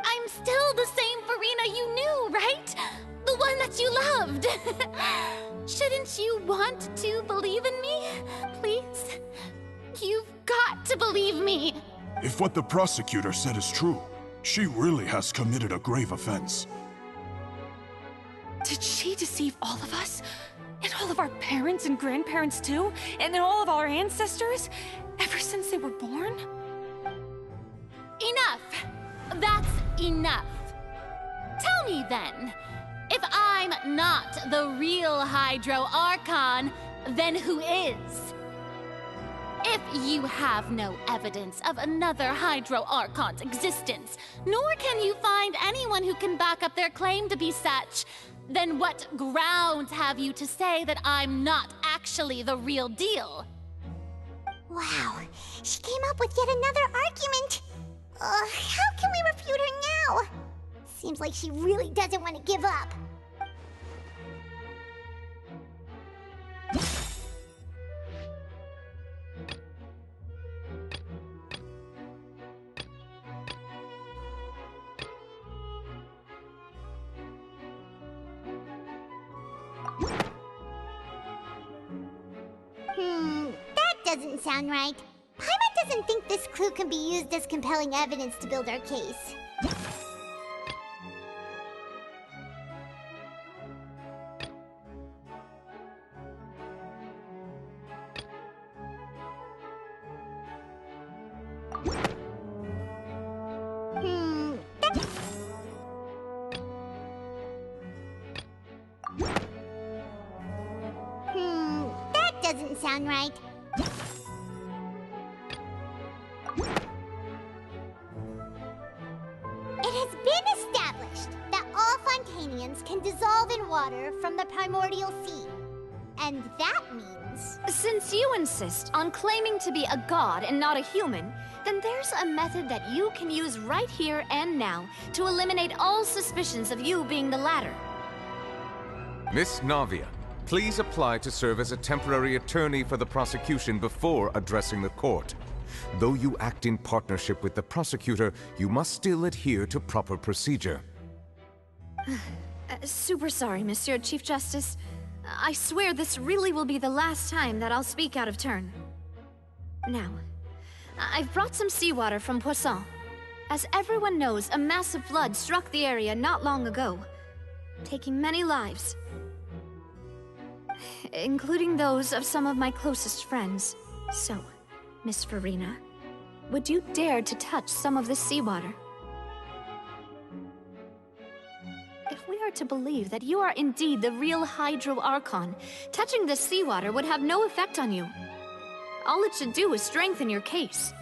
I'm still the same Farina you knew, right? The one that you loved. Shouldn't you want to believe in me? Please? You've got to believe me! If what the prosecutor said is true, she really has committed a grave offense. Did she deceive all of us? And all of our parents and grandparents too? And all of our ancestors? Ever since they were born? Enough! That's enough! Tell me then, if I'm not the real Hydro Archon, then who is? If you have no evidence of another Hydro Archon's existence, nor can you find anyone who can back up their claim to be such, then what grounds have you to say that I'm not actually the real deal? Wow, she came up with yet another argument. How can we refute her now? Seems like she really doesn't want to give up. That doesn't sound right. Paimon doesn't think this clue can be used as compelling evidence to build our case. That doesn't sound right. It has been established that all Fontainians can dissolve in water from the primordial sea. And that means... Since you insist on claiming to be a god and not a human, then there's a method that you can use right here and now to eliminate all suspicions of you being the latter. Miss Navia, please apply to serve as a temporary attorney for the prosecution before addressing the court. Though you act in partnership with the prosecutor, you must still adhere to proper procedure. Super sorry, Monsieur Chief Justice. I swear this really will be the last time that I'll speak out of turn. Now, I've brought some seawater from Poisson. As everyone knows, a massive flood struck the area not long ago, taking many lives, including those of some of my closest friends. So, Miss Farina, would you dare to touch some of this seawater? If we are to believe that you are indeed the real Hydro Archon, touching this seawater would have no effect on you. All it should do is strengthen your case.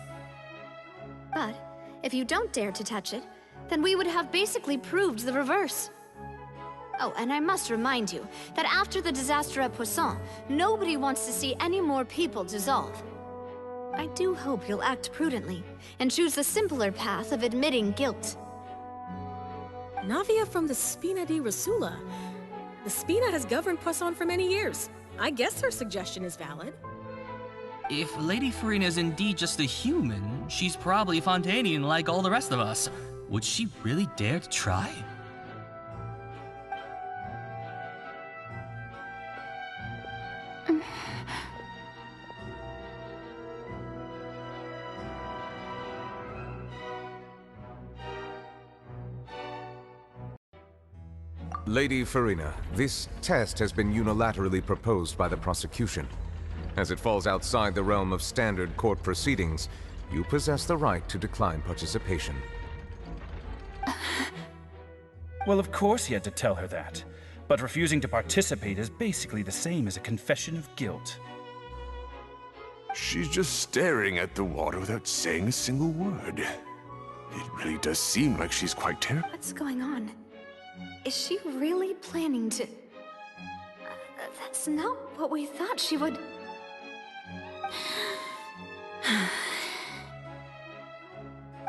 But if you don't dare to touch it, then we would have basically proved the reverse. Oh, and I must remind you that after the disaster at Poisson, nobody wants to see any more people dissolve. I do hope you'll act prudently and choose the simpler path of admitting guilt. Navia from the Spina di Rasula. The Spina has governed Poisson for many years. I guess her suggestion is valid. If Lady Farina is indeed just a human, she's probably Fontainian like all the rest of us. Would she really dare to try? Lady Farina, this test has been unilaterally proposed by the prosecution. As it falls outside the realm of standard court proceedings, you possess the right to decline participation. Well, of course he had to tell her that. But refusing to participate is basically the same as a confession of guilt. She's just staring at the water without saying a single word. It really does seem like she's quite terrible. What's going on? Is she really planning to... That's not what we thought she would...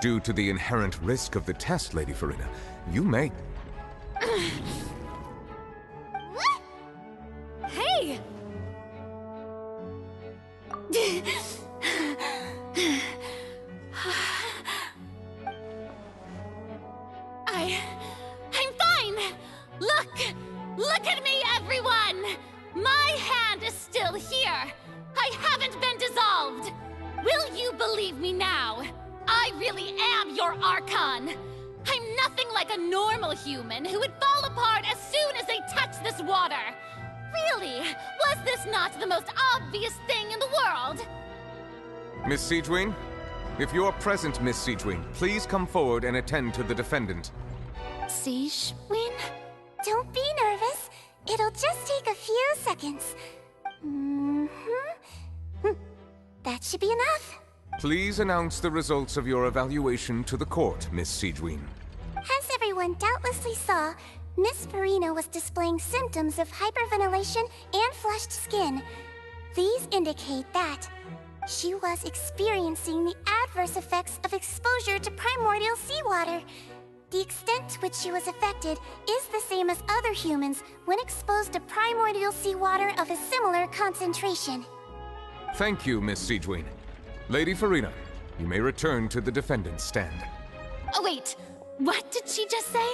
Due to the inherent risk of the test, Lady Farina, you may... Hey! I'm fine! Look! Look at me, everyone! My hand is still here! I haven't been dissolved! Will you believe me now? I really am your Archon! I'm nothing like a normal human who would fall apart as soon as they touch this water! Really? Was this not the most obvious thing in the world? Miss Siegewin? If you are present, Miss Siegewin, please come forward and attend to the defendant. Siegewin? Don't be nervous. It'll just take a few seconds. That should be enough. Please announce the results of your evaluation to the court, Miss Siegewin. As everyone doubtlessly saw, Miss Farina was displaying symptoms of hyperventilation and flushed skin. These indicate that she was experiencing the adverse effects of exposure to primordial seawater. The extent to which she was affected is the same as other humans when exposed to primordial seawater of a similar concentration. Thank you, Miss Siegewin. Lady Farina, you may return to the defendant's stand. Oh, wait. What did she just say?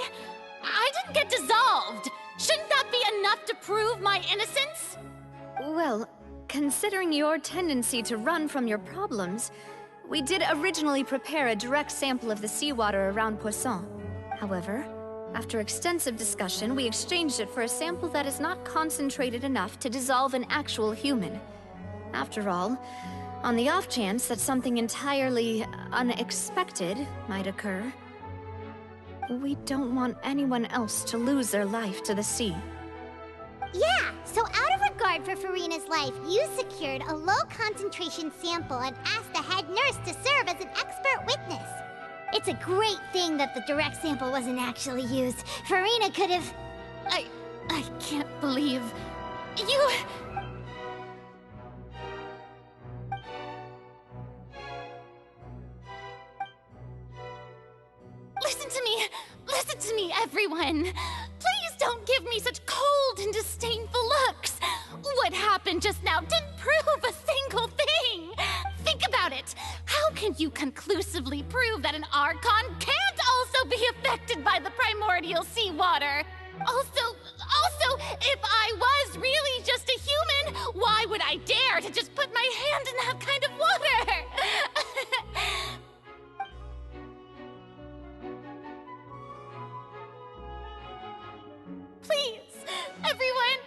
I didn't get dissolved! Shouldn't that be enough to prove my innocence? Well, considering your tendency to run from your problems, we did originally prepare a direct sample of the seawater around Poisson. However, after extensive discussion, we exchanged it for a sample that is not concentrated enough to dissolve an actual human. After all, on the off chance that something entirely unexpected might occur, we don't want anyone else to lose their life to the sea. Yeah, so out of regard for Farina's life, you secured a low-concentration sample and asked the head nurse to serve as an expert witness. It's a great thing that the direct sample wasn't actually used. Farina could have... I can't believe... You... Listen to me, everyone! Please don't give me such cold and disdainful looks! What happened just now didn't prove a single thing! Think about it! How can you conclusively prove that an Archon can't also be affected by the primordial seawater? Also, if I was really just a human, why would I dare to just put my hand in that kind of water? Please, everyone,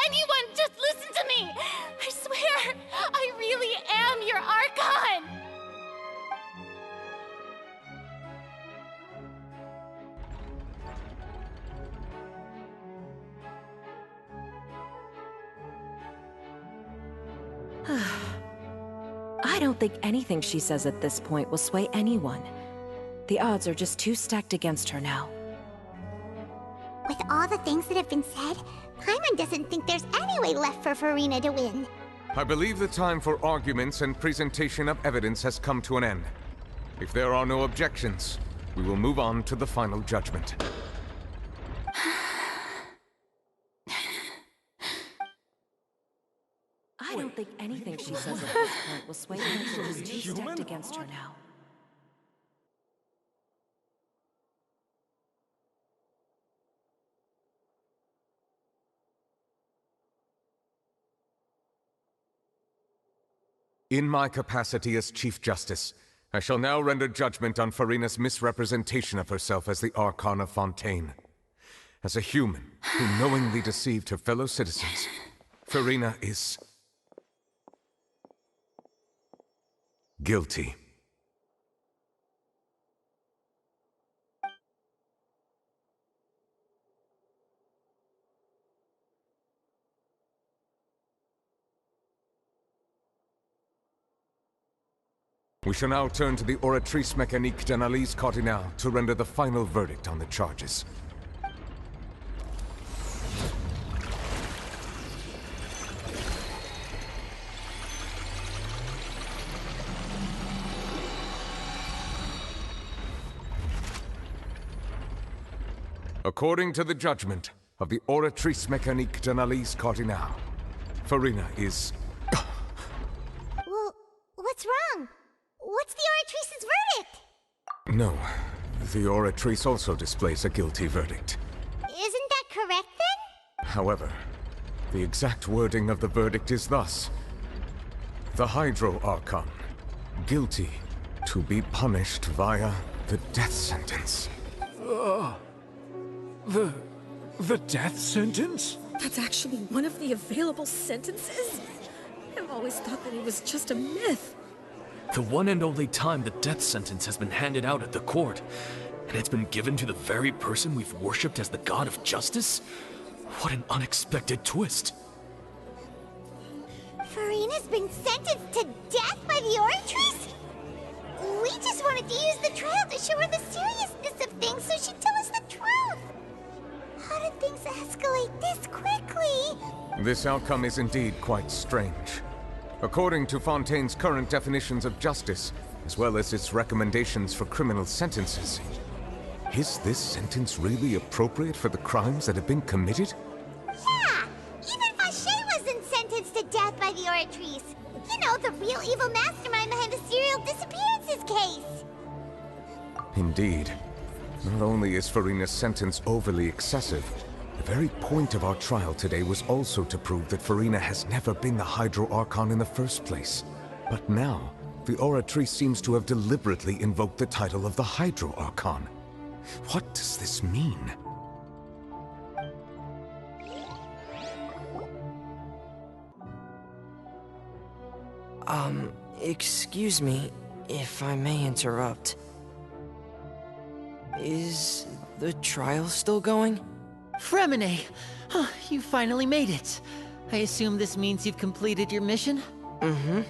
anyone, just listen to me! I swear, I really am your Archon! I don't think anything she says at this point will sway anyone. The odds are just too stacked against her now. With all the things that have been said, Paimon doesn't think there's any way left for Farina to win. I believe the time for arguments and presentation of evidence has come to an end. If there are no objections, we will move on to the final judgment. I don't think anything she says at this point will sway anyone. She's too stacked against her now. In my capacity as Chief Justice, I shall now render judgment on Farina's misrepresentation of herself as the Archon of Fontaine. As a human who knowingly deceived her fellow citizens, Farina is... guilty. We shall now turn to the Oratrice Mécanique d'Analyse Cardinale to render the final verdict on the charges. According to the judgment of the Oratrice Mécanique d'Analyse Cardinale, Farina is... Well, what's wrong? What's the Oratrice's verdict? No, the Oratrice also displays a guilty verdict. Isn't that correct then? However, The exact wording of the verdict is thus: the Hydro Archon, guilty to be punished via the death sentence. The death sentence? That's actually one of the available sentences? I've always thought that it was just a myth. The one and only time the death sentence has been handed out at the court, and it's been given to the very person we've worshipped as the god of justice? What an unexpected twist. Furina's been sentenced to death by the Oratrice? We just wanted to use the trial to show her the seriousness of things so she'd tell us the truth. How did things escalate this quickly? This outcome is indeed quite strange. According to Fontaine's current definitions of justice, as well as its recommendations for criminal sentences, is this sentence really appropriate for the crimes that have been committed? Yeah! Even Fauché wasn't sentenced to death by the Oratrice. You know, the real evil mastermind behind the serial disappearances case. Indeed. Not only is Furina's sentence overly excessive, the very point of our trial today was also to prove that Furina has never been the Hydro Archon in the first place. But now, the Oratrice seems to have deliberately invoked the title of the Hydro Archon. What does this mean? Excuse me, if I may interrupt. Is the trial still going? Fremine! Huh, you finally made it. I assume this means you've completed your mission? Mm-hmm.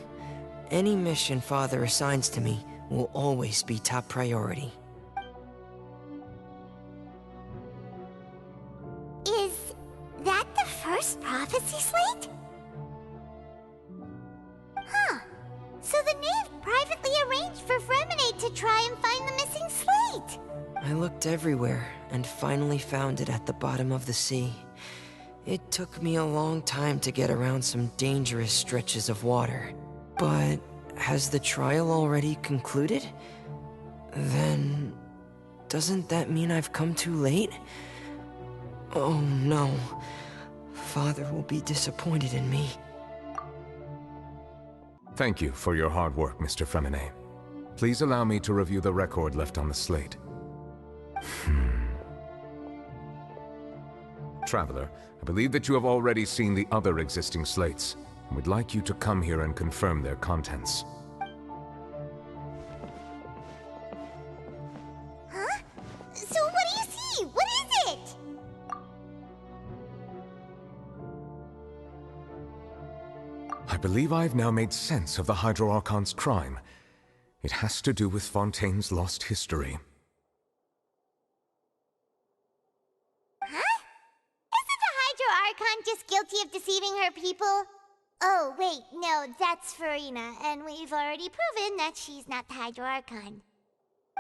Any mission Father assigns to me will always be top priority. Is that the first prophecy slate? Huh. So the knave privately arranged for Fremine to try and find the missing slate. I looked everywhere and finally found it at the bottom of the sea. It took me a long time to get around some dangerous stretches of water. But has the trial already concluded? Then doesn't that mean I've come too late? Oh no. Father will be disappointed in me. Thank you for your hard work, Mr. Fremine. Please allow me to review the record left on the slate. Traveler, I believe that you have already seen the other existing slates, and would like you to come here and confirm their contents. Huh? So what do you see? What is it? I believe I've now made sense of the Hydro Archon's crime. It has to do with Fontaine's lost history. Archon just guilty of deceiving her people? Oh, wait, no, that's Furina, and we've already proven that she's not the Hydro Archon.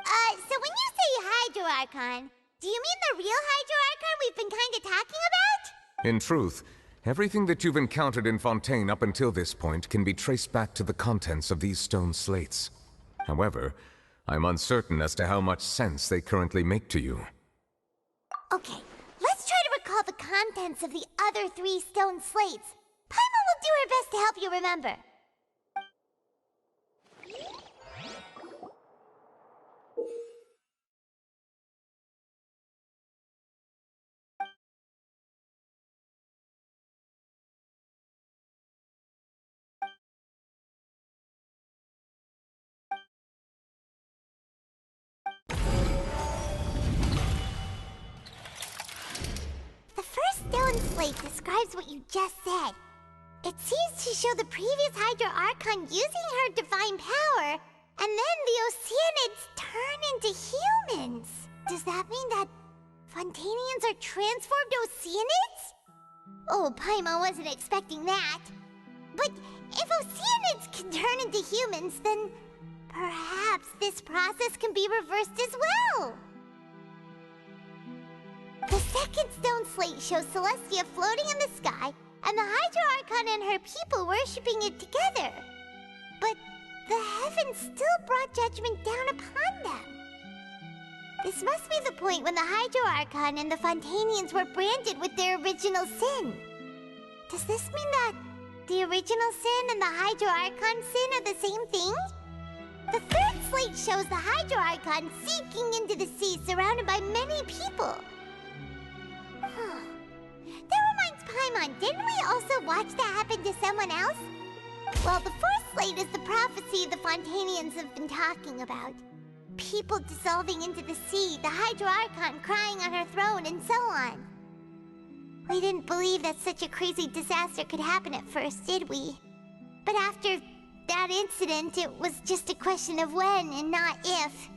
So when you say Hydro Archon, do you mean the real Hydro Archon we've been kinda talking about? In truth, everything that you've encountered in Fontaine up until this point can be traced back to the contents of these stone slates. However, I'm uncertain as to how much sense they currently make to you. Okay. Let's try to recall the contents of the other 3 stone slates. Paimon will do her best to help you remember. Stone slate describes what you just said. It seems to show the previous Hydro Archon using her divine power, and then the Oceanids turn into humans. Does that mean that Fontainians are transformed Oceanids? Oh, Paimon wasn't expecting that. But if Oceanids can turn into humans, then perhaps this process can be reversed as well. The second stone slate shows Celestia floating in the sky, and the Hydro Archon and her people worshipping it together. But the heavens still brought judgment down upon them. This must be the point when the Hydro Archon and the Fontainians were branded with their original sin. Does this mean that the original sin and the Hydro Archon sin are the same thing? The third slate shows the Hydro Archon sinking into the sea surrounded by many people. That reminds Paimon, didn't we also watch that happen to someone else? Well, the fourth slate is the prophecy the Fontainians have been talking about. People dissolving into the sea, the Hydro Archon crying on her throne, and so on. We didn't believe that such a crazy disaster could happen at first, did we? But after that incident, it was just a question of when and not if.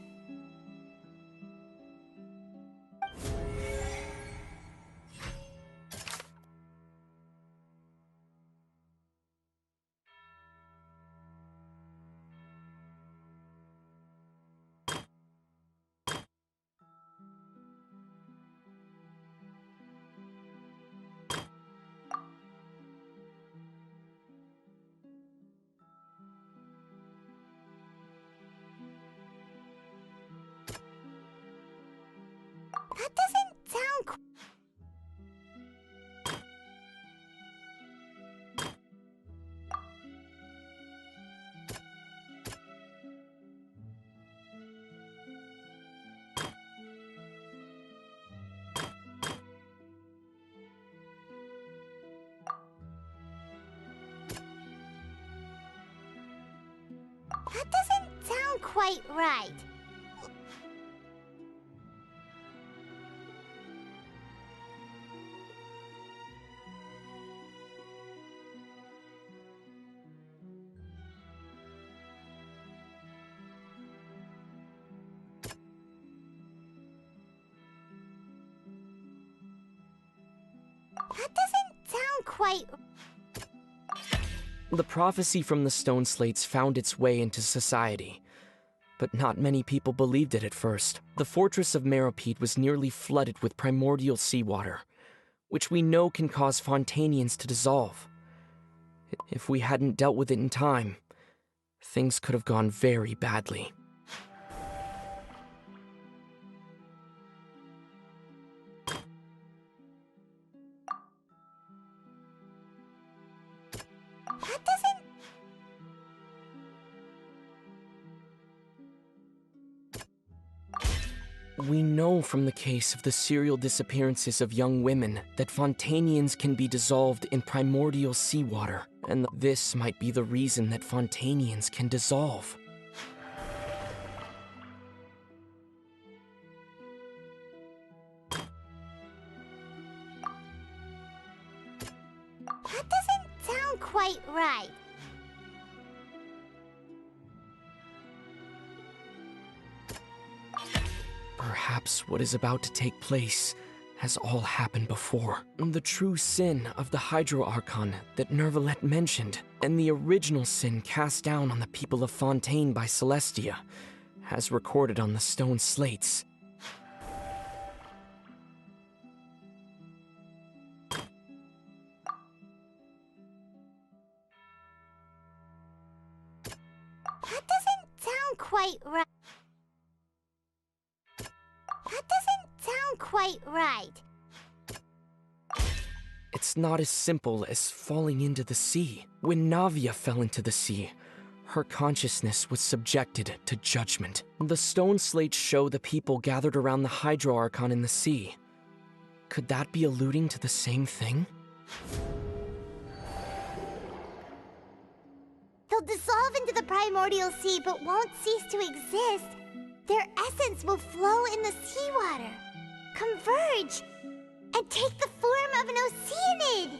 That doesn't sound quite right. That doesn't sound quite... The prophecy from the stone slates found its way into society, but not many people believed it at first. The fortress of Meropide was nearly flooded with primordial seawater, which we know can cause Fontainians to dissolve. If we hadn't dealt with it in time, things could have gone very badly. That doesn't... We know from the case of the serial disappearances of young women that Fontainians can be dissolved in primordial seawater, and this might be the reason that Fontainians can dissolve. That doesn't sound quite right. Perhaps what is about to take place has all happened before. The true sin of the Hydro Archon that Nervalette mentioned, and the original sin cast down on the people of Fontaine by Celestia, as recorded on the stone slates. That doesn't sound quite right. That doesn't sound quite right. It's not as simple as falling into the sea. When Navia fell into the sea, her consciousness was subjected to judgment. The stone slates show the people gathered around the Hydro Archon in the sea. Could that be alluding to the same thing? They'll dissolve into the primordial sea but won't cease to exist. Their essence will flow in the seawater, converge, and take the form of an Oceanid.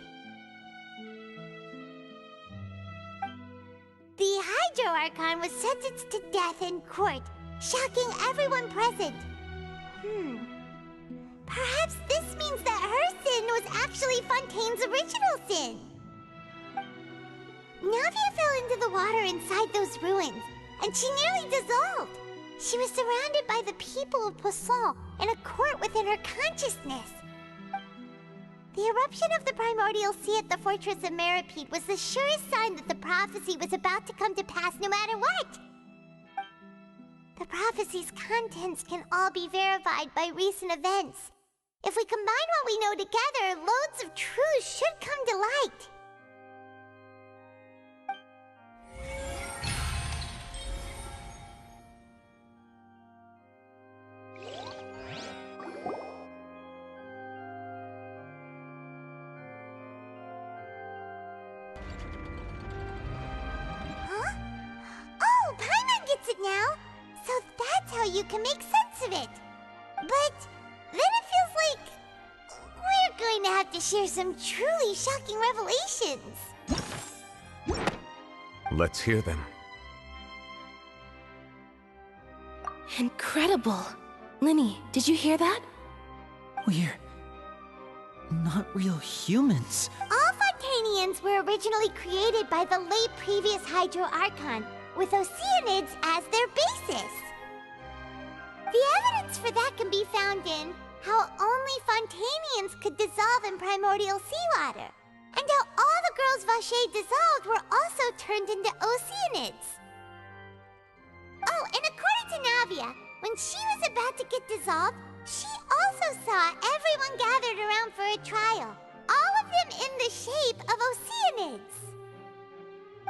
The Hydro Archon was sentenced to death in court, shocking everyone present. Perhaps this means that her sin was actually Fontaine's original sin. Navia fell into the water inside those ruins, and she nearly dissolved. She was surrounded by the people of Poisson in a court within her consciousness. The eruption of the primordial sea at the fortress of Meropide was the surest sign that the prophecy was about to come to pass no matter what. The prophecy's contents can all be verified by recent events. If we combine what we know together, loads of truths should come to light. Huh? Oh, Paimon gets it now! So that's how you can make sense of it. But then it feels like we're going to have to share some truly shocking revelations. Let's hear them. Incredible. Linny, did you hear that? We're not real humans. All Fontainians were originally created by the late previous Hydro Archon, with Oceanids as their basis. The evidence for that can be found in how only Fontainians could dissolve in primordial seawater, and how all the girls Vacher dissolved were also turned into Oceanids. Oh, and according to Navia, when she was about to get dissolved, she also saw everyone gathered around for a trial, all of them in the shape of Oceanids.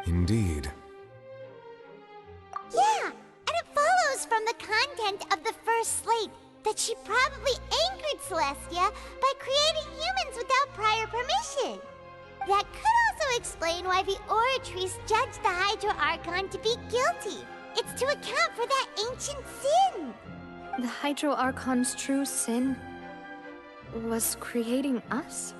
Indeed. Yeah, and it follows from the content of the first slate that she probably angered Celestia by creating humans without prior permission. That could also explain why the Oratrice judged the Hydro Archon to be guilty. It's to account for that ancient sin. The Hydro Archon's true sin was creating us?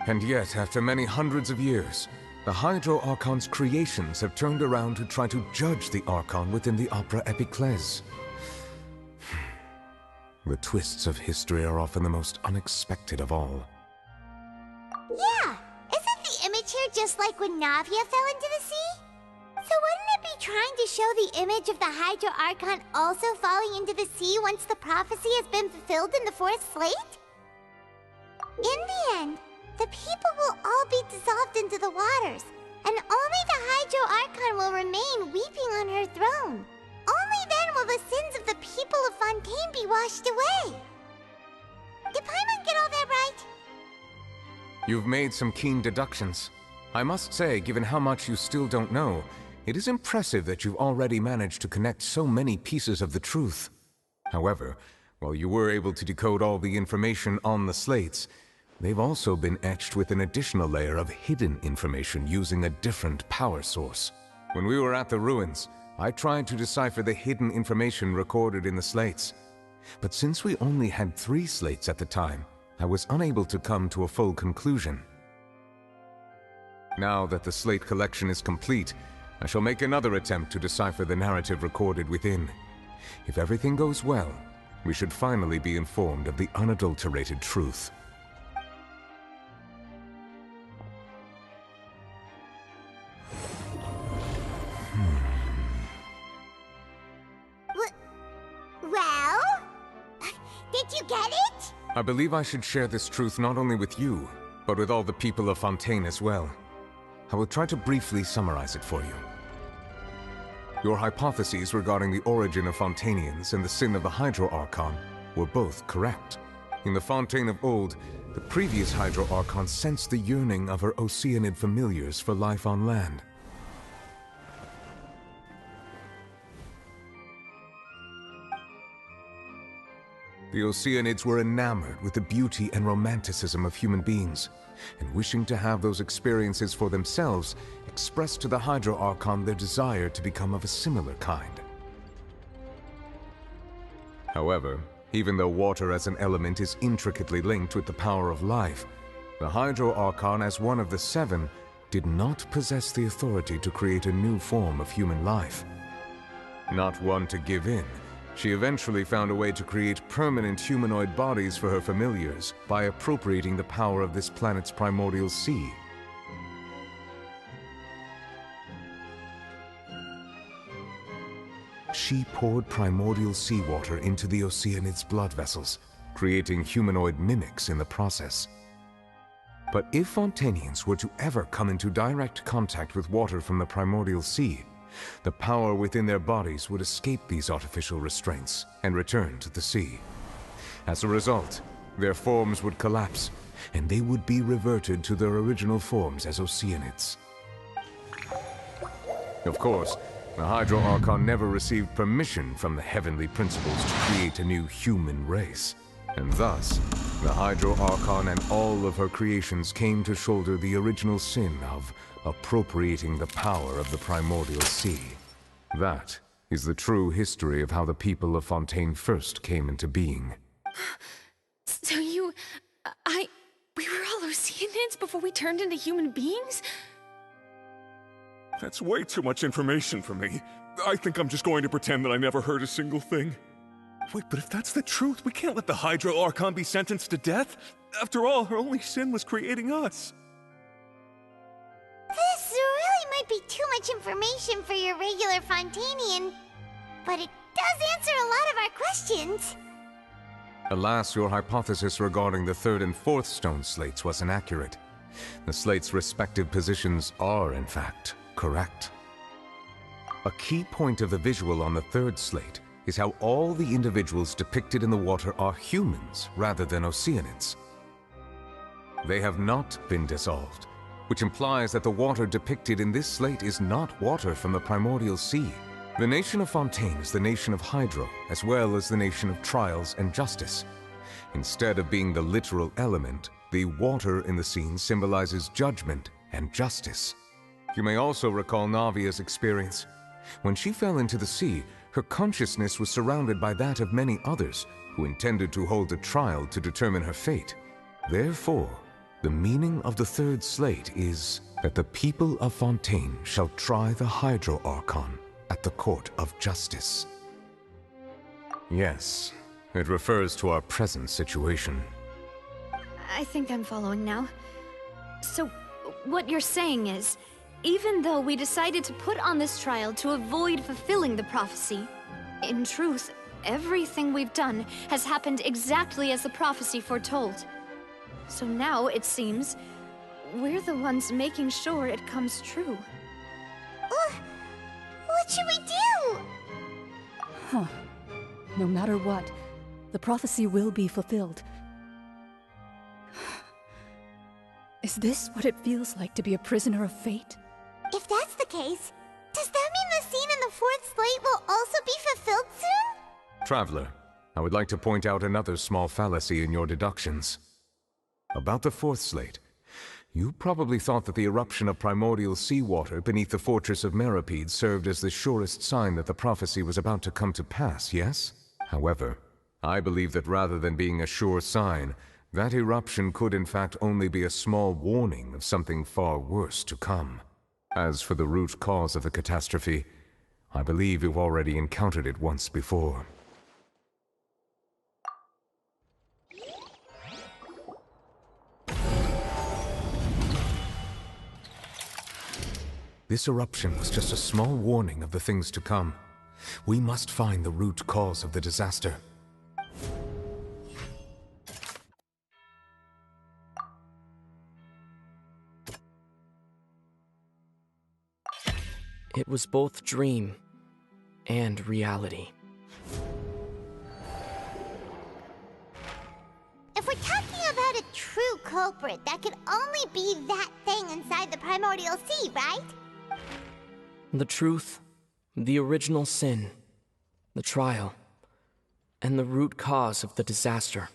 And yet, after many hundreds of years, the Hydro Archon's creations have turned around to try to judge the Archon within the Opera Epiclese. The twists of history are often the most unexpected of all. Yeah, isn't the image here just like when Navia fell into the sea? So wouldn't it be trying to show the image of the Hydro Archon also falling into the sea once the prophecy has been fulfilled in the fourth slate? In the end, the people will all be dissolved into the waters, and only the Hydro Archon will remain weeping on her throne. Only then will the sins of the people of Fontaine be washed away. Did Paimon get all that right? You've made some keen deductions. I must say, given how much you still don't know, it is impressive that you've already managed to connect so many pieces of the truth. However, while you were able to decode all the information on the slates, they've also been etched with an additional layer of hidden information using a different power source. When we were at the ruins, I tried to decipher the hidden information recorded in the slates. But since we only had 3 slates at the time, I was unable to come to a full conclusion. Now that the slate collection is complete, I shall make another attempt to decipher the narrative recorded within. If everything goes well, we should finally be informed of the unadulterated truth. Well? Did you get it? I believe I should share this truth not only with you, but with all the people of Fontaine as well. I will try to briefly summarize it for you. Your hypotheses regarding the origin of Fontainians and the sin of the Hydro Archon were both correct. In the Fontaine of old, the previous Hydro Archon sensed the yearning of her Oceanid familiars for life on land. The Oceanids were enamored with the beauty and romanticism of human beings, and wishing to have those experiences for themselves, expressed to the Hydro Archon their desire to become of a similar kind. However, even though water as an element is intricately linked with the power of life, the Hydro Archon, as one of the 7, did not possess the authority to create a new form of human life. Not one to give in, she eventually found a way to create permanent humanoid bodies for her familiars by appropriating the power of this planet's primordial sea. She poured primordial seawater into the Oceanids' blood vessels, creating humanoid mimics in the process. But if Fontainians were to ever come into direct contact with water from the primordial sea, the power within their bodies would escape these artificial restraints and return to the sea. As a result, their forms would collapse, and they would be reverted to their original forms as Oceanids. Of course, the Hydro Archon never received permission from the heavenly principles to create a new human race. And thus, the Hydro Archon and all of her creations came to shoulder the original sin of appropriating the power of the primordial sea. That is the true history of how the people of Fontaine first came into being. So we were all Oceanids before we turned into human beings? That's way too much information for me. I think I'm just going to pretend that I never heard a single thing. Wait, but if that's the truth, we can't let the Hydro Archon be sentenced to death. After all, her only sin was creating us. This really might be too much information for your regular Fontainian, but it does answer a lot of our questions. Alas, your hypothesis regarding the third and fourth stone slates was inaccurate. The slates' respective positions are, in fact, correct. A key point of the visual on the third slate is how all the individuals depicted in the water are humans rather than Oceanids. They have not been dissolved, which implies that the water depicted in this slate is not water from the primordial sea. The nation of Fontaine is the nation of Hydro, as well as the nation of trials and justice. Instead of being the literal element, the water in the scene symbolizes judgment and justice. You may also recall Navia's experience. When she fell into the sea, her consciousness was surrounded by that of many others who intended to hold a trial to determine her fate. Therefore, the meaning of the third slate is that the people of Fontaine shall try the Hydro Archon at the court of justice. Yes, it refers to our present situation. I think I'm following now. So, what you're saying is, even though we decided to put on this trial to avoid fulfilling the prophecy, in truth, everything we've done has happened exactly as the prophecy foretold. So now, it seems, we're the ones making sure it comes true. What should we do? Huh. No matter what, the prophecy will be fulfilled. Is this what it feels like to be a prisoner of fate? If that's the case, does that mean the scene in the fourth slate will also be fulfilled soon? Traveler, I would like to point out another small fallacy in your deductions. About the fourth slate, you probably thought that the eruption of primordial seawater beneath the fortress of Meripede served as the surest sign that the prophecy was about to come to pass, yes? However, I believe that rather than being a sure sign, that eruption could in fact only be a small warning of something far worse to come. As for the root cause of the catastrophe, I believe you've already encountered it once before. This eruption was just a small warning of the things to come. We must find the root cause of the disaster. It was both dream and reality. If we're talking about a true culprit, that could only be that thing inside the primordial sea, right? The truth, the original sin, the trial, and the root cause of the disaster.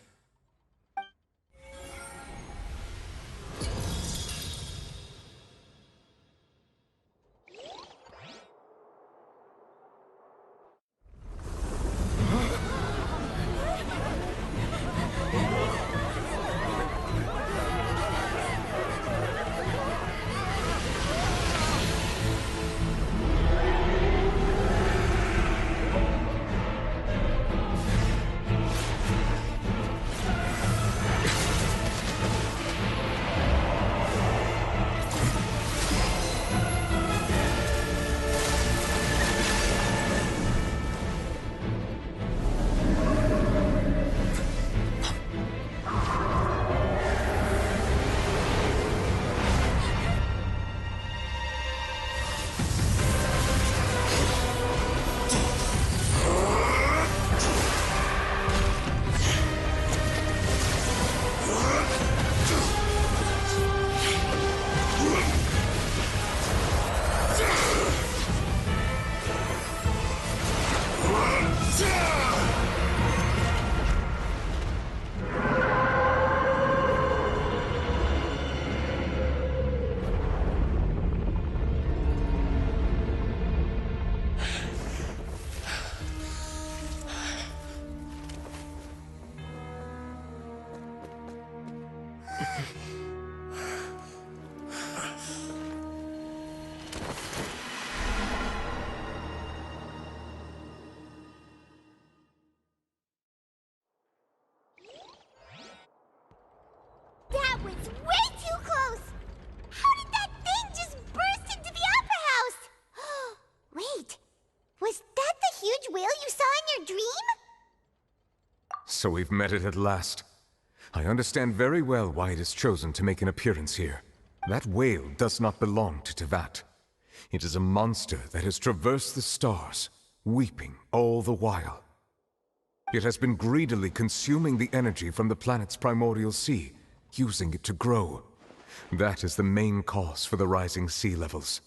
So we've met it at last. I understand very well why it has chosen to make an appearance here. That whale does not belong to Teyvat. It is a monster that has traversed the stars, weeping all the while. It has been greedily consuming the energy from the planet's primordial sea, using it to grow. That is the main cause for the rising sea levels.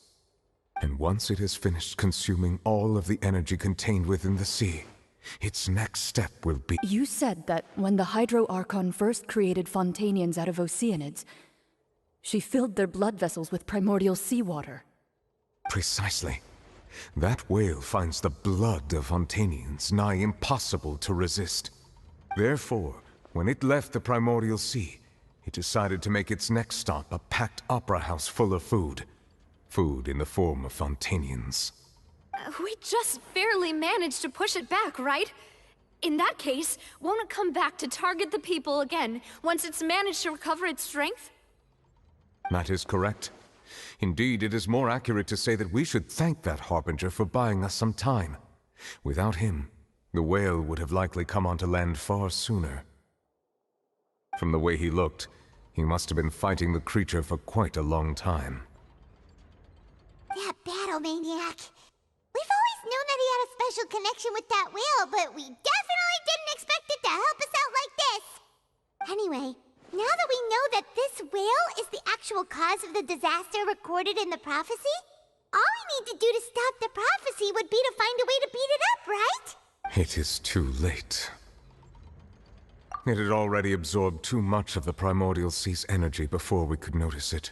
And once it has finished consuming all of the energy contained within the sea, its next step will be— You said that when the Hydro Archon first created Fontainians out of Oceanids, she filled their blood vessels with primordial seawater. Precisely. That whale finds the blood of Fontainians nigh impossible to resist. Therefore, when it left the primordial sea, it decided to make its next stop a packed opera house full of food. Food in the form of Fontainians. We just barely managed to push it back, right? In that case, won't it come back to target the people again once it's managed to recover its strength? That is correct. Indeed, it is more accurate to say that we should thank that Harbinger for buying us some time. Without him, the whale would have likely come onto land far sooner. From the way he looked, he must have been fighting the creature for quite a long time. That battle maniac. We've always known that he had a special connection with that whale, but we definitely didn't expect it to help us out like this. Anyway, now that we know that this whale is the actual cause of the disaster recorded in the prophecy, all we need to do to stop the prophecy would be to find a way to beat it up, right? It is too late. It had already absorbed too much of the primordial sea's energy before we could notice it.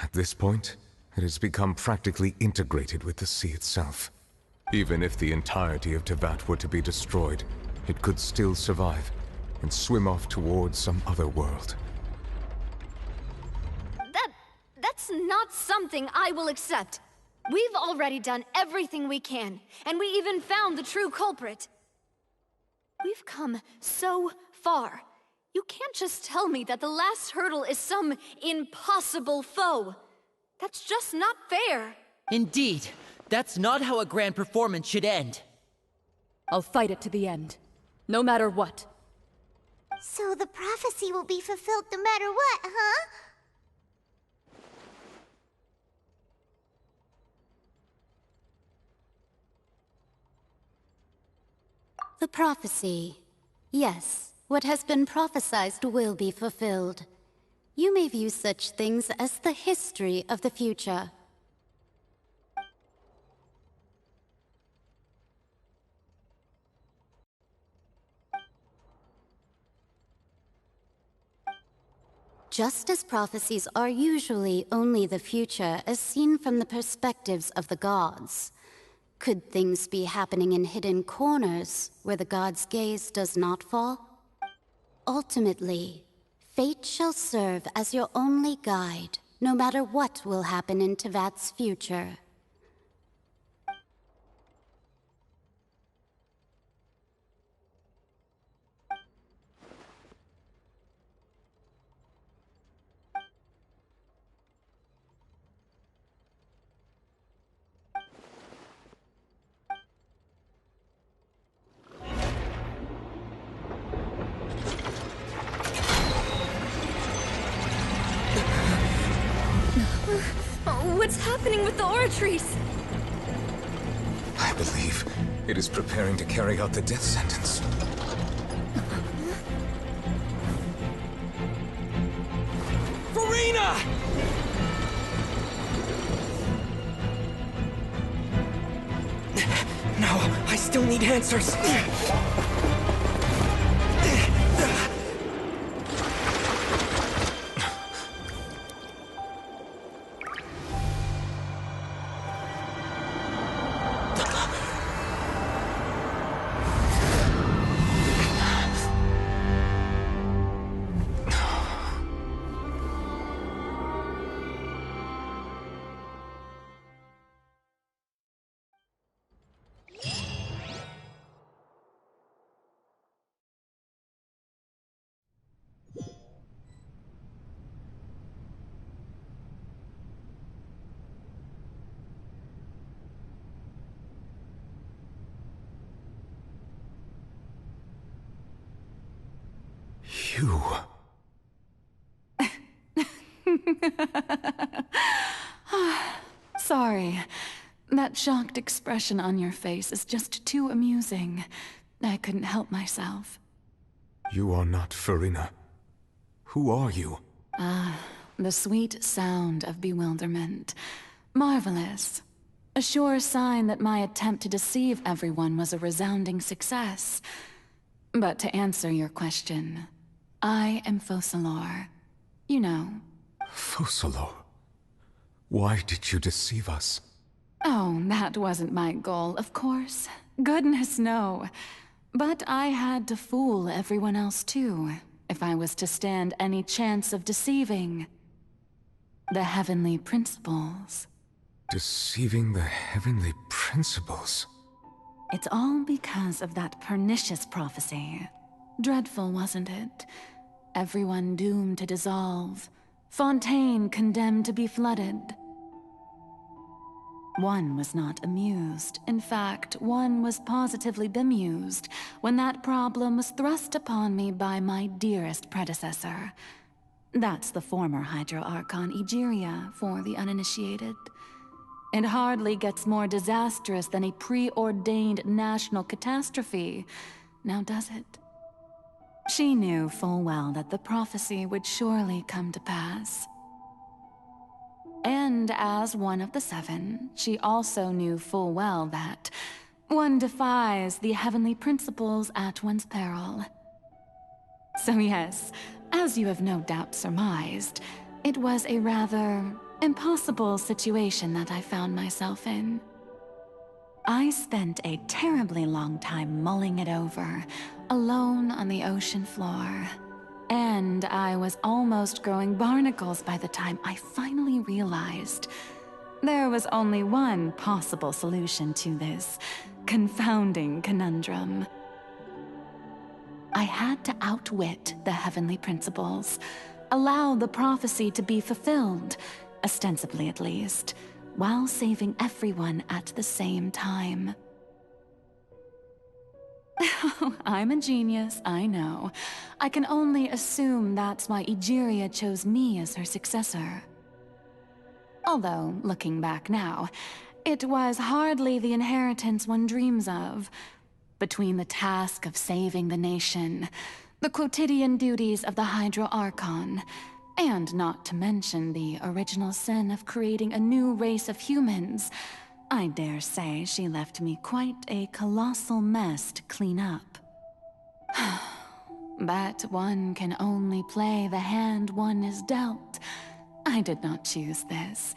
At this point, it has become practically integrated with the sea itself. Even if the entirety of Teyvat were to be destroyed, it could still survive and swim off towards some other world. That's not something I will accept. We've already done everything we can, and we even found the true culprit. We've come so far. You can't just tell me that the last hurdle is some impossible foe. That's just not fair. Indeed. That's not how a grand performance should end. I'll fight it to the end, no matter what. So the prophecy will be fulfilled no matter what, huh? The prophecy. Yes, what has been prophesied will be fulfilled. You may view such things as the history of the future. Just as prophecies are usually only the future as seen from the perspectives of the gods, could things be happening in hidden corners where the gods' gaze does not fall? Ultimately, fate shall serve as your only guide, no matter what will happen in Teyvat's future. What's happening with the aura trees? I believe it is preparing to carry out the death sentence. Furina! No, I still need answers. You... Sorry. That shocked expression on your face is just too amusing. I couldn't help myself. You are not Furina. Who are you? The sweet sound of bewilderment. Marvelous. A sure sign that my attempt to deceive everyone was a resounding success. But to answer your question, I am Focalor. You know. Focalor? Why did you deceive us? Oh, that wasn't my goal, of course. Goodness, no. But I had to fool everyone else too, if I was to stand any chance of deceiving the heavenly principles. Deceiving the heavenly principles? It's all because of that pernicious prophecy. Dreadful, wasn't it? Everyone doomed to dissolve. Fontaine condemned to be flooded. One was not amused. In fact, one was positively bemused when that problem was thrust upon me by my dearest predecessor. That's the former Hydro Archon Egeria, for the uninitiated. It hardly gets more disastrous than a preordained national catastrophe, now does it? She knew full well that the prophecy would surely come to pass. And as one of the seven, she also knew full well that one defies the heavenly principles at one's peril. So yes, as you have no doubt surmised, it was a rather impossible situation that I found myself in. I spent a terribly long time mulling it over, alone on the ocean floor. And I was almost growing barnacles by the time I finally realized there was only one possible solution to this confounding conundrum. I had to outwit the heavenly principles, allow the prophecy to be fulfilled, ostensibly at least, while saving everyone at the same time. I'm a genius, I know. I can only assume that's why Egeria chose me as her successor. Although, looking back now, it was hardly the inheritance one dreams of. Between the task of saving the nation, the quotidian duties of the Hydro Archon, and not to mention the original sin of creating a new race of humans, I dare say she left me quite a colossal mess to clean up. But one can only play the hand one is dealt. I did not choose this,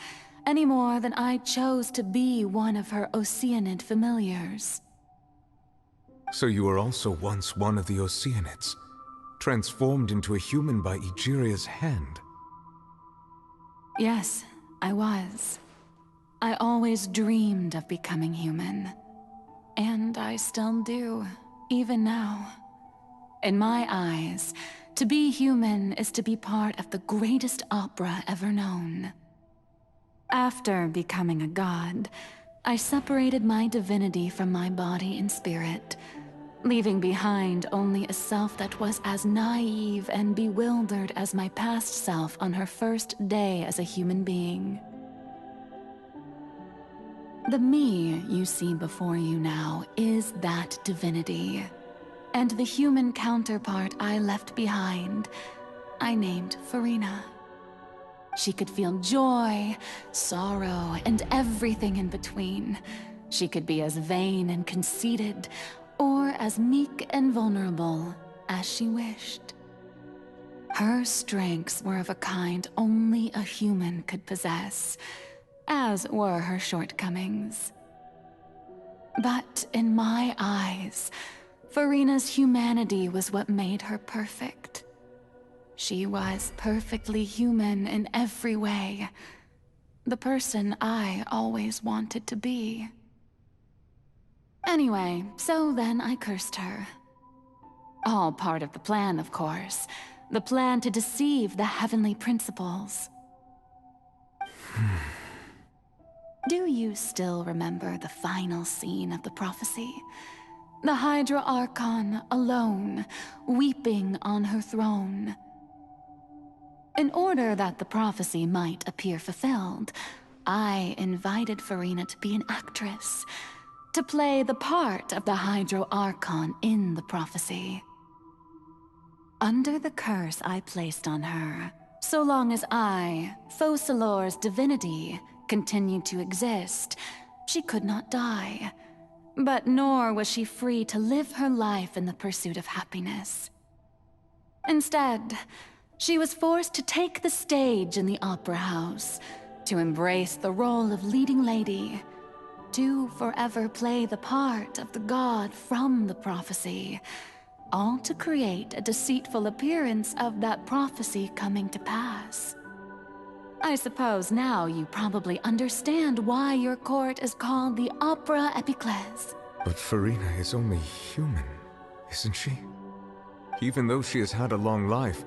any more than I chose to be one of her Oceanid familiars. So you were also once one of the Oceanids, transformed into a human by Egeria's hand. Yes, I was. I always dreamed of becoming human. And I still do, even now. In my eyes, to be human is to be part of the greatest opera ever known. After becoming a god, I separated my divinity from my body and spirit, leaving behind only a self that was as naive and bewildered as my past self on her first day as a human being. The me you see before you now is that divinity, and the human counterpart I left behind, I named Furina. She could feel joy, sorrow, and everything in between. She could be as vain and conceited, or as meek and vulnerable as she wished. Her strengths were of a kind only a human could possess, as were her shortcomings. But in my eyes, Furina's humanity was what made her perfect. She was perfectly human in every way, the person I always wanted to be. Anyway, so then I cursed her. All part of the plan, of course. The plan to deceive the heavenly principles. Do you still remember the final scene of the prophecy? The Hydra Archon alone, weeping on her throne. In order that the prophecy might appear fulfilled, I invited Furina to be an actress, to play the part of the Hydro Archon in the prophecy. Under the curse I placed on her, so long as I, Focalor's divinity, continued to exist, she could not die. But nor was she free to live her life in the pursuit of happiness. Instead, she was forced to take the stage in the opera house, to embrace the role of leading lady, to forever play the part of the god from the prophecy, all to create a deceitful appearance of that prophecy coming to pass. I suppose now you probably understand why your court is called the Opera Epiclese. But Furina is only human, isn't she? Even though she has had a long life,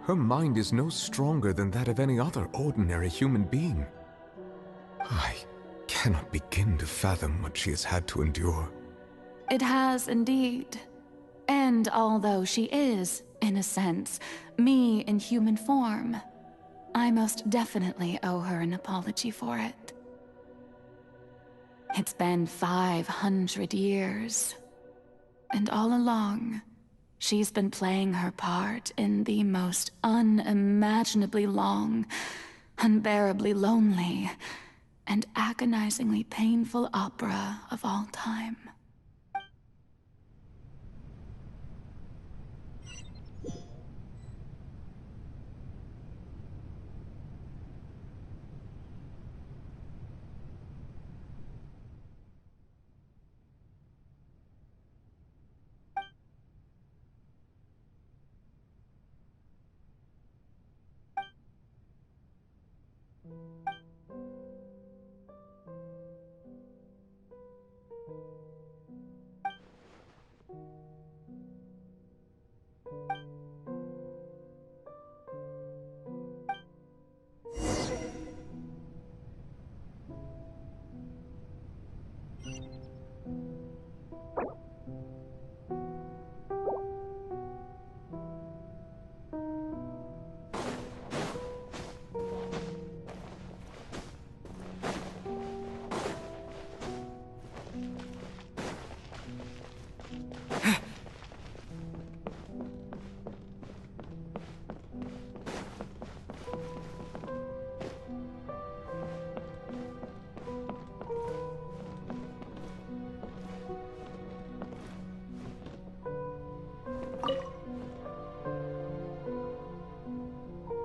her mind is no stronger than that of any other ordinary human being. I cannot begin to fathom what she has had to endure. It has indeed. And although she is, in a sense, me in human form, I most definitely owe her an apology for it. It's been 500 years, and all along, she's been playing her part in the most unimaginably long, unbearably lonely, and agonizingly painful opera of all time.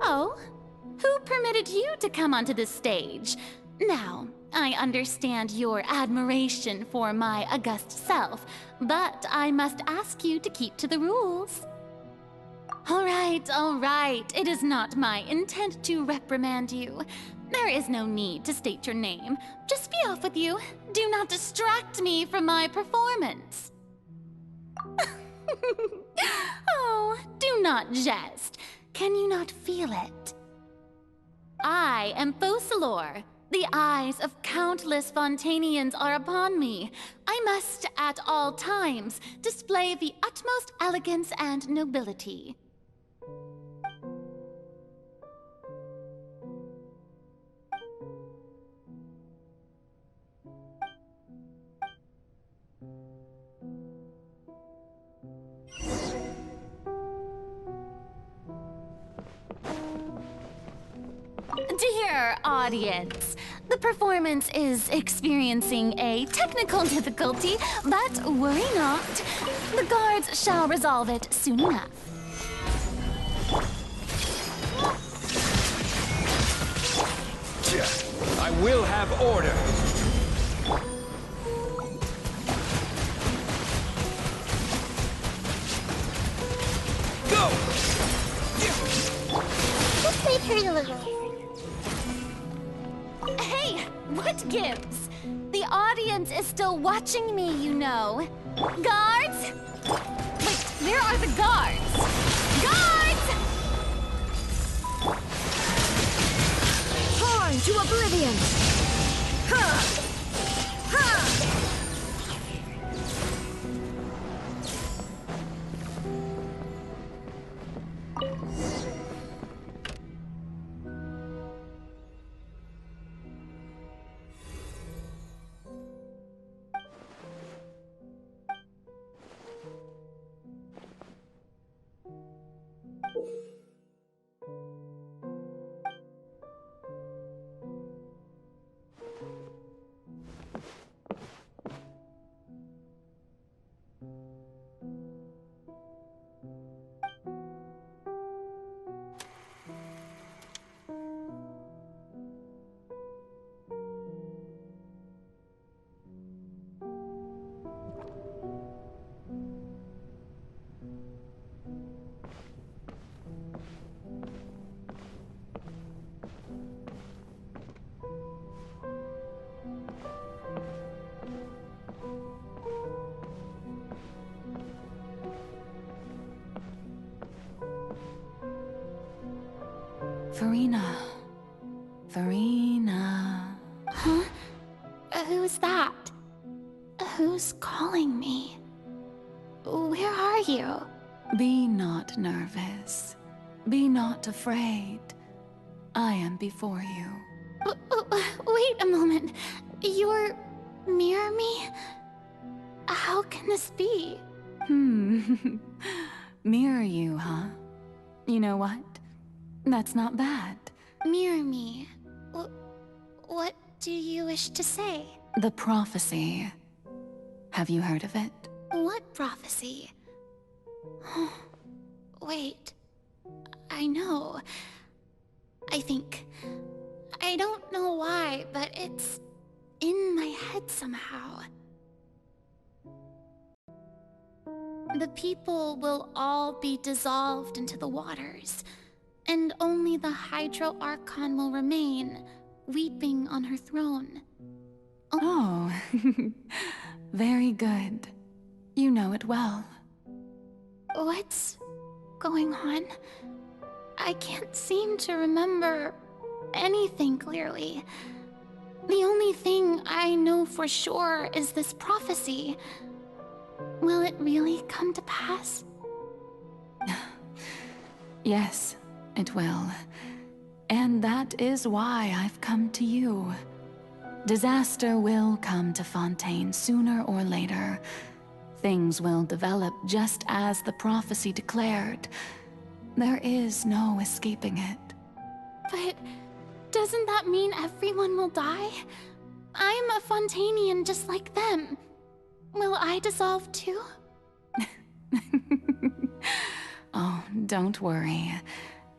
Oh? Who permitted you to come onto the stage? Now, I understand your admiration for my august self, but I must ask you to keep to the rules. All right. It is not my intent to reprimand you. There is no need to state your name. Just be off with you. Do not distract me from my performance. Oh, do not jest. Can you not feel it? I am Focalor. The eyes of countless Fontainians are upon me. I must, at all times, display the utmost elegance and nobility. Dear audience, the performance is experiencing a technical difficulty, but worry not. The guards shall resolve it soon enough. I will have order. Go! Let's make her a little. Hey, what gives? The audience is still watching me, you know. Guards? Wait, where are the guards? Guards! Torn to oblivion! Ha! Ha! Farina. Farina. Huh? Who's that? Who's calling me? Where are you? Be not nervous. Be not afraid. I am before you. Wait a moment. You're near me? How can this be? Mirror you, huh? You know what? That's not bad. Mirror me? What do you wish to say? The prophecy. Have you heard of it? What prophecy? Wait. I know. I think. I don't know why, but it's in my head somehow. The people will all be dissolved into the waters, and only the Hydro Archon will remain, weeping on her throne. Oh, very good. You know it well. What's going on? I can't seem to remember anything clearly. The only thing I know for sure is this prophecy. Will it really come to pass? Yes, it will. And that is why I've come to you. Disaster will come to Fontaine sooner or later. Things will develop just as the prophecy declared. There is no escaping it. But doesn't that mean everyone will die? I'm a Fontainian just like them. Will I dissolve too? Oh, don't worry.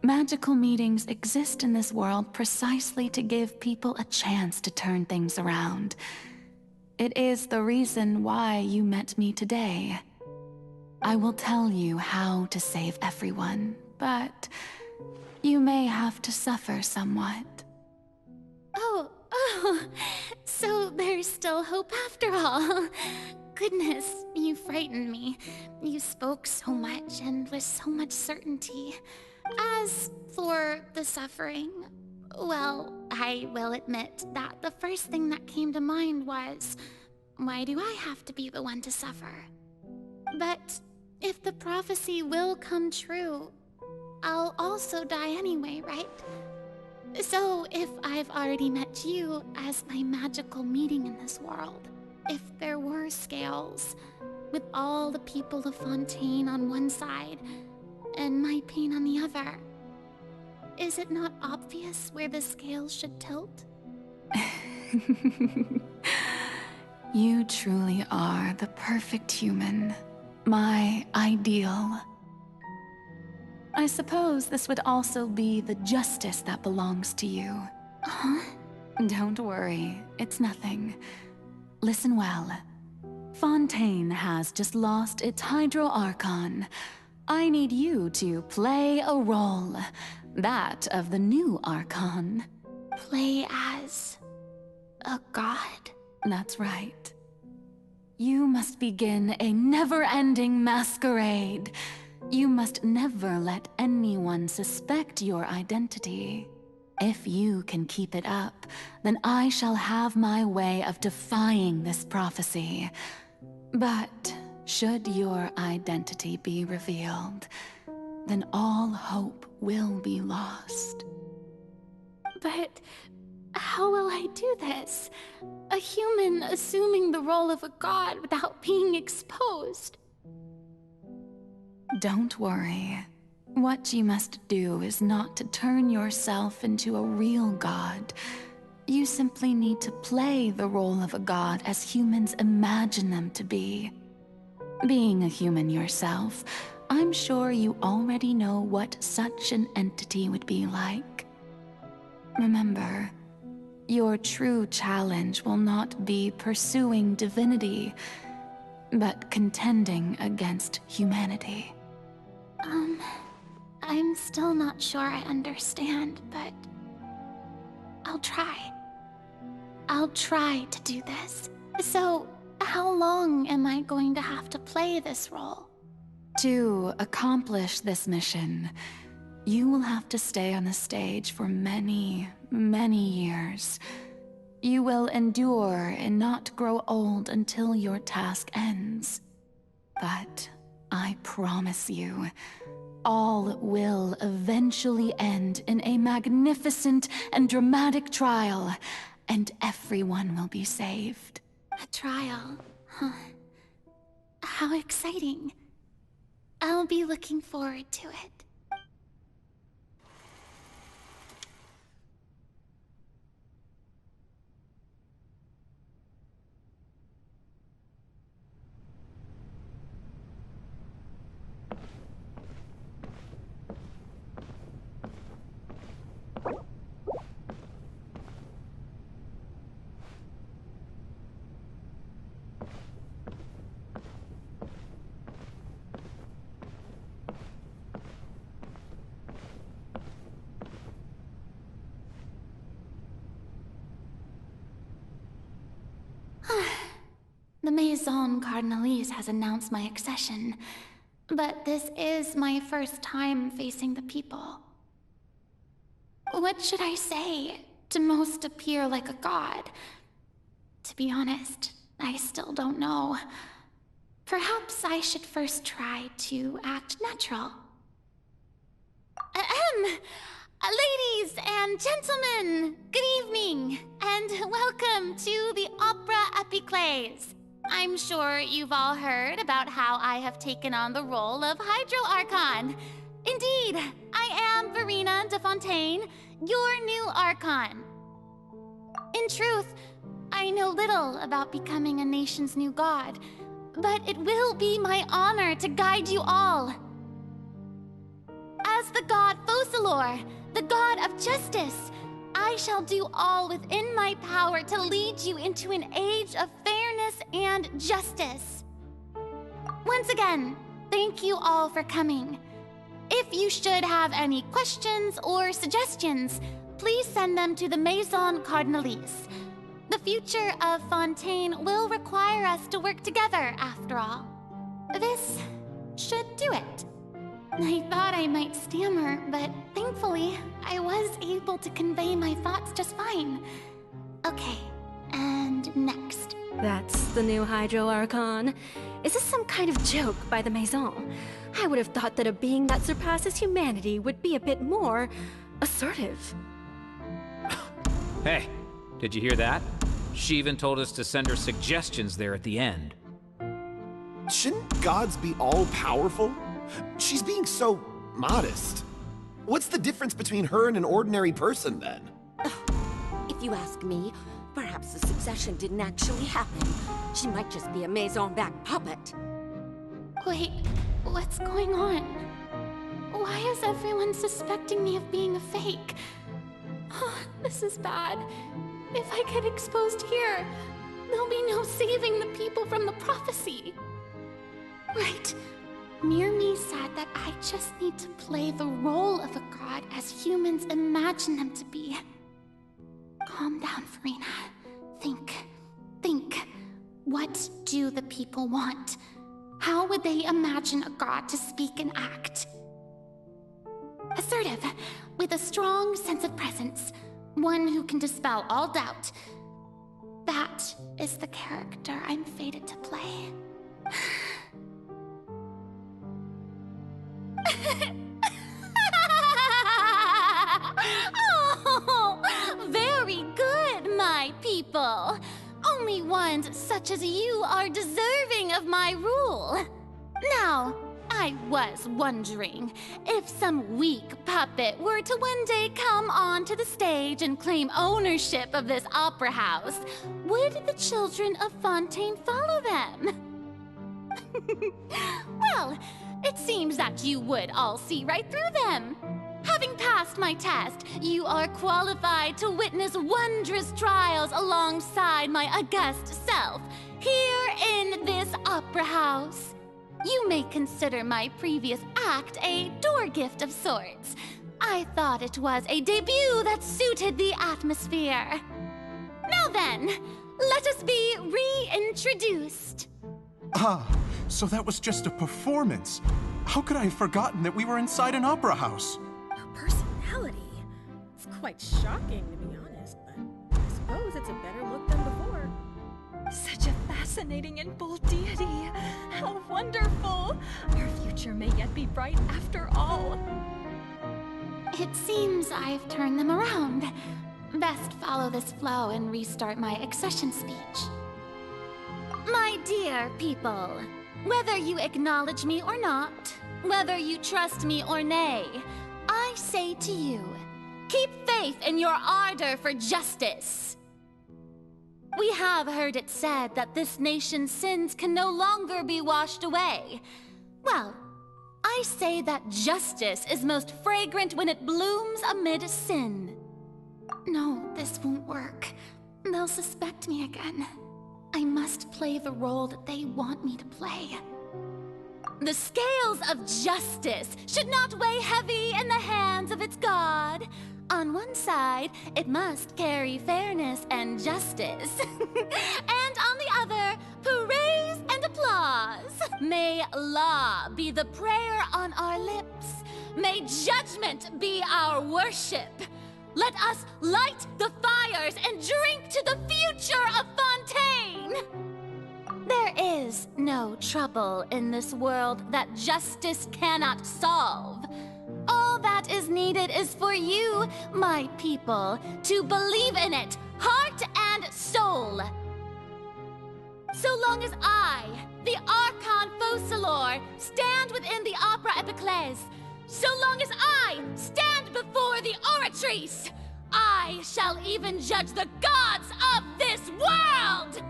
Magical meetings exist in this world precisely to give people a chance to turn things around. It is the reason why you met me today. I will tell you how to save everyone, but you may have to suffer somewhat. Oh, so there's still hope after all. Goodness, you frightened me. You spoke so much and with so much certainty. As for the suffering, well, I will admit that the first thing that came to mind was, why do I have to be the one to suffer? But if the prophecy will come true, I'll also die anyway, right? So if I've already met you as my magical meeting in this world, if there were scales, with all the people of Fontaine on one side, and my pain on the other, is it not obvious where the scales should tilt? You truly are the perfect human. My ideal. I suppose this would also be the justice that belongs to you. Huh? Don't worry, it's nothing. Listen well. Fontaine has just lost its Hydro Archon. I need you to play a role. That of the new Archon. Play as a god? That's right. You must begin a never-ending masquerade. You must never let anyone suspect your identity. If you can keep it up, then I shall have my way of defying this prophecy. But should your identity be revealed, then all hope will be lost. But how will I do this? A human assuming the role of a god without being exposed? Don't worry. What you must do is not to turn yourself into a real god. You simply need to play the role of a god as humans imagine them to be. Being a human yourself, I'm sure you already know what such an entity would be like. Remember, your true challenge will not be pursuing divinity, but contending against humanity. I'm still not sure I understand, but I'll try. I'll try to do this. So, how long am I going to have to play this role? To accomplish this mission, You will have to stay on the stage for many, many years. You will endure and not grow old until your task ends. But I promise you, all will eventually end in a magnificent and dramatic trial, and everyone will be saved. A trial, huh? How exciting. I'll be looking forward to it. The Maison Cardinalise has announced my accession, but this is my first time facing the people. What should I say to most appear like a god? To be honest, I still don't know. Perhaps I should first try to act natural. Ladies and gentlemen, good evening, and welcome to the Opera Epiclese. I'm sure you've all heard about how I have taken on the role of Hydro Archon. Indeed, I am Verena de Fontaine, your new Archon. In truth, I know little about becoming a nation's new god, but it will be my honor to guide you all. As the god Focalor, the god of justice, I shall do all within my power to lead you into an age of fairness and justice. Once again, thank you all for coming. If you should have any questions or suggestions, please send them to the Maison Cardinalise. The future of Fontaine will require us to work together, after all. This should do it. I thought I might stammer, but thankfully, I was able to convey my thoughts just fine. Okay, and next. That's the new Hydro Archon. Is this some kind of joke by the Maison? I would have thought that a being that surpasses humanity would be a bit more assertive. Hey, did you hear that? She even told us to send her suggestions there at the end. Shouldn't gods be all-powerful? She's being so modest. What's the difference between her and an ordinary person, then? If you ask me, perhaps the succession didn't actually happen. She might just be a Maison-back puppet. Wait, what's going on? Why is everyone suspecting me of being a fake? Oh, this is bad. If I get exposed here, there'll be no saving the people from the prophecy. Right. Mirmi said that I just need to play the role of a god as humans imagine them to be. Calm down, Verena. Think. What do the people want? How would they imagine a god to speak and act? Assertive, with a strong sense of presence. One who can dispel all doubt. That is the character I'm fated to play. Oh, very good, my people. Only ones such as you are deserving of my rule. Now, I was wondering, if some weak puppet were to one day come onto the stage and claim ownership of this opera house, would the children of Fontaine follow them? Well, it seems that you would all see right through them. Having passed my test, you are qualified to witness wondrous trials alongside my august self, here in this opera house. You may consider my previous act a door gift of sorts. I thought it was a debut that suited the atmosphere. Now then, let us be reintroduced. Ah, so that was just a performance. How could I have forgotten that we were inside an opera house? quite shocking, to be honest, but I suppose it's a better look than before. Such a fascinating and bold deity. How wonderful! Our future may yet be bright after all. It seems I've turned them around. Best follow this flow and restart my accession speech. My dear people, whether you acknowledge me or not, whether you trust me or nay, I say to you, keep faith in your ardor for justice. We have heard it said that this nation's sins can no longer be washed away. Well, I say that justice is most fragrant when it blooms amid sin. No, this won't work. They'll suspect me again. I must play the role that they want me to play. The scales of justice should not weigh heavy in the hands of its god. On one side, it must carry fairness and justice. And on the other, praise and applause. May law be the prayer on our lips. May judgment be our worship. Let us light the fires and drink to the future of Fontaine! There is no trouble in this world that justice cannot solve. All that is needed is for you, my people, to believe in it, heart and soul. So long as I, the Archon Focalor, stand within the Opera Epiclese, so long as I stand before the Oratrice, I shall even judge the gods of this world!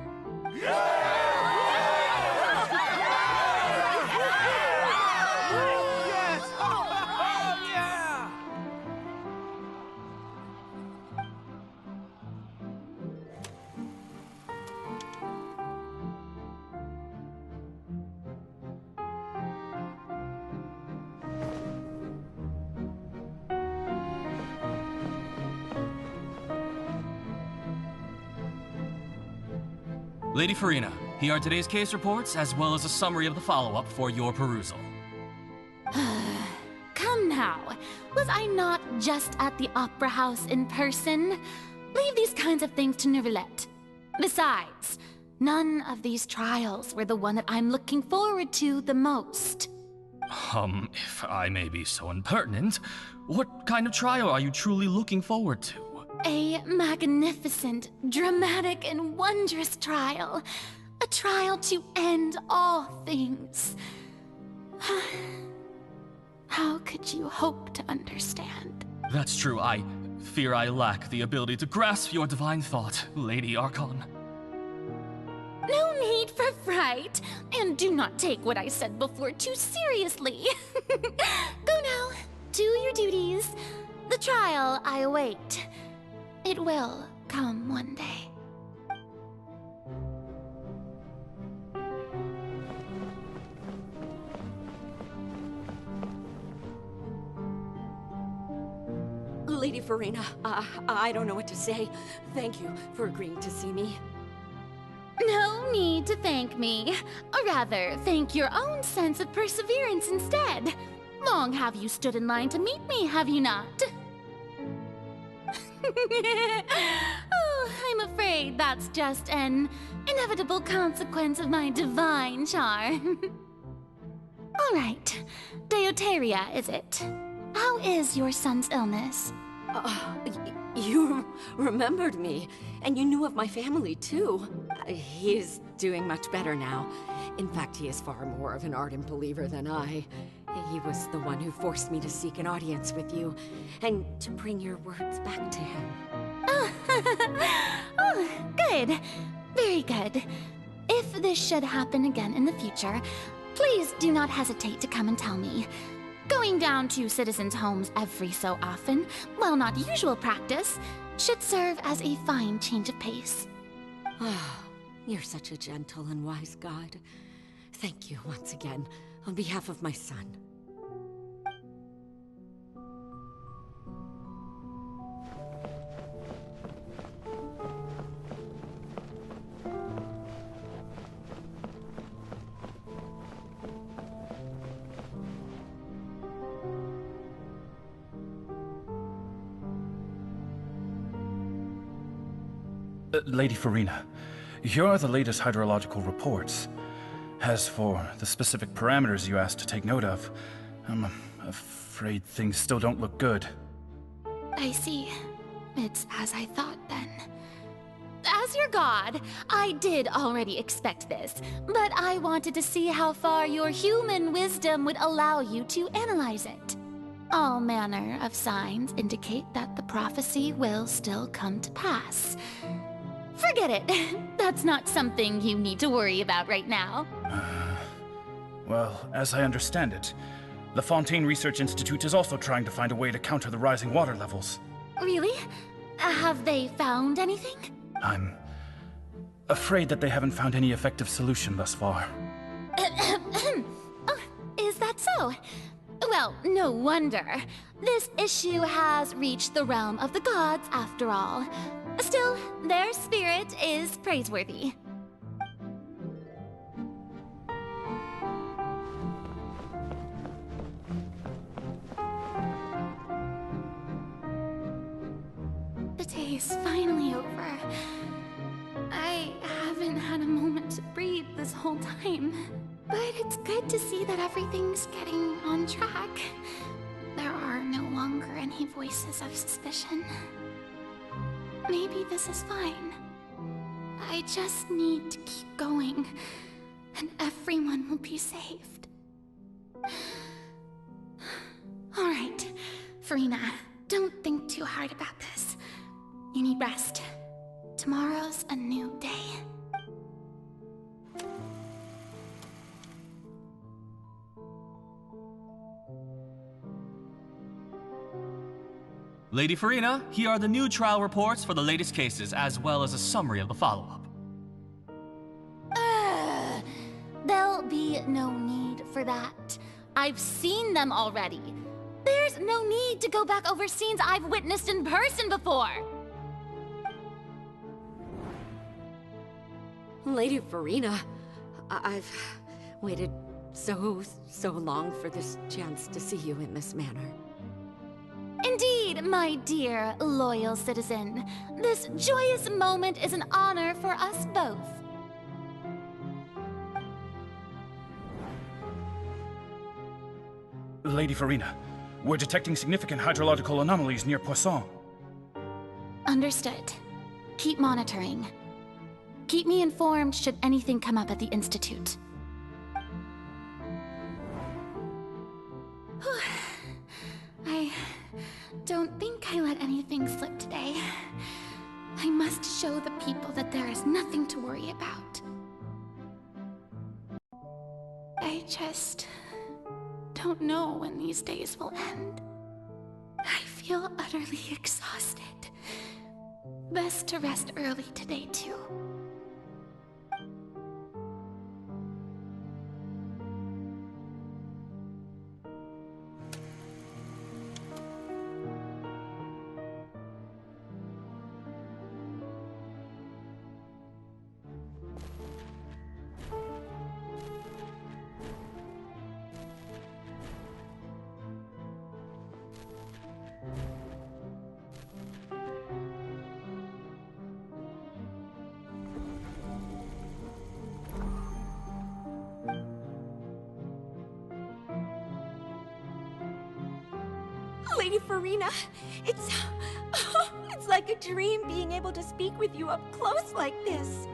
Lady Farina, here are today's case reports, as well as a summary of the follow-up for your perusal. Come now, was I not just at the Opera House in person? Leave these kinds of things to Neuvillette. Besides, none of these trials were the one that I'm looking forward to the most. If I may be so impertinent, what kind of trial are you truly looking forward to? A magnificent, dramatic, and wondrous trial. A trial to end all things. How could you hope to understand? That's true. I fear I lack the ability to grasp your divine thought, Lady Archon. No need for fright, and do not take what I said before too seriously. Go now, do your duties. The trial I await. It will come one day. Lady Farina, I don't know what to say. Thank you for agreeing to see me. No need to thank me. Or rather, thank your own sense of perseverance instead. Long have you stood in line to meet me, have you not? Oh, I'm afraid that's just an inevitable consequence of my divine charm. All right, Deoteria, is it? How is your son's illness? You remembered me, and you knew of my family, too. He is doing much better now. In fact, he is far more of an ardent believer than I. He was the one who forced me to seek an audience with you, and to bring your words back to him. Oh, good. Very good. If this should happen again in the future, please do not hesitate to come and tell me. Going down to citizens' homes every so often, while not usual practice, should serve as a fine change of pace. You're such a gentle and wise god. Thank you once again, on behalf of my son. Lady Farina, here are the latest hydrological reports. As for the specific parameters you asked to take note of, I'm afraid things still don't look good. I see. It's as I thought then. As your god, I did already expect this, but I wanted to see how far your human wisdom would allow you to analyze it. All manner of signs indicate that the prophecy will still come to pass. Forget it. That's not something you need to worry about right now. Well, as I understand it, the Fontaine Research Institute is also trying to find a way to counter the rising water levels. Really? Have they found anything? I'm afraid that they haven't found any effective solution thus far. Oh, is that so? Well, no wonder. This issue has reached the realm of the gods, after all. Still, their spirit is praiseworthy. The day is finally over. I haven't had a moment to breathe this whole time. But it's good to see that everything's getting on track. There are no longer any voices of suspicion. Maybe this is fine. I just need to keep going, and everyone will be saved. Alright, Farina, don't think too hard about this. You need rest. Tomorrow's a new day. Lady Farina, here are the new trial reports for the latest cases, as well as a summary of the follow-up. There'll be no need for that. I've seen them already. There's no need to go back over scenes I've witnessed in person before. Lady Farina, I've waited so long for this chance to see you in this manner. Indeed, my dear, loyal citizen. This joyous moment is an honor for us both. Lady Farina, we're detecting significant hydrological anomalies near Poisson. Understood. Keep monitoring. Keep me informed should anything come up at the Institute. I don't think I let anything slip today. I must show the people that there is nothing to worry about. I just don't know when these days will end. I feel utterly exhausted. Best to rest early today, too. Lady Farina, it's like a dream being able to speak with you up close like this.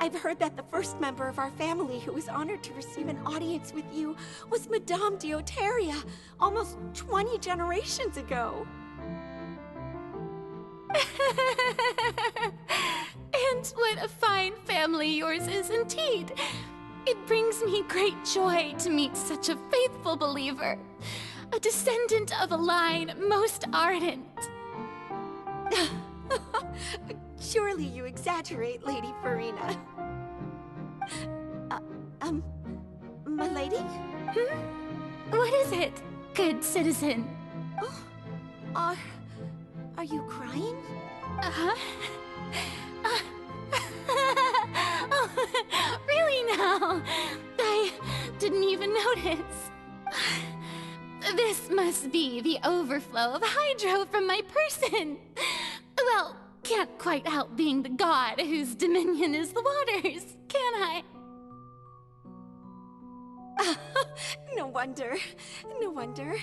I've heard that the first member of our family who was honored to receive an audience with you was Madame Dioteria, almost 20 generations ago. And what a fine family yours is indeed. It brings me great joy to meet such a faithful believer. A descendant of a line most ardent. Surely you exaggerate, Lady Farina. My lady? What is it, good citizen? Oh, are you crying? Uh-huh. Oh, really now? I didn't even notice. This must be the overflow of hydro from my person. Well, can't quite help being the god whose dominion is the waters, can I? No wonder. No wonder.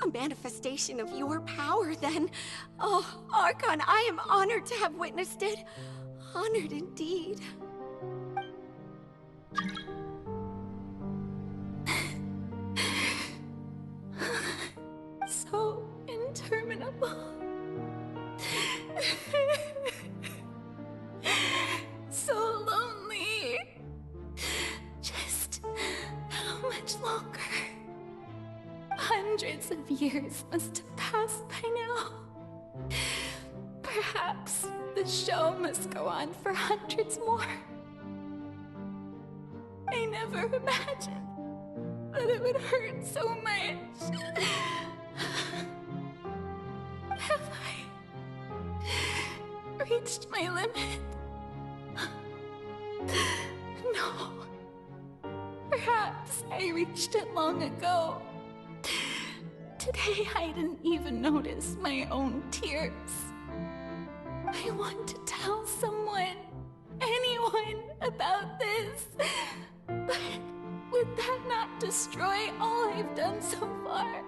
A manifestation of your power, then. Oh, Archon, I am honored to have witnessed it. Honored indeed. So interminable. So lonely. Just how much longer? Hundreds of years must have passed by now. Perhaps the show must go on for hundreds more. I never imagined that it would hurt so much. Have I reached my limit? No. Perhaps I reached it long ago. Today I didn't even notice my own tears. I want to tell someone, anyone, about this. But would that not destroy all I've done so far?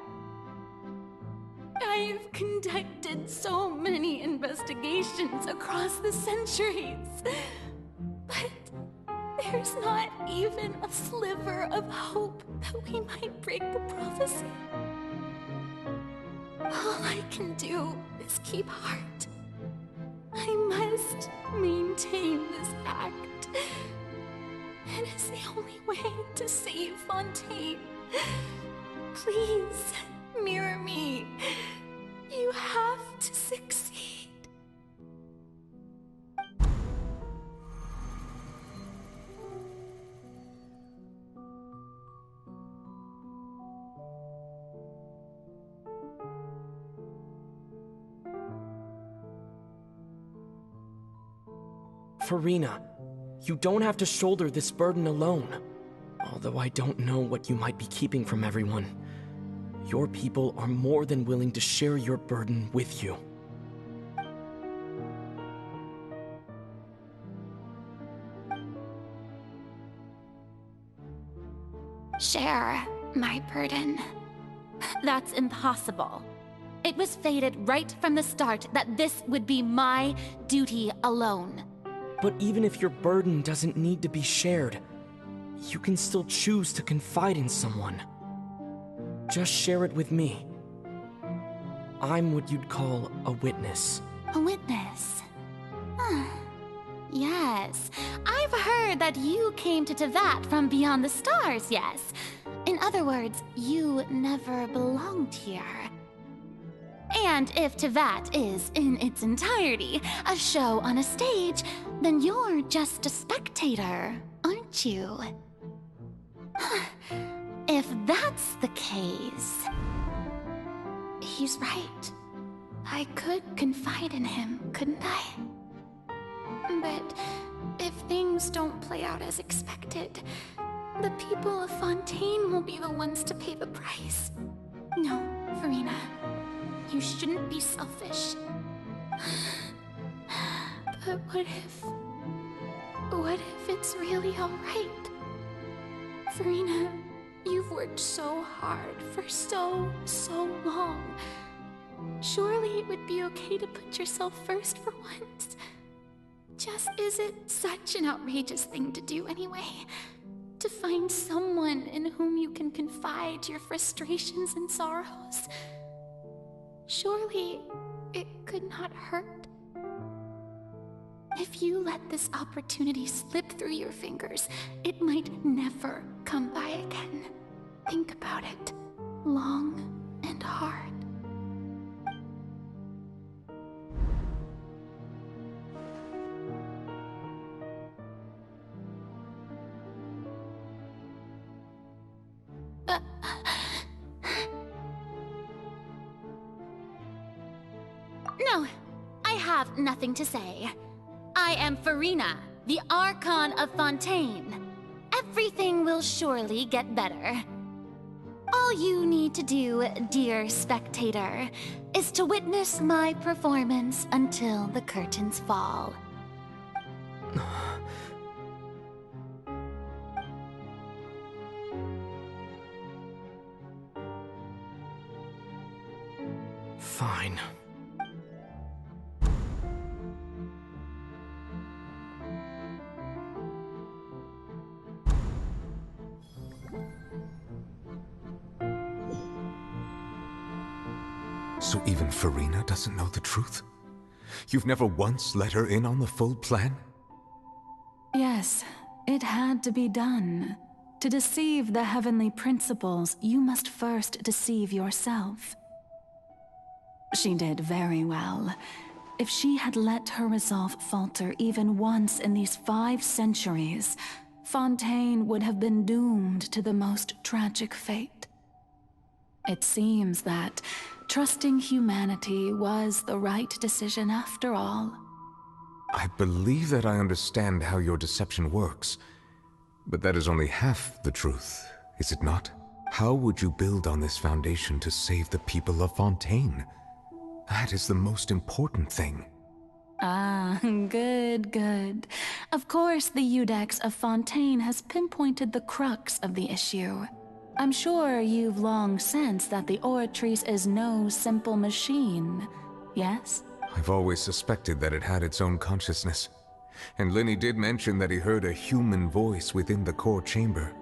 I've conducted so many investigations across the centuries. But there's not even a sliver of hope that we might break the prophecy. All I can do is keep heart. I must maintain this act. It is the only way to save Fontaine. Please, mirror me. You have to succeed. Farina, you don't have to shoulder this burden alone. Although I don't know what you might be keeping from everyone. Your people are more than willing to share your burden with you. Share my burden. That's impossible. It was fated right from the start that this would be my duty alone. But even if your burden doesn't need to be shared, you can still choose to confide in someone. Just share it with me. I'm what you'd call a witness. A witness? Yes. I've heard that you came to Tevat from beyond the stars, yes. In other words, you never belonged here. And if Tevat is, in its entirety, a show on a stage, then you're just a spectator, aren't you? If that's the case... He's right. I could confide in him, couldn't I? But if things don't play out as expected, the people of Fontaine will be the ones to pay the price. No, Farina. You shouldn't be selfish. But what if it's really alright? Farina, you've worked so hard for so long. Surely it would be okay to put yourself first for once. Just is it such an outrageous thing to do anyway? To find someone in whom you can confide your frustrations and sorrows? Surely it could not hurt. If you let this opportunity slip through your fingers, it might never come by again. Think about it long and hard. No, I have nothing to say. I am Farina, the Archon of Fontaine. Everything will surely get better. All you need to do, dear spectator, is to witness my performance until the curtains fall. Fine. So even Farina doesn't know the truth? You've never once let her in on the full plan? Yes, it had to be done. To deceive the heavenly principles, you must first deceive yourself. She did very well. If she had let her resolve falter even once in these 5 centuries, Fontaine would have been doomed to the most tragic fate. It seems that trusting humanity was the right decision after all. I believe that I understand how your deception works, but that is only half the truth, is it not? How would you build on this foundation to save the people of Fontaine? That is the most important thing. Ah, good. Of course, the Iudex of Fontaine has pinpointed the crux of the issue. I'm sure you've long sensed that the Oratrice is no simple machine, yes? I've always suspected that it had its own consciousness. And Lenny did mention that he heard a human voice within the core chamber.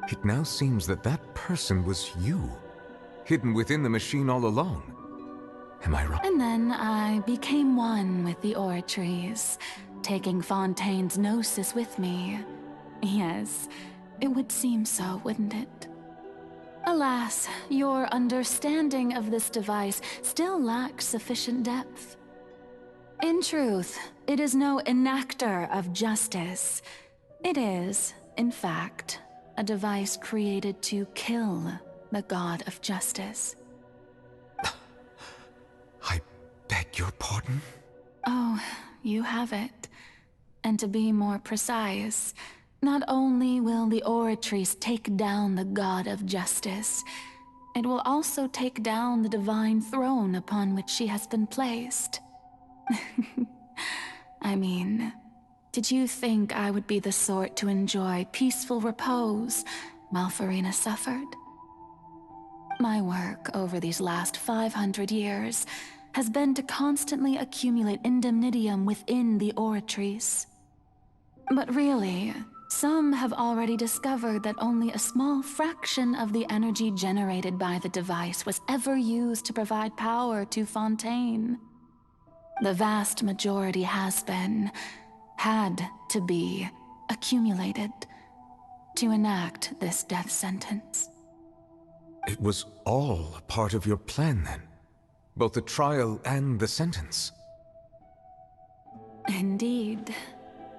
It now seems that that person was you, hidden within the machine all along. Am I wrong? And then I became one with the Oratrice, taking Fontaine's gnosis with me. Yes, it would seem so, wouldn't it? Alas, your understanding of this device still lacks sufficient depth. In truth, it is no enactor of justice. It is, in fact, a device created to kill the god of justice. I beg your pardon? Oh, you have it. And to be more precise, not only will the Oratrice take down the god of justice, it will also take down the divine throne upon which she has been placed. I mean, did you think I would be the sort to enjoy peaceful repose while Farina suffered? My work over these last 500 years has been to constantly accumulate indemnitium within the Oratrice. But really, some have already discovered that only a small fraction of the energy generated by the device was ever used to provide power to Fontaine. The vast majority had to be, accumulated to enact this death sentence. It was all a part of your plan then? Both the trial and the sentence? Indeed.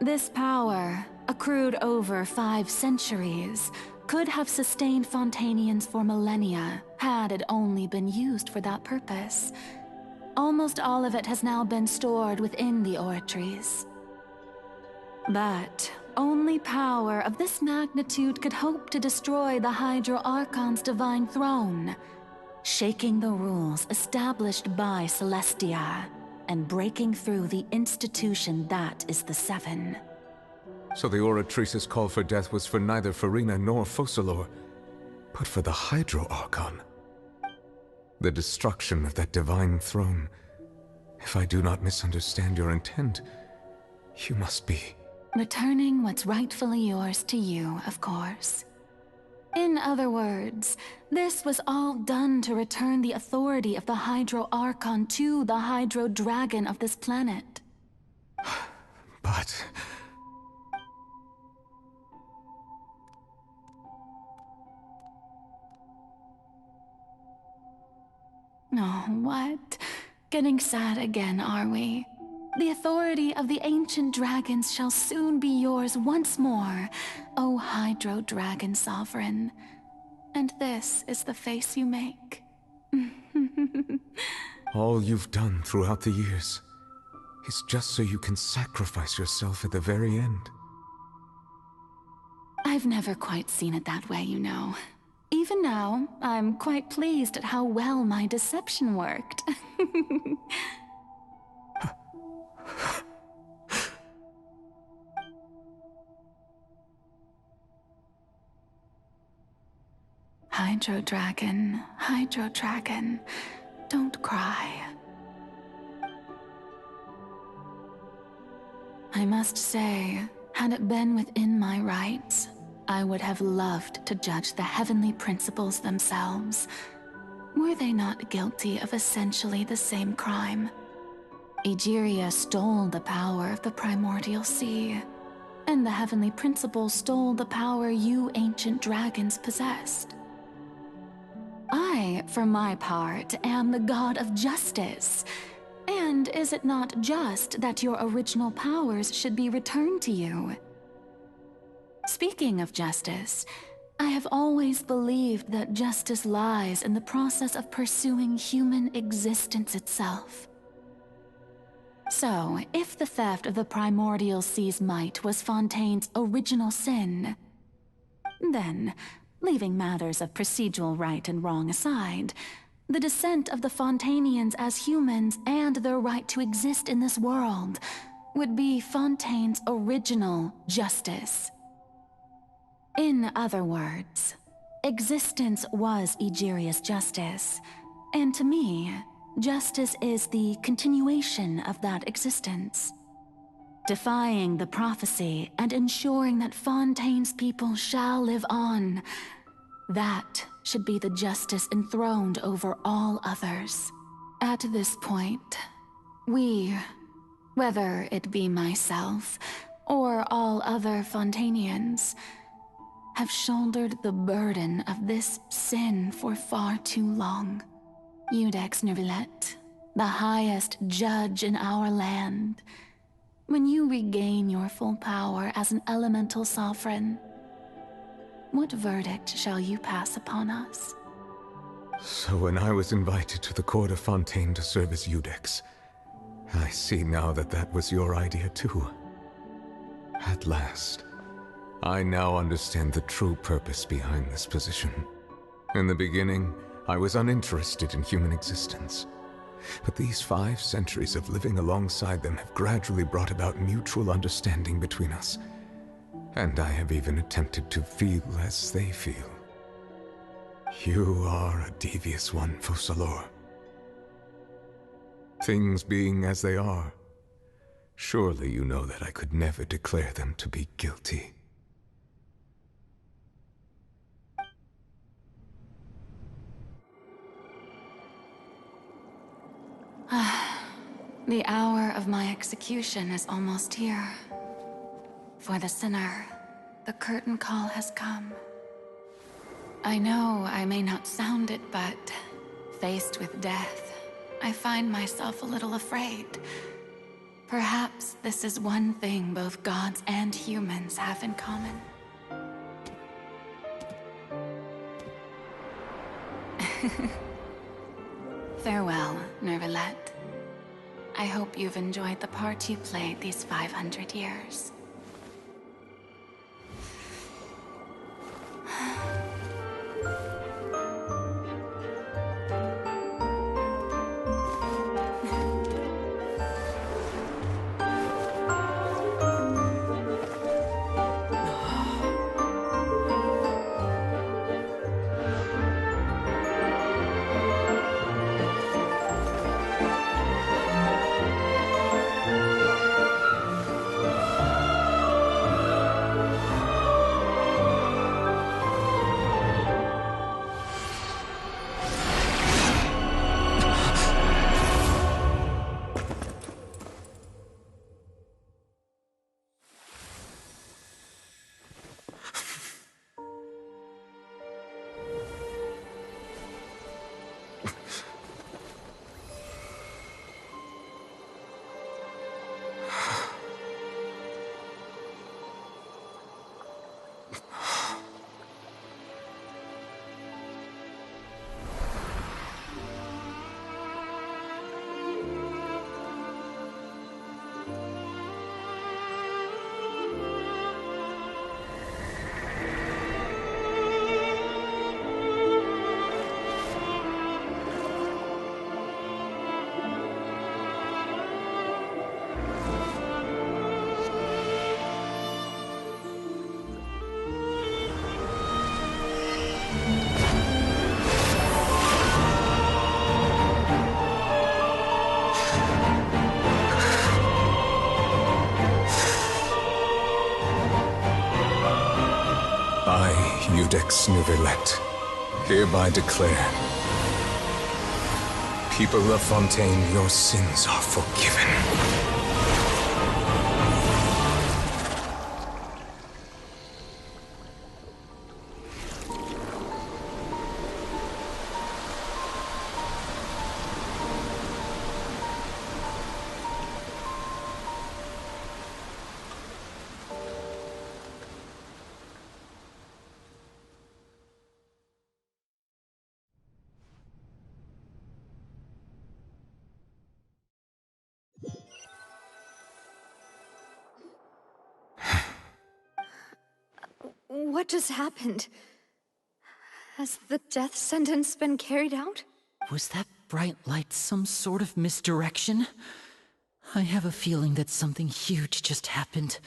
This power, accrued over 5 centuries, could have sustained Fontainians for millennia had it only been used for that purpose. Almost all of it has now been stored within the Oratrice. But only power of this magnitude could hope to destroy the Hydro Archon's divine throne, shaking the rules established by Celestia, and breaking through the institution that is the Seven. So the Oratrice's call for death was for neither Farina nor Focalor, but for the Hydro Archon. The destruction of that divine throne. If I do not misunderstand your intent, you must be... Returning what's rightfully yours to you, of course. In other words, this was all done to return the authority of the Hydro Archon to the Hydro Dragon of this planet. But... Oh, what? Getting sad again, are we? The authority of the ancient dragons shall soon be yours once more, O Hydro Dragon Sovereign. And this is the face you make. All you've done throughout the years is just so you can sacrifice yourself at the very end. I've never quite seen it that way, you know. Even now, I'm quite pleased at how well my deception worked. Hydro Dragon, don't cry. I must say, had it been within my rights, I would have loved to judge the heavenly principles themselves. Were they not guilty of essentially the same crime? Egeria stole the power of the primordial sea, and the heavenly principles stole the power you ancient dragons possessed. I, for my part, am the god of justice. And is it not just that your original powers should be returned to you? Speaking of justice, I have always believed that justice lies in the process of pursuing human existence itself. So, if the theft of the primordial sea's might was Fontaine's original sin, then, leaving matters of procedural right and wrong aside, the descent of the Fontainians as humans and their right to exist in this world would be Fontaine's original justice. In other words, existence was Egeria's justice, and to me, justice is the continuation of that existence. Defying the prophecy and ensuring that Fontaine's people shall live on. That should be the justice enthroned over all others. At this point, we, whether it be myself or all other Fontainians, have shouldered the burden of this sin for far too long. Iudex Nervillet, the highest judge in our land, when you regain your full power as an elemental sovereign, what verdict shall you pass upon us? So when I was invited to the court of Fontaine to serve as Iudex, I see now that that was your idea too. At last, I now understand the true purpose behind this position. In the beginning, I was uninterested in human existence. But these 5 centuries of living alongside them have gradually brought about mutual understanding between us. And I have even attempted to feel as they feel. You are a devious one, Focalors. Things being as they are, surely you know that I could never declare them to be guilty. The hour of my execution is almost here. For the sinner, the curtain call has come. I know I may not sound it, but faced with death, I find myself a little afraid. Perhaps this is one thing both gods and humans have in common. Farewell, Nervillet. I hope you've enjoyed the part you played these 500 years. Judex Nuvelet, hereby declare, people of Fontaine, your sins are forgiven. What just happened? Has the death sentence been carried out? Was that bright light some sort of misdirection? I have a feeling that something huge just happened.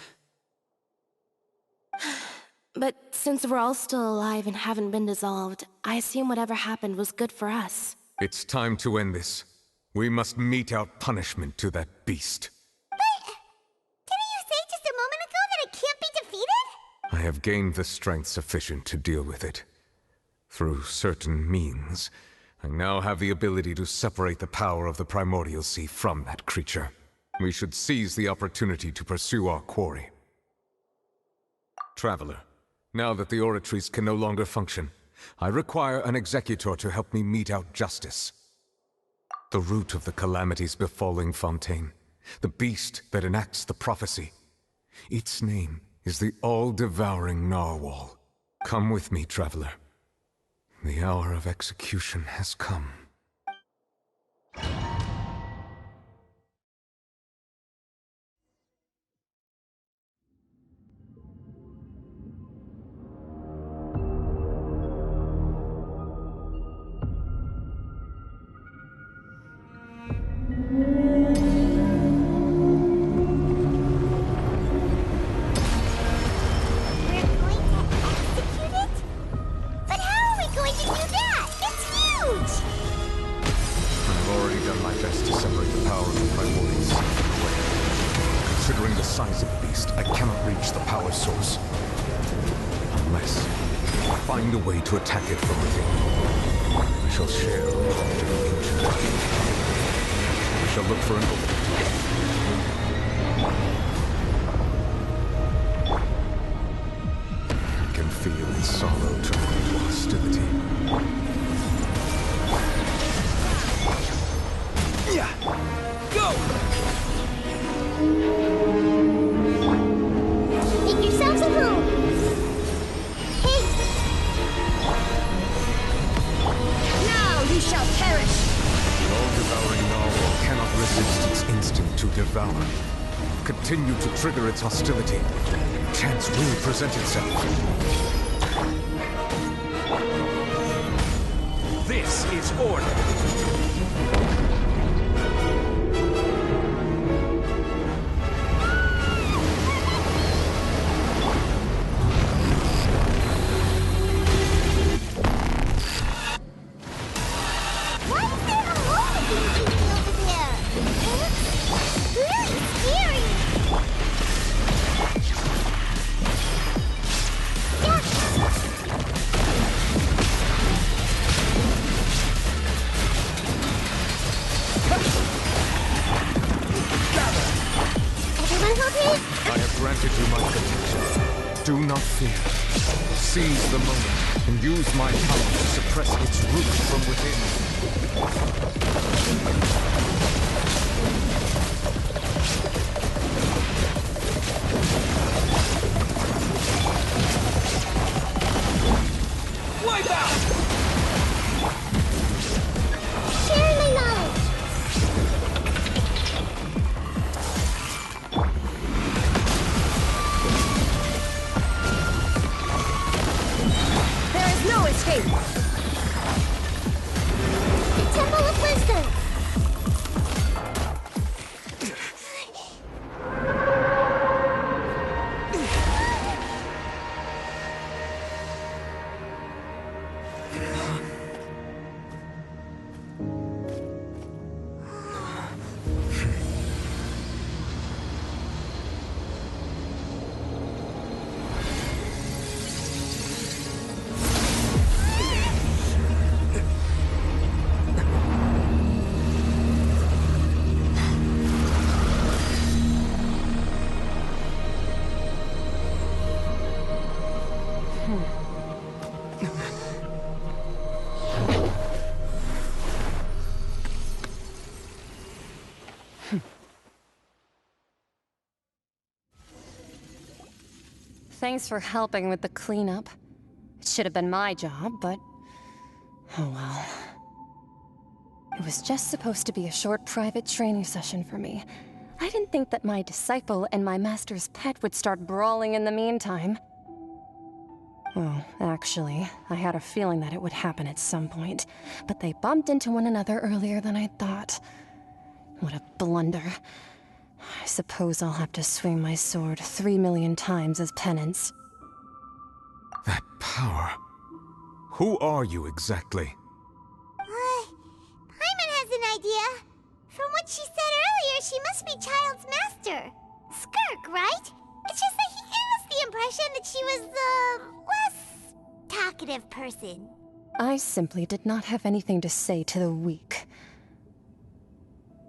But since we're all still alive and haven't been dissolved, I assume whatever happened was good for us. It's time to end this. We must mete out punishment to that beast. Didn't you say just a moment ago that it can't be defeated? I have gained the strength sufficient to deal with it. Through certain means, I now have the ability to separate the power of the Primordial Sea from that creature. We should seize the opportunity to pursue our quarry. Traveler, now that the oratories can no longer function, I require an executor to help me mete out justice. The root of the calamities befalling Fontaine, the beast that enacts the prophecy. Its name is the all-devouring narwhal. Come with me, traveler. The hour of execution has come. Considering the size of the beast, I cannot reach the power source. Unless I find a way to attack it from within. I shall share a part of the ancient. I shall look for an opening. I can feel its sorrow turn into hostility. Yeah! Go! Make yourselves at home. Hey! Now you shall perish! The all-devouring narwhal cannot resist its instinct to devour. Continue to trigger its hostility. Chance will present itself. This is order! Do not fear. Seize the moment and use my power to suppress its root from within. Wipe out! Share my knowledge! No escape! The Temple of Wisdom! thanks for helping with the cleanup. It should have been my job, but... oh well. It was just supposed to be a short private training session for me. I didn't think that my disciple and my master's pet would start brawling in the meantime. Well, actually, I had a feeling that it would happen at some point, but they bumped into one another earlier than I thought. What a blunder. I suppose I'll have to swing my sword 3 million times as penance. That power. Who are you exactly? Paimon has an idea. From what she said earlier, she must be Child's master. Skirk, right? It's just that he gave us the impression that she was the less talkative person. I simply did not have anything to say to the weak.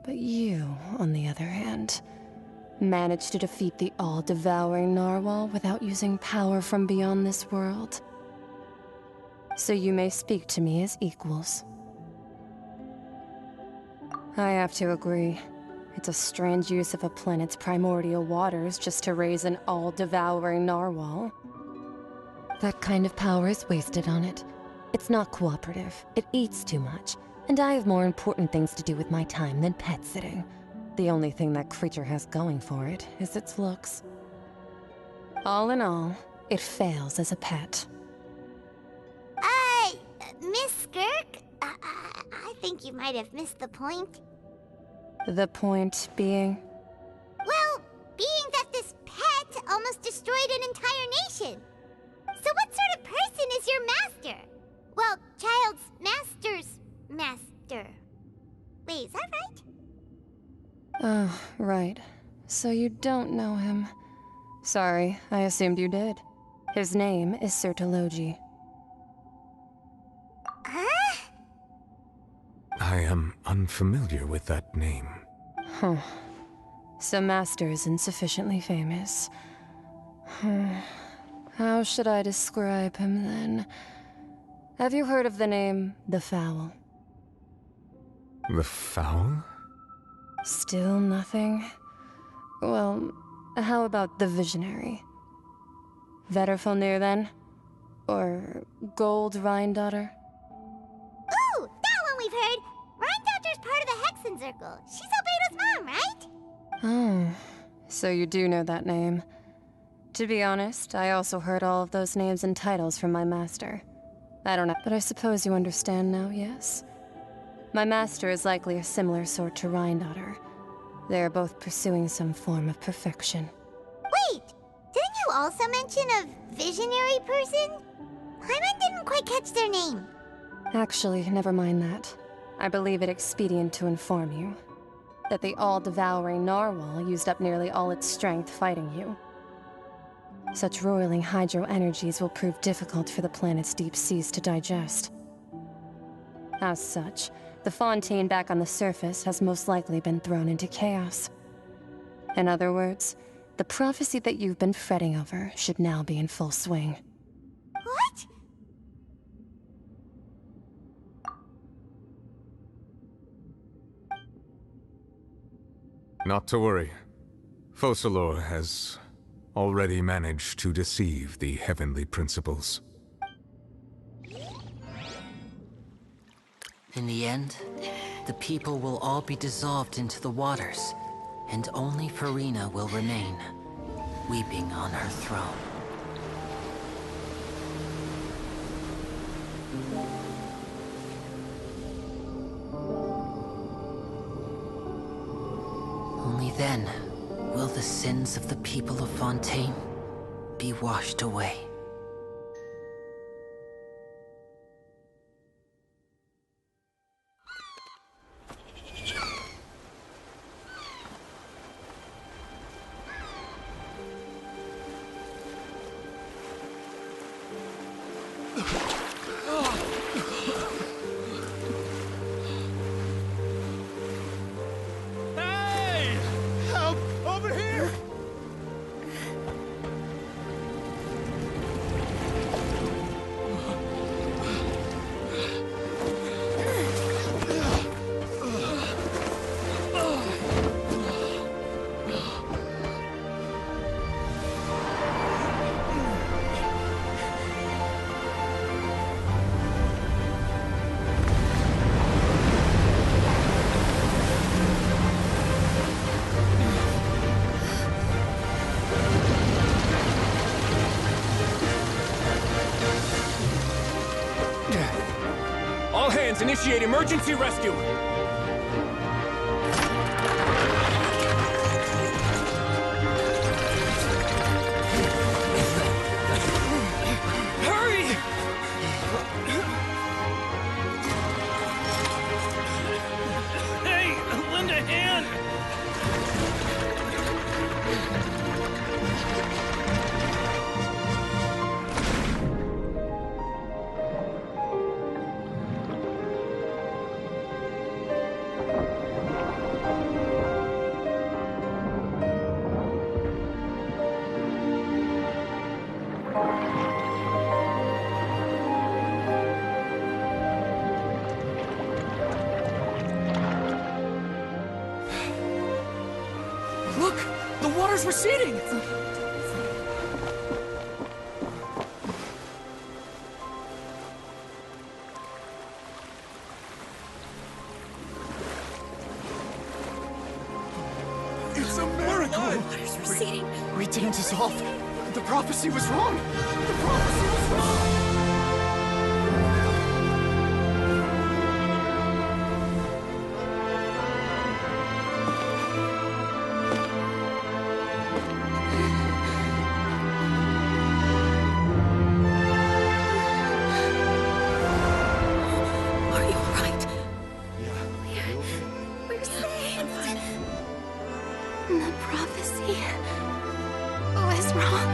But you, on the other hand, managed to defeat the all-devouring narwhal without using power from beyond this world. So you may speak to me as equals. I have to agree. It's a strange use of a planet's primordial waters just to raise an all-devouring narwhal. That kind of power is wasted on it. It's not cooperative. It eats too much. And I have more important things to do with my time than pet sitting. The only thing that creature has going for it is its looks. All in all, it fails as a pet. Miss Skirk? I think you might have missed the point. The point being? Well, being that this pet almost destroyed an entire nation. So what sort of person is your master? Well, Child's master's master. Wait, is that right? Oh, right. So you don't know him. Sorry, I assumed you did. His name is Sertologi. Huh? I am unfamiliar with that name. Huh. So Master isn't sufficiently famous. How should I describe him then? Have you heard of the name The Fowl? The Fowl? Still nothing? Well, how about the Visionary? Vetterfalnir then? Or Gold Rhine-daughter? Ooh, that one we've heard! Rhine-daughter's part of the Hexen Circle. She's Albedo's mom, right? Oh, so you do know that name. To be honest, I also heard all of those names and titles from my master. I don't know, but I suppose you understand now, yes? My master is likely a similar sort to Rhine-daughter. They are both pursuing some form of perfection. Wait! Didn't you also mention a visionary person? Paimon didn't quite catch their name. Actually, never mind that. I believe it expedient to inform you that the all-devouring narwhal used up nearly all its strength fighting you. Such roiling hydro energies will prove difficult for the planet's deep seas to digest. As such, the Fontaine back on the surface has most likely been thrown into chaos. In other words, the prophecy that you've been fretting over should now be in full swing. What? Not to worry. Focalor has already managed to deceive the heavenly principles. In the end, the people will all be dissolved into the waters, and only Furina will remain, weeping on her throne. Only then will the sins of the people of Fontaine be washed away. Hey! Help! Over here! Lands, initiate emergency rescue! Hurry! Hey, lend a hand! Look! The water's receding! It's a miracle! Water's receding. We didn't dissolve. The prophecy was wrong. The prophecy was wrong. Are you alright? Yeah. We're saved. The prophecy was wrong.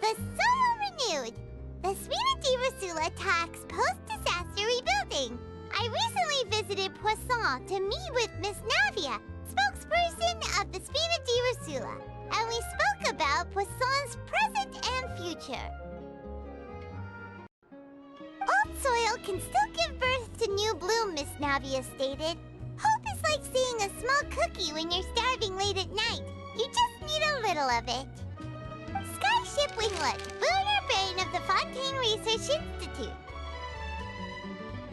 The Soul Renewed! The Suite de Rasula talks post-disaster rebuilding. I recently visited Poisson to meet with Miss Navia, spokesperson of the Suite de Rasula, and we spoke about Poisson's present and future. Old soil can still give birth to new bloom, Miss Navia stated. Hope is like seeing a small cookie when you're starving late at night. You just need a little of it. Skyship Winglet, lunar brain of the Fontaine Research Institute.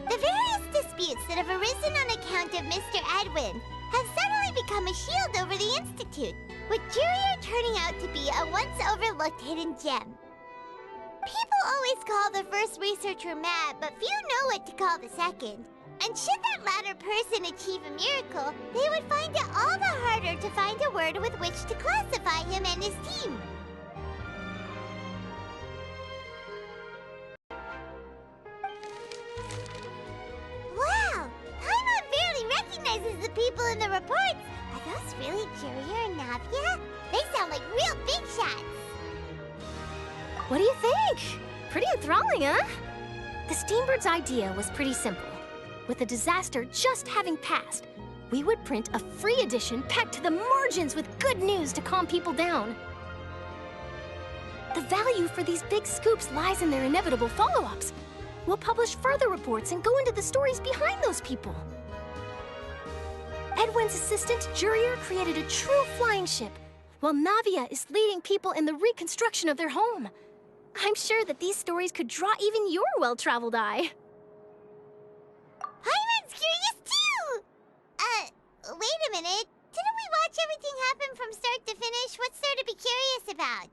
The various disputes that have arisen on account of Mr. Edwin have suddenly become a shield over the Institute, with Jurier turning out to be a once-overlooked hidden gem. People always call the first researcher mad, but few know what to call the second. And should that latter person achieve a miracle, they would find it all the harder to find a word with which to classify him and his team. Wow! Paimon barely recognizes the people in the reports. Are those really Jurier and Navia? They sound like real big shots. What do you think? Pretty enthralling, huh? The Steambird's idea was pretty simple. With the disaster just having passed, we would print a free edition packed to the margins with good news to calm people down. The value for these big scoops lies in their inevitable follow-ups. We'll publish further reports and go into the stories behind those people. Edwin's assistant, Jurier, created a true flying ship, while Navia is leading people in the reconstruction of their home. I'm sure that these stories could draw even your well-traveled eye. Paimon's curious too! Wait a minute. Didn't we watch everything happen from start to finish? What's there to be curious about?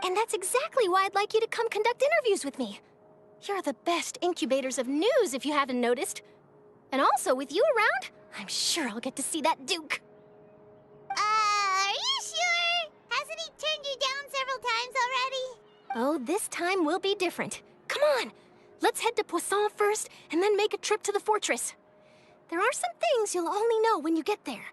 And that's exactly why I'd like you to come conduct interviews with me. You're the best incubators of news, if you haven't noticed. And also, with you around, I'm sure I'll get to see that Duke. Are you sure? Hasn't he turned you down several times already? Oh, this time will be different. Come on, let's head to Poisson first, and then make a trip to the fortress. There are some things you'll only know when you get there.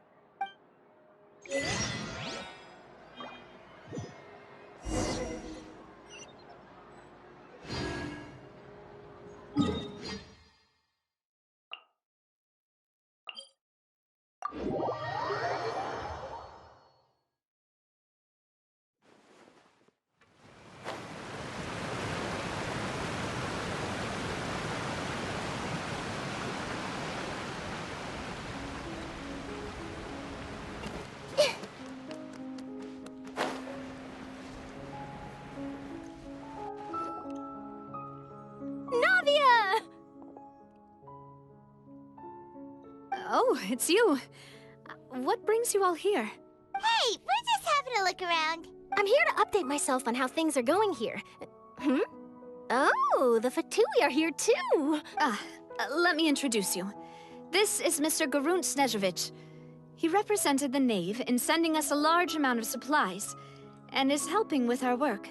Oh, it's you. What brings you all here? Hey, we're just having a look around. I'm here to update myself on how things are going here. Oh, the Fatui are here too. Let me introduce you. This is Mr. Garunt Snezhevich. He represented the Knave in sending us a large amount of supplies, and is helping with our work.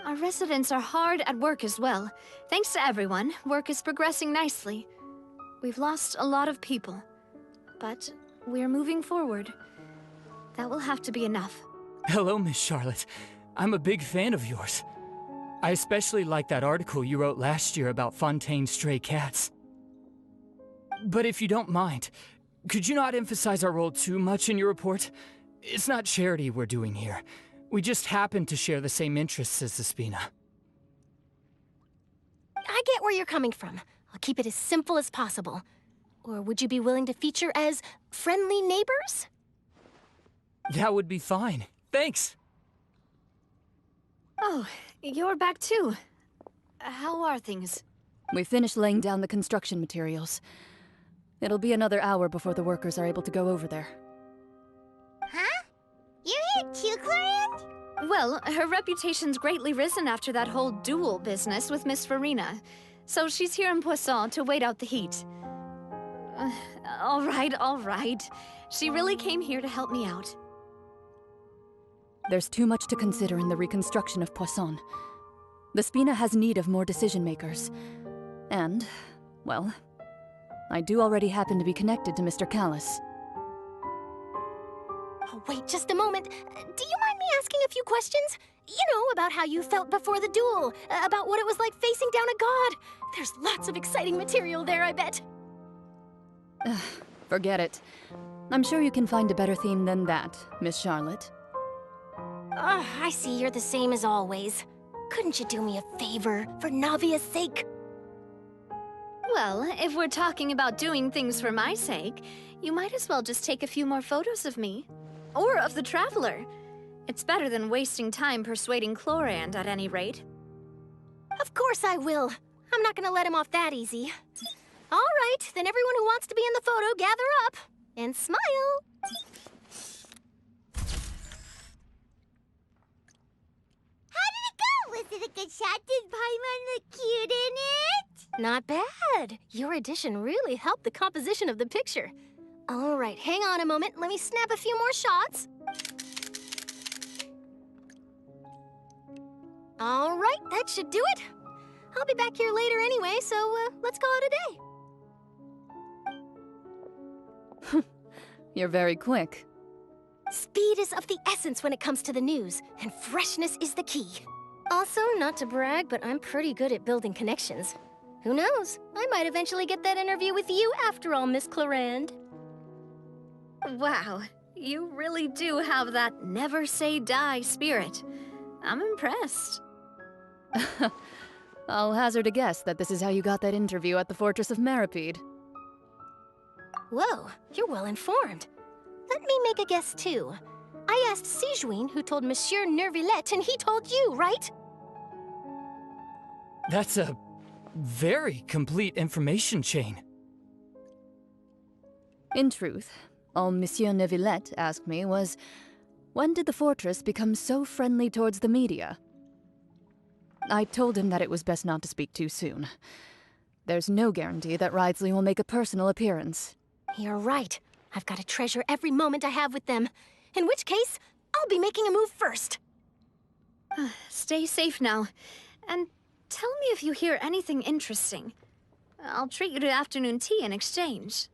Our residents are hard at work as well. Thanks to everyone, work is progressing nicely. We've lost a lot of people, but we're moving forward. That will have to be enough. Hello, Miss Charlotte. I'm a big fan of yours. I especially like that article you wrote last year about Fontaine's stray cats. But if you don't mind, could you not emphasize our role too much in your report? It's not charity we're doing here. We just happen to share the same interests as the Spina. I get where you're coming from. I'll keep it as simple as possible. Or would you be willing to feature as friendly neighbors? That would be fine. Thanks! Oh, you're back too. How are things? We finished laying down the construction materials. It'll be another hour before the workers are able to go over there. Huh? You're here too, Clorand? Well, her reputation's greatly risen after that whole duel business with Miss Farina. So she's here in Poisson to wait out the heat. All right. She really came here to help me out. There's too much to consider in the reconstruction of Poisson. The Spina has need of more decision-makers. And, well, I do already happen to be connected to Mr. Callis. Oh, wait just a moment. Do you mind me asking a few questions? You know, about how you felt before the duel, about what it was like facing down a god. There's lots of exciting material there, I bet. Forget it. I'm sure you can find a better theme than that, Miss Charlotte. I see you're the same as always. Couldn't you do me a favor, for Navia's sake? Well, if we're talking about doing things for my sake, you might as well just take a few more photos of me. Or of the Traveler. It's better than wasting time persuading Clorand, at any rate. Of course I will. I'm not gonna let him off that easy. All right, then everyone who wants to be in the photo, gather up. And smile. Was it a good shot? Did Paimon look cute in it? Not bad. Your addition really helped the composition of the picture. All right, hang on a moment. Let me snap a few more shots. All right, that should do it. I'll be back here later anyway, so let's call it a day. You're very quick. Speed is of the essence when it comes to the news, and freshness is the key. Also, not to brag, but I'm pretty good at building connections. Who knows? I might eventually get that interview with you after all, Miss Clorand. Wow, you really do have that never say die spirit. I'm impressed. I'll hazard a guess that this is how you got that interview at the Fortress of Maripede. Whoa, you're well informed. Let me make a guess too. I asked Sijuin who told Monsieur Nervillet, and he told you, right? That's a very complete information chain. In truth, all Monsieur Nervillet asked me was, when did the fortress become so friendly towards the media? I told him that it was best not to speak too soon. There's no guarantee that Ridsley will make a personal appearance. You're right. I've got to treasure every moment I have with them. In which case, I'll be making a move first. Stay safe now. And tell me if you hear anything interesting. I'll treat you to afternoon tea in exchange.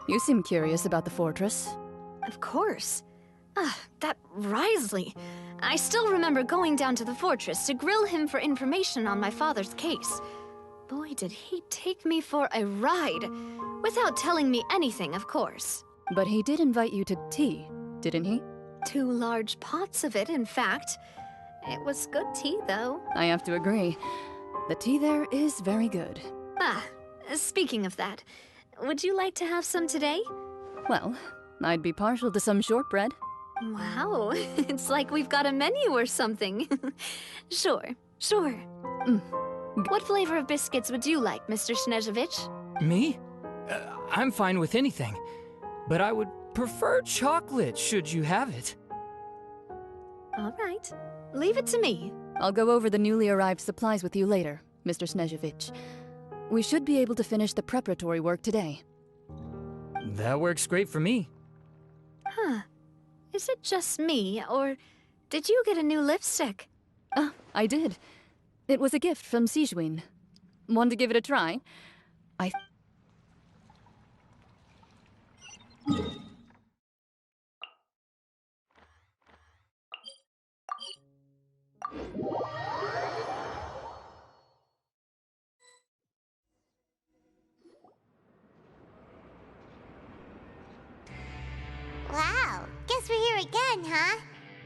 You seem curious about the fortress. Of course. That Wriothesley. I still remember going down to the fortress to grill him for information on my father's case. Boy, did he take me for a ride. Without telling me anything, of course. But he did invite you to tea, didn't he? 2 large pots of it, in fact. It was good tea, though. I have to agree. The tea there is very good. Speaking of that, would you like to have some today? Well, I'd be partial to some shortbread. Wow, it's like we've got a menu or something. Sure. What flavor of biscuits would you like, Mr. Snezhevich? Me? I'm fine with anything. But I would prefer chocolate, should you have it. All right. Leave it to me. I'll go over the newly arrived supplies with you later, Mr. Snezhevich. We should be able to finish the preparatory work today. That works great for me. Huh. Is it just me, or did you get a new lipstick? I did. It was a gift from Sijwin. Want to give it a try? Wow, guess we're here again, huh?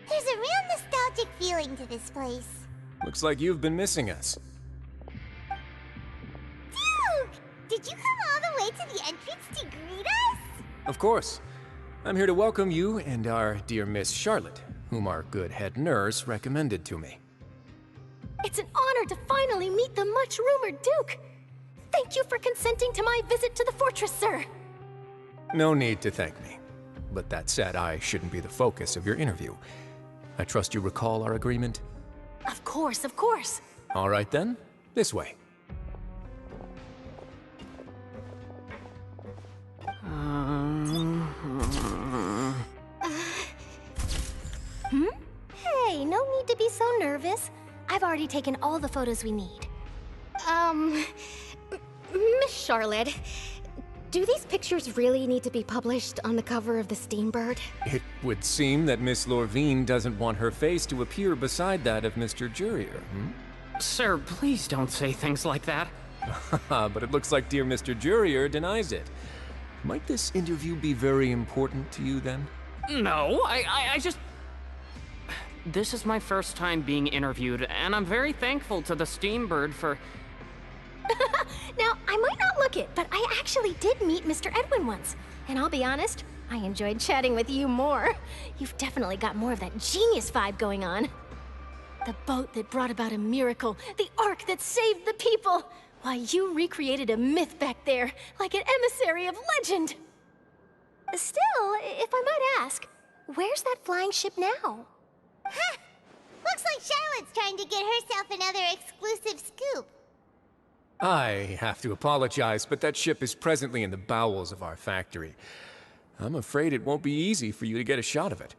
There's a real nostalgic feeling to this place. Looks like you've been missing us. Duke! Did you come all the way to the entrance to greet us? Of course. I'm here to welcome you and our dear Miss Charlotte, whom our good head nurse recommended to me. It's an honor to finally meet the much-rumored Duke. Thank you for consenting to my visit to the fortress, sir. No need to thank me. But that said, I shouldn't be the focus of your interview. I trust you recall our agreement? Of course, of course. All right then, this way. Hey, no need to be so nervous. I've already taken all the photos we need. Miss Charlotte, do these pictures really need to be published on the cover of the Steambird? It would seem that Miss Lorvine doesn't want her face to appear beside that of Mr. Jurier, Sir, please don't say things like that. But it looks like dear Mr. Jurier denies it. Might this interview be very important to you, then? No, I just... This is my first time being interviewed, and I'm very thankful to the Steambird for... Now, I might not look it, but I actually did meet Mr. Edwin once. And I'll be honest, I enjoyed chatting with you more. You've definitely got more of that genius vibe going on. The boat that brought about a miracle, the ark that saved the people. Why, you recreated a myth back there, like an emissary of legend. Still, if I might ask, where's that flying ship now? Huh! Looks like Charlotte's trying to get herself another exclusive scoop. I have to apologize, but that ship is presently in the bowels of our factory. I'm afraid it won't be easy for you to get a shot of it.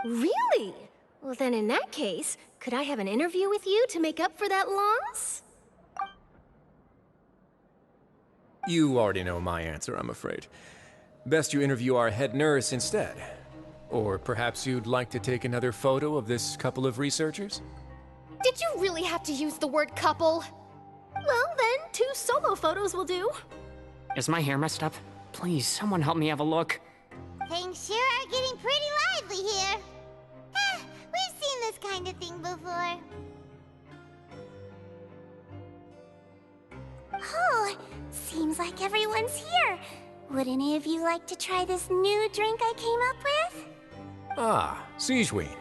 Really? Well, then in that case, could I have an interview with you to make up for that loss? You already know my answer, I'm afraid. Best you interview our head nurse instead. Or perhaps you'd like to take another photo of this couple of researchers? Did you really have to use the word couple? Well, then, 2 solo photos will do. Is my hair messed up? Please, someone help me have a look. Things sure are getting pretty lively here. We've seen this kind of thing before. Oh, seems like everyone's here. Would any of you like to try this new drink I came up with? Ah, Sijwin.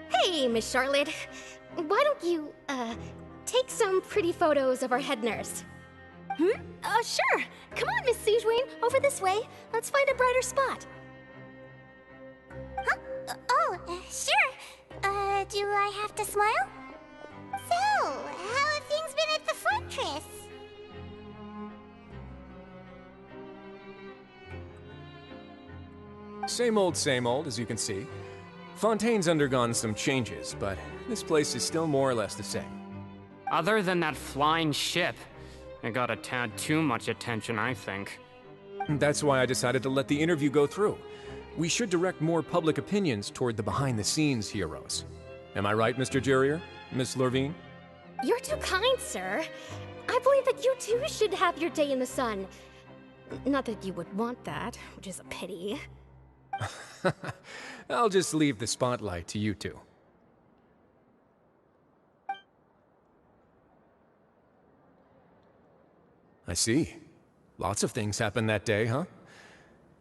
Hey, Miss Charlotte. Why don't you, take some pretty photos of our head nurse? Sure. Come on, Miss Sijwin. Over this way. Let's find a brighter spot. Huh? Sure. Do I have to smile? So, how have things been at the fortress? Same old, as you can see. Fontaine's undergone some changes, but this place is still more or less the same. Other than that flying ship, it got a tad too much attention, I think. That's why I decided to let the interview go through. We should direct more public opinions toward the behind-the-scenes heroes. Am I right, Mr. Jurier? Miss Lorvine? You're too kind, sir. I believe that you too should have your day in the sun. Not that you would want that, which is a pity. I'll just leave the spotlight to you two. I see. Lots of things happened that day, huh?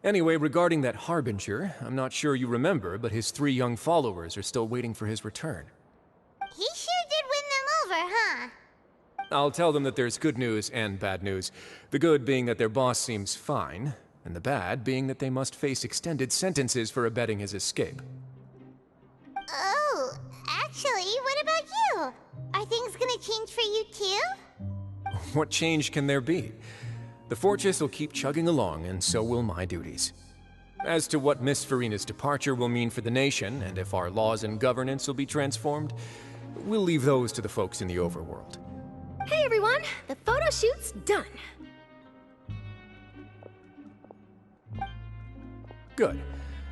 Anyway, regarding that Harbinger, I'm not sure you remember, but his 3 young followers are still waiting for his return. He sure did win them over, huh? I'll tell them that there's good news and bad news. The good being that their boss seems fine, and the bad being that they must face extended sentences for abetting his escape. Oh, actually, what about you? Are things gonna change for you too? What change can there be? The fortress will keep chugging along, and so will my duties. As to what Miss Farina's departure will mean for the nation, and if our laws and governance will be transformed, we'll leave those to the folks in the overworld. Hey everyone, the photo shoot's done. Good.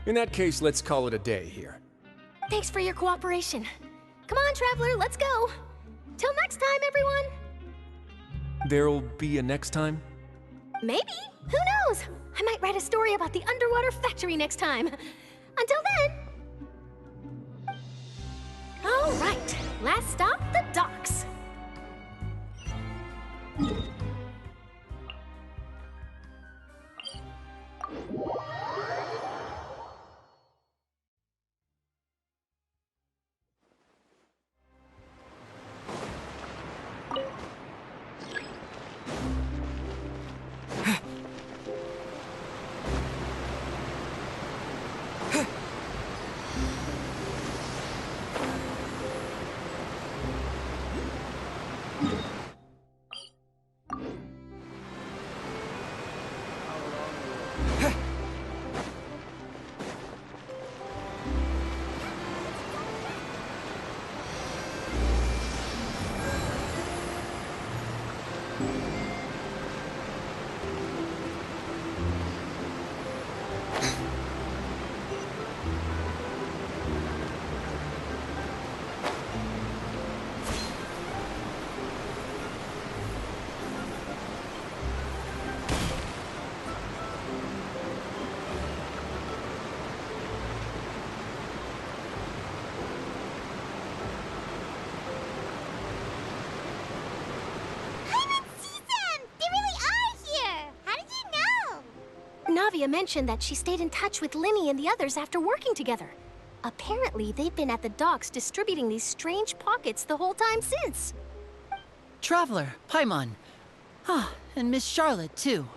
In that case, let's call it a day here. Thanks for your cooperation. Come on, Traveler, let's go. Till next time, everyone. There'll be a next time? Maybe. Who knows? I might write a story about the underwater factory next time. Until then. All right, last stop, the docks. Navia mentioned that she stayed in touch with Linny and the others after working together. Apparently, they've been at the docks distributing these strange pockets the whole time since. Traveler, Paimon. Ah, and Miss Charlotte, too.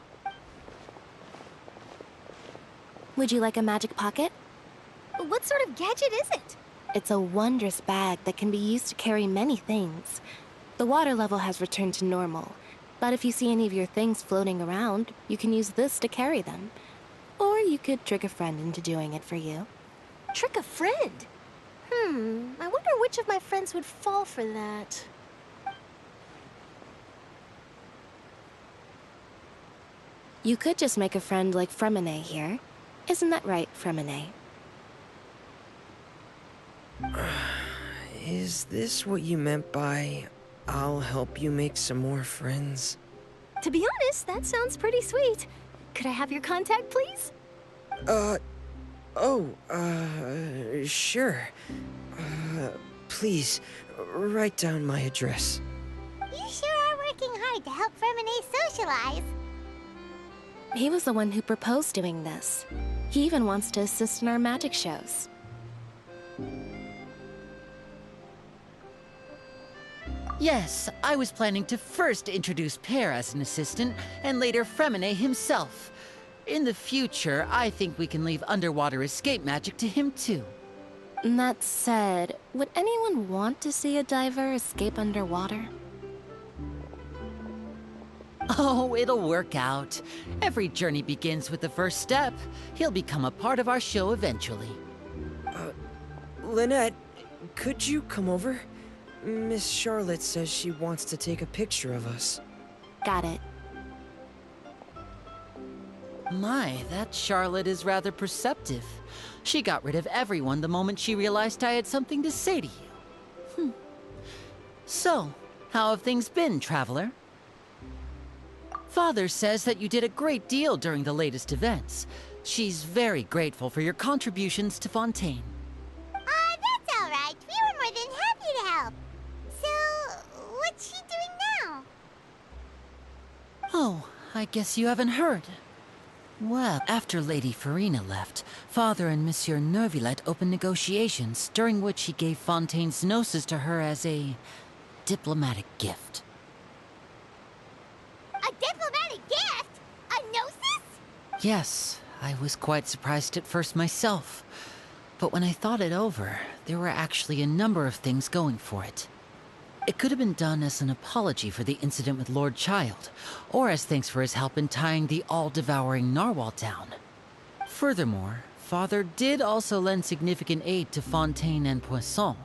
Would you like a magic pocket? What sort of gadget is it? It's a wondrous bag that can be used to carry many things. The water level has returned to normal, but if you see any of your things floating around, you can use this to carry them. Or you could trick a friend into doing it for you. Trick a friend? I wonder which of my friends would fall for that. You could just make a friend like Fremine here. Isn't that right, Fremine? Is this what you meant by, I'll help you make some more friends? To be honest, that sounds pretty sweet. Could I have your contact, please? Sure. Please, write down my address. You sure are working hard to help Fremine socialize. He was the one who proposed doing this. He even wants to assist in our magic shows. Yes, I was planning to first introduce Pear as an assistant, and later Fremine himself. In the future, I think we can leave underwater escape magic to him too. That said, would anyone want to see a diver escape underwater? Oh, it'll work out. Every journey begins with the first step. He'll become a part of our show eventually. Lynette, could you come over? Miss Charlotte says she wants to take a picture of us. Got it. My, that Charlotte is rather perceptive. She got rid of everyone the moment she realized I had something to say to you. So, how have things been, Traveler? Father says that you did a great deal during the latest events. She's very grateful for your contributions to Fontaine. That's all right. We were more than happy to help. So, what's she doing now? Oh, I guess you haven't heard. Well, after Lady Farina left, Father and Monsieur Neuvillette opened negotiations, during which he gave Fontaine's gnosis to her as a diplomatic gift. A diplomatic gift? A gnosis? Yes, I was quite surprised at first myself. But when I thought it over, there were actually a number of things going for it. It could have been done as an apology for the incident with Lord Child, or as thanks for his help in tying the all-devouring narwhal down. Furthermore, Father did also lend significant aid to Fontaine and Poisson.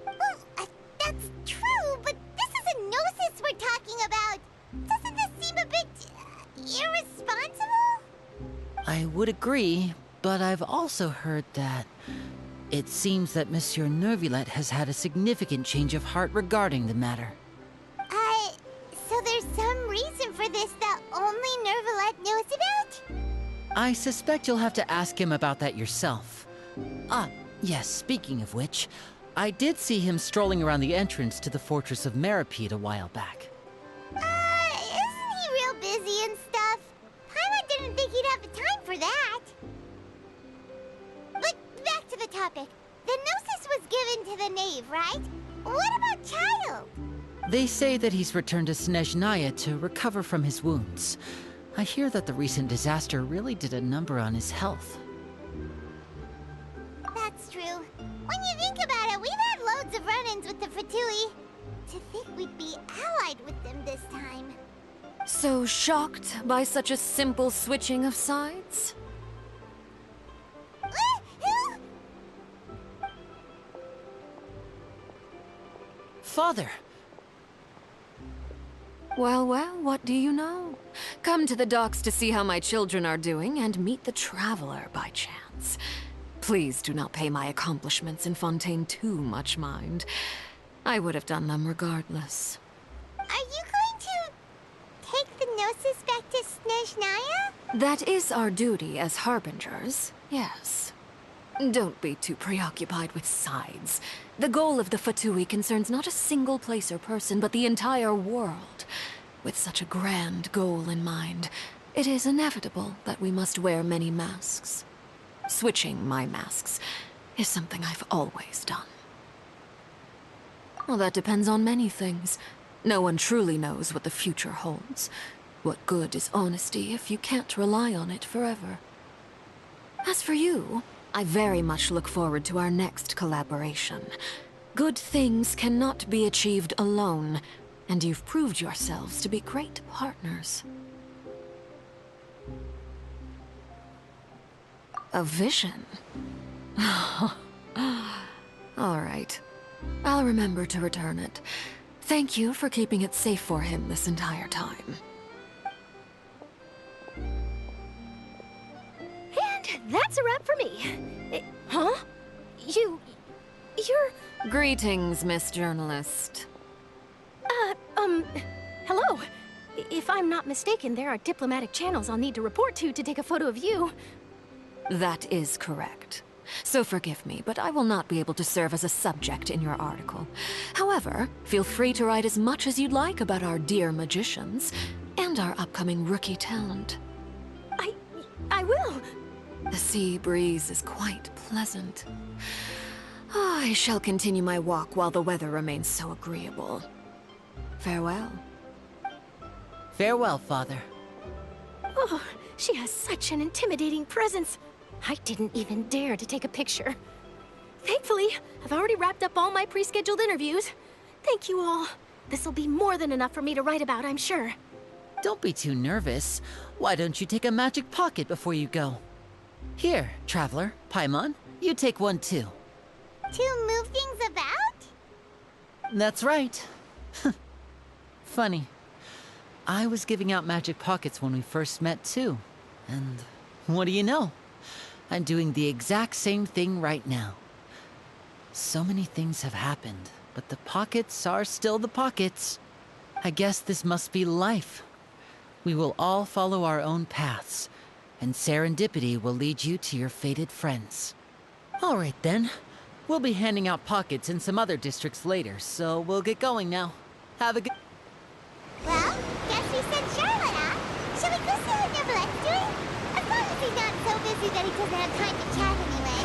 Well, that's true, but this is a gnosis we're talking about. Doesn't this seem a bit irresponsible? I would agree, but I've also heard that it seems that Monsieur Neuvillette has had a significant change of heart regarding the matter. So there's some reason for this that only Neuvillette knows about? I suspect you'll have to ask him about that yourself. Ah, yes, speaking of which, I did see him strolling around the entrance to the Fortress of Meripede a while back. Isn't he real busy and stuff? Paimon didn't think he'd have the time for that. But back to the topic. The gnosis was given to the knave, right? What about Child? They say that he's returned to Snezhnaya to recover from his wounds. I hear that the recent disaster really did a number on his health. That's true. When you think about it, we've had loads of run-ins with the Fatui. To think we'd be allied with them this time. So shocked by such a simple switching of sides? Father! Well, well, what do you know? Come to the docks to see how my children are doing and meet the Traveler by chance. Please do not pay my accomplishments in Fontaine too much mind. I would have done them regardless. Are you going to take the gnosis back to Snezhnaya? That is our duty as harbingers, yes. Don't be too preoccupied with sides. The goal of the Fatui concerns not a single place or person, but the entire world. With such a grand goal in mind, it is inevitable that we must wear many masks. Switching my masks is something I've always done. Well, that depends on many things. No one truly knows what the future holds. What good is honesty if you can't rely on it forever? As for you, I very much look forward to our next collaboration. Good things cannot be achieved alone, and you've proved yourselves to be great partners. A vision? All right. I'll remember to return it. Thank you for keeping it safe for him this entire time. And that's a wrap for me. Huh? You're... Greetings, Miss Journalist. Hello. If I'm not mistaken, there are diplomatic channels I'll need to report to take a photo of you. That is correct. So forgive me, but I will not be able to serve as a subject in your article. However, feel free to write as much as you'd like about our dear magicians and our upcoming rookie talent. I will. The sea breeze is quite pleasant. I shall continue my walk while the weather remains so agreeable. Farewell. Farewell, Father. Oh, she has such an intimidating presence. I didn't even dare to take a picture. Thankfully, I've already wrapped up all my pre-scheduled interviews. Thank you all. This'll be more than enough for me to write about, I'm sure. Don't be too nervous. Why don't you take a magic pocket before you go? Here, Traveler, Paimon, you take one too. To move things about? That's right. Funny. I was giving out magic pockets when we first met too. And what do you know? I'm doing the exact same thing right now. So many things have happened, but the pockets are still the pockets. I guess this must be life. We will all follow our own paths, and serendipity will lead you to your fated friends. All right then. We'll be handing out pockets in some other districts later, so we'll get going now. Have a good... Well, guess we sent Charlotte, huh? Shall we go see what Neuvillette's doing? you that he doesn't have time to chat anyway.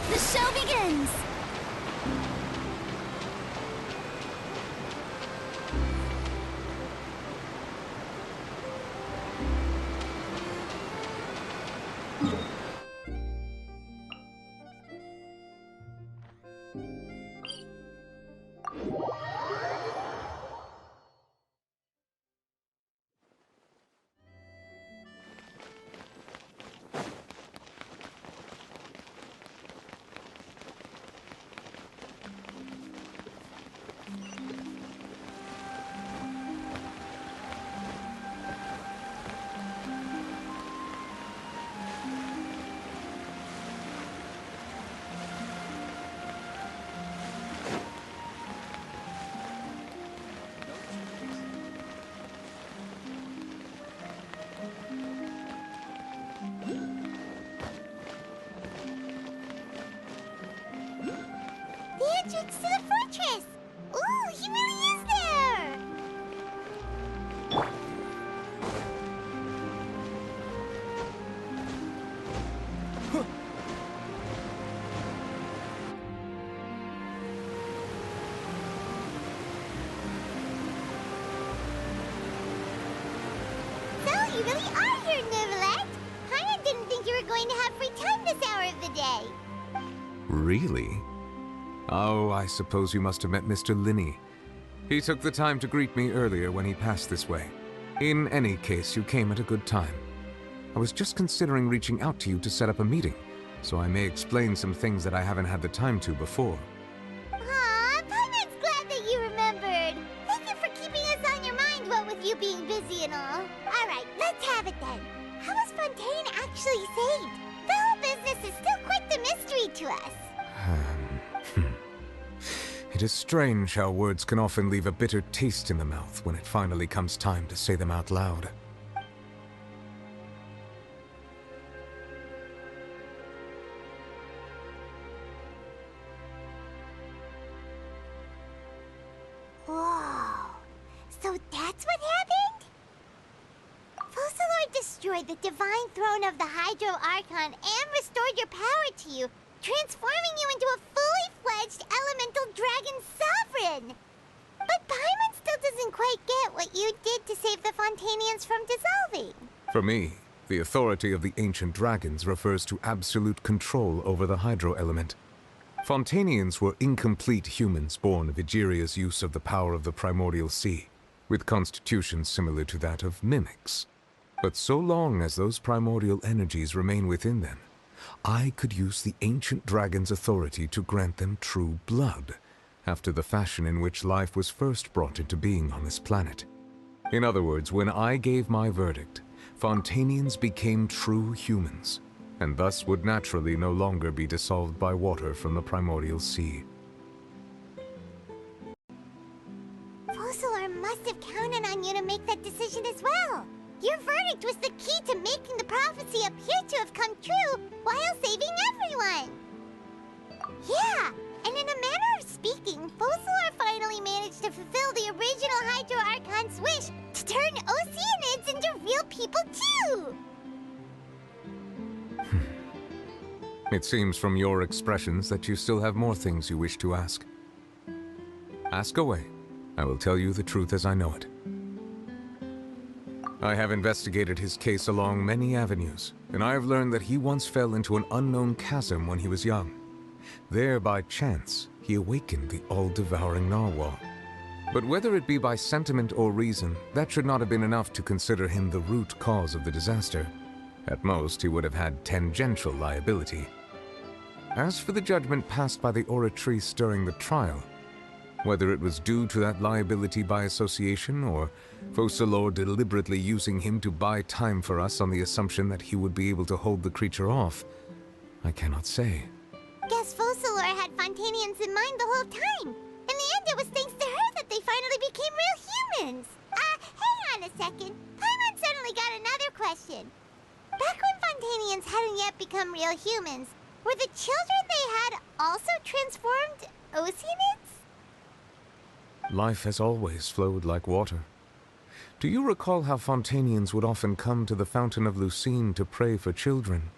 The show begins! The entrance to the fortress! Ooh, he really is there! So, you really are here, Neuvillette! Paimon didn't think you were going to have free time this hour of the day. Really? Oh, I suppose you must have met Mr. Linney. He took the time to greet me earlier when he passed this way. In any case, you came at a good time. I was just considering reaching out to you to set up a meeting, so I may explain some things that I haven't had the time to before. Aw, Paimon's glad that you remembered. Thank you for keeping us on your mind, what with you being busy and all. Alright, let's have it then. How was Fontaine actually saved? The whole business is still quite the mystery to us. It is strange how words can often leave a bitter taste in the mouth when it finally comes time to say them out loud. Whoa. So that's what happened? Focalor destroyed the divine throne of the Hydro Archon and restored your power to you, transforming you into a fully-fledged elemental dragon sovereign! But Paimon still doesn't quite get what you did to save the Fontainians from dissolving. For me, the authority of the ancient dragons refers to absolute control over the hydro element. Fontainians were incomplete humans born of Egeria's use of the power of the primordial sea, with constitutions similar to that of mimics. But so long as those primordial energies remain within them, I could use the ancient dragon's authority to grant them true blood, after the fashion in which life was first brought into being on this planet. In other words, when I gave my verdict, Fontainians became true humans, and thus would naturally no longer be dissolved by water from the primordial sea. Focalor must have counted on you to make that decision as well. Your verdict was the key to making the prophecy appear to have come true while saving everyone. Yeah, and in a manner of speaking, Focalor finally managed to fulfill the original Hydro Archon's wish to turn Oceanids into real people too! It seems from your expressions that you still have more things you wish to ask. Ask away. I will tell you the truth as I know it. I have investigated his case along many avenues, and I have learned that he once fell into an unknown chasm when he was young. There, by chance, he awakened the all-devouring narwhal. But whether it be by sentiment or reason, that should not have been enough to consider him the root cause of the disaster. At most, he would have had tangential liability. As for the judgment passed by the Oratrice during the trial, whether it was due to that liability by association, or Focalor deliberately using him to buy time for us on the assumption that he would be able to hold the creature off, I cannot say. Guess Focalor had Fontainians in mind the whole time. In the end, it was thanks to her that they finally became real humans. Hang on a second. Paimon suddenly got another question. Back when Fontainians hadn't yet become real humans, Were the children they had also transformed Oceanids? Life has always flowed like water. Do you recall how Fontainians would often come to the Fountain of Lucine to pray for children?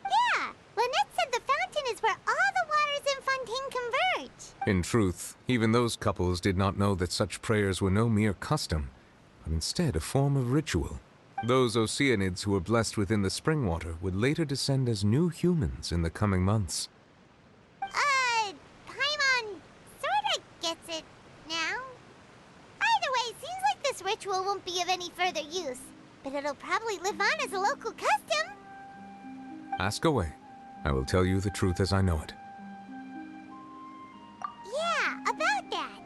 Yeah, Lynette said the fountain is where all the waters in Fontaine converge. In truth, even those couples did not know that such prayers were no mere custom, but instead a form of ritual. Those Oceanids who were blessed within the spring water would later descend as new humans in the coming months. Paimon sorta gets it now. Either way, seems like this ritual won't be of any further use, but it'll probably live on as a local custom. Ask away. I will tell you the truth as I know it. Yeah, about that.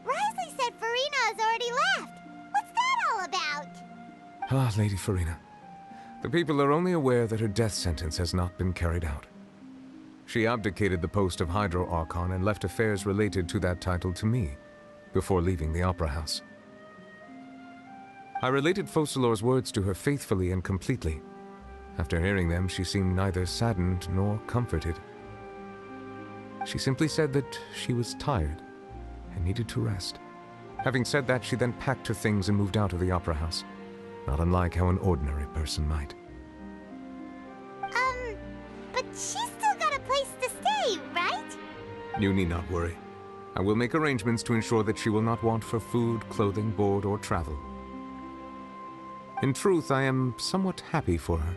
Risley said Farina has already left. What's that all about? Ah, Lady Farina. The people are only aware that her death sentence has not been carried out. She abdicated the post of Hydro Archon and left affairs related to that title to me, before leaving the Opera House. I related Focalor's words to her faithfully and completely. After hearing them, she seemed neither saddened nor comforted. She simply said that she was tired and needed to rest. Having said that, she then packed her things and moved out of the Opera House, not unlike how an ordinary person might. But she's still got a place to stay, right? You need not worry. I will make arrangements to ensure that she will not want for food, clothing, board, or travel. In truth, I am somewhat happy for her.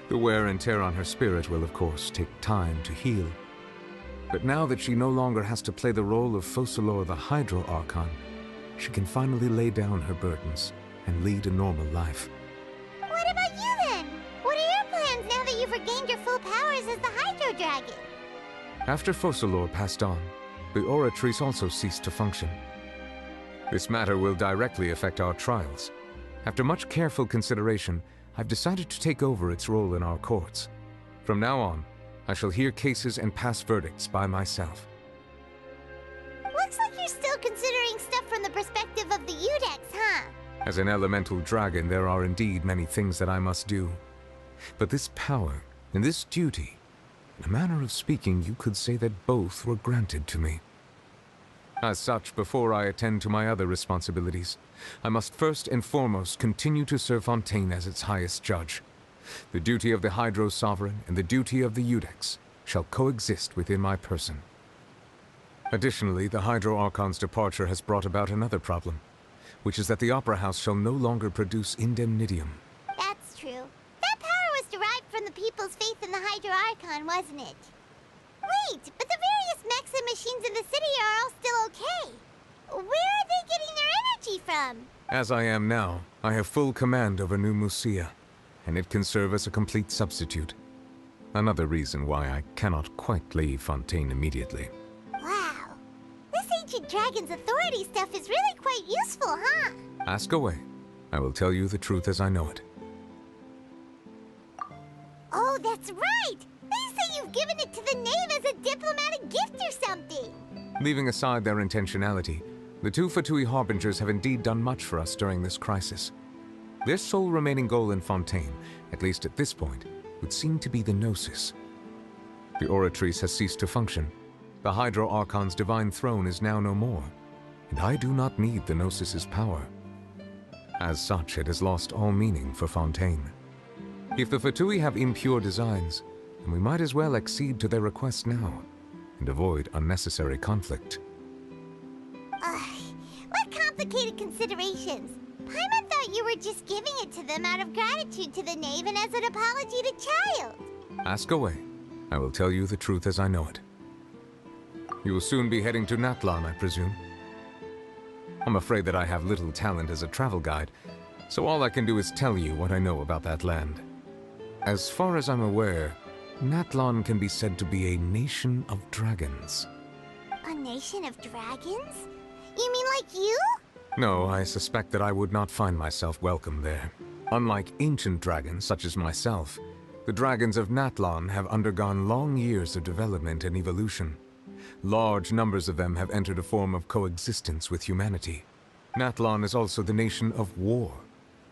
The wear and tear on her spirit will, of course, take time to heal. But now that she no longer has to play the role of Focalor the Hydro Archon, she can finally lay down her burdens and lead a normal life. What about you then? What are your plans now that you've regained your full powers as the Hydro Dragon? After Focalor passed on, the Oratrice also ceased to function. This matter will directly affect our trials. After much careful consideration, I've decided to take over its role in our courts. From now on, I shall hear cases and pass verdicts by myself. Looks like you're still considering stuff from the perspective of the Udex, huh? As an elemental dragon, there are indeed many things that I must do. But this power and this duty, in a manner of speaking, you could say that both were granted to me. As such, before I attend to my other responsibilities, I must first and foremost continue to serve Fontaine as its highest judge. The duty of the Hydro Sovereign and the duty of the Udex shall coexist within my person. Additionally, the Hydro Archon's departure has brought about another problem, which is that the Opera House shall no longer produce indemnitium. That's true. That power was derived from the people's faith in the Hydro Archon, wasn't it? Wait, but the various mechs and machines in the city are all still okay. Where are they getting their energy from? As I am now, I have full command over New Musia, and it can serve as a complete substitute. Another reason why I cannot quite leave Fontaine immediately. Wow. This ancient dragon's authority stuff is really quite useful, huh? Ask away. I will tell you the truth as I know it. Oh, that's right! They say you've given it to the knave as a diplomatic gift or something! Leaving aside their intentionality, the two Fatui Harbingers have indeed done much for us during this crisis. Their sole remaining goal in Fontaine, at least at this point, would seem to be the Gnosis. The Oratrice has ceased to function. The Hydro Archon's divine throne is now no more, and I do not need the Gnosis's power. As such, it has lost all meaning for Fontaine. If the Fatui have impure designs, then we might as well accede to their request now, and avoid unnecessary conflict. What complicated considerations! Paimon thought you were just giving it to them out of gratitude to the knave and as an apology to Child. Ask away. I will tell you the truth as I know it. You will soon be heading to Natlan, I presume. I'm afraid that I have little talent as a travel guide, so all I can do is tell you what I know about that land. As far as I'm aware, Natlan can be said to be a nation of dragons. A nation of dragons? You mean like you? No, I suspect that I would not find myself welcome there. Unlike ancient dragons such as myself, the dragons of Natlan have undergone long years of development and evolution. Large numbers of them have entered a form of coexistence with humanity. Natlan is also the nation of war.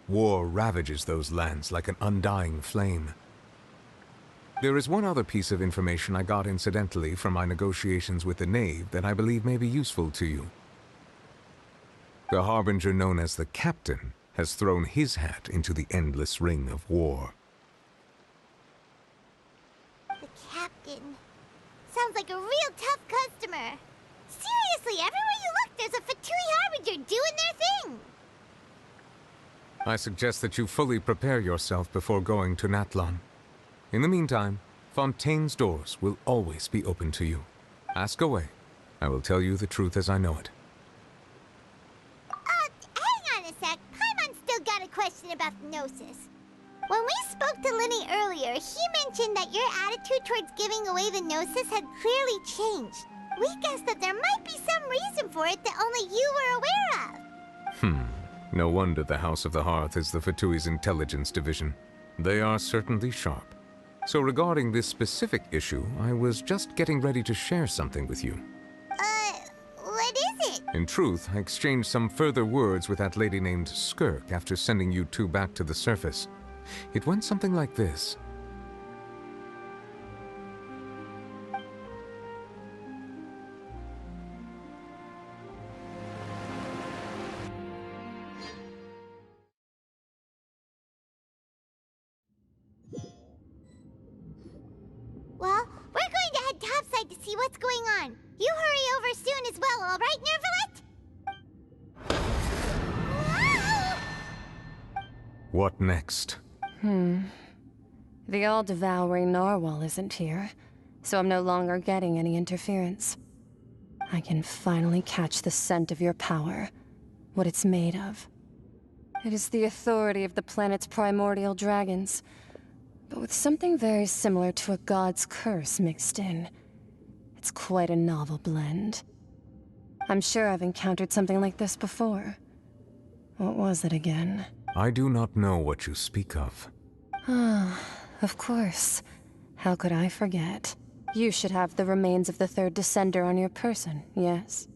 War ravages those lands like an undying flame. There is one other piece of information I got incidentally from my negotiations with the Knave that I believe may be useful to you. The Harbinger known as the Captain has thrown his hat into the endless ring of war. The Captain. Sounds like a real tough customer. Seriously, everywhere you look, there's a Fatui Harbinger doing their thing. I suggest that you fully prepare yourself before going to Natlan. In the meantime, Fontaine's doors will always be open to you. Ask away. I will tell you the truth as I know it. Hang on a sec. Paimon's still got a question about the Gnosis. When we spoke to Linny earlier, he mentioned that your attitude towards giving away the Gnosis had clearly changed. We guessed that there might be some reason for it that only you were aware of. No wonder the House of the Hearth is the Fatui's intelligence division. They are certainly sharp. So regarding this specific issue, I was just getting ready to share something with you. What is it? In truth, I exchanged some further words with that lady named Skirk after sending you two back to the surface. It went something like this. Well, we're going to head topside to see what's going on. You hurry over soon as well, all right, Nervalet? What next? The all-devouring narwhal isn't here, so I'm no longer getting any interference. I can finally catch the scent of your power, what it's made of. It is the authority of the planet's primordial dragons, but with something very similar to a god's curse mixed in. It's quite a novel blend. I'm sure I've encountered something like this before. What was it again? I do not know what you speak of. Of course. How could I forget? You should have the remains of the third Descender on your person, yes?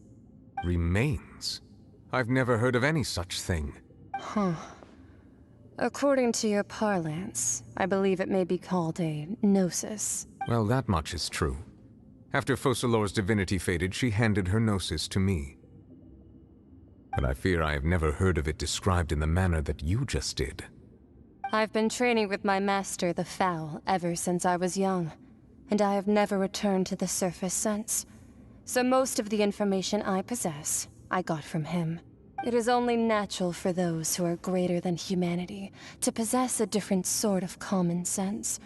Remains? I've never heard of any such thing. According to your parlance, I believe it may be called a gnosis. Well, that much is true. After Focalor's divinity faded, she handed her gnosis to me. But I fear I have never heard of it described in the manner that you just did. I've been training with my master, the Foul, ever since I was young, and I have never returned to the surface since. So most of the information I possess, I got from him. It is only natural for those who are greater than humanity to possess a different sort of common sense,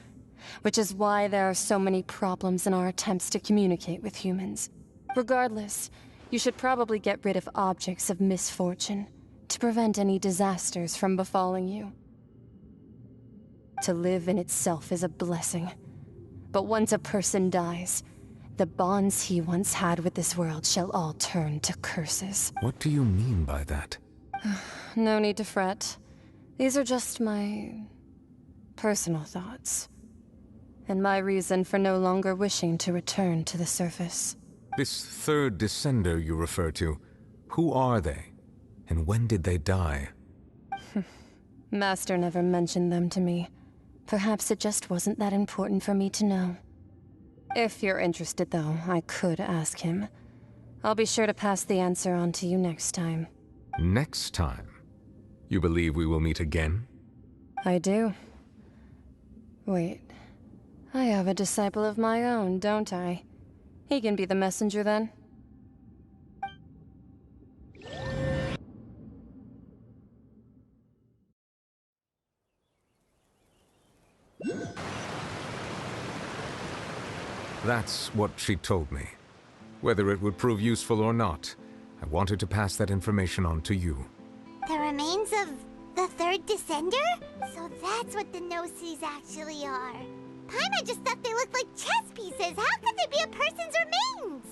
which is why there are so many problems in our attempts to communicate with humans. Regardless, you should probably get rid of objects of misfortune to prevent any disasters from befalling you. To live in itself is a blessing, but once a person dies, the bonds he once had with this world shall all turn to curses. What do you mean by that? No need to fret. These are just my personal thoughts, and my reason for no longer wishing to return to the surface. This third Descender you refer to, who are they? And when did they die? Master never mentioned them to me. Perhaps it just wasn't that important for me to know. If you're interested, though, I could ask him. I'll be sure to pass the answer on to you next time. Next time? You believe we will meet again? I do. Wait. I have a disciple of my own, don't I? He can be the messenger, then. That's what she told me. Whether it would prove useful or not, I wanted to pass that information on to you. The remains of the third Descender? So that's what the Gnosis actually are. Paimon just thought they looked like chess pieces. How could they be a person's remains?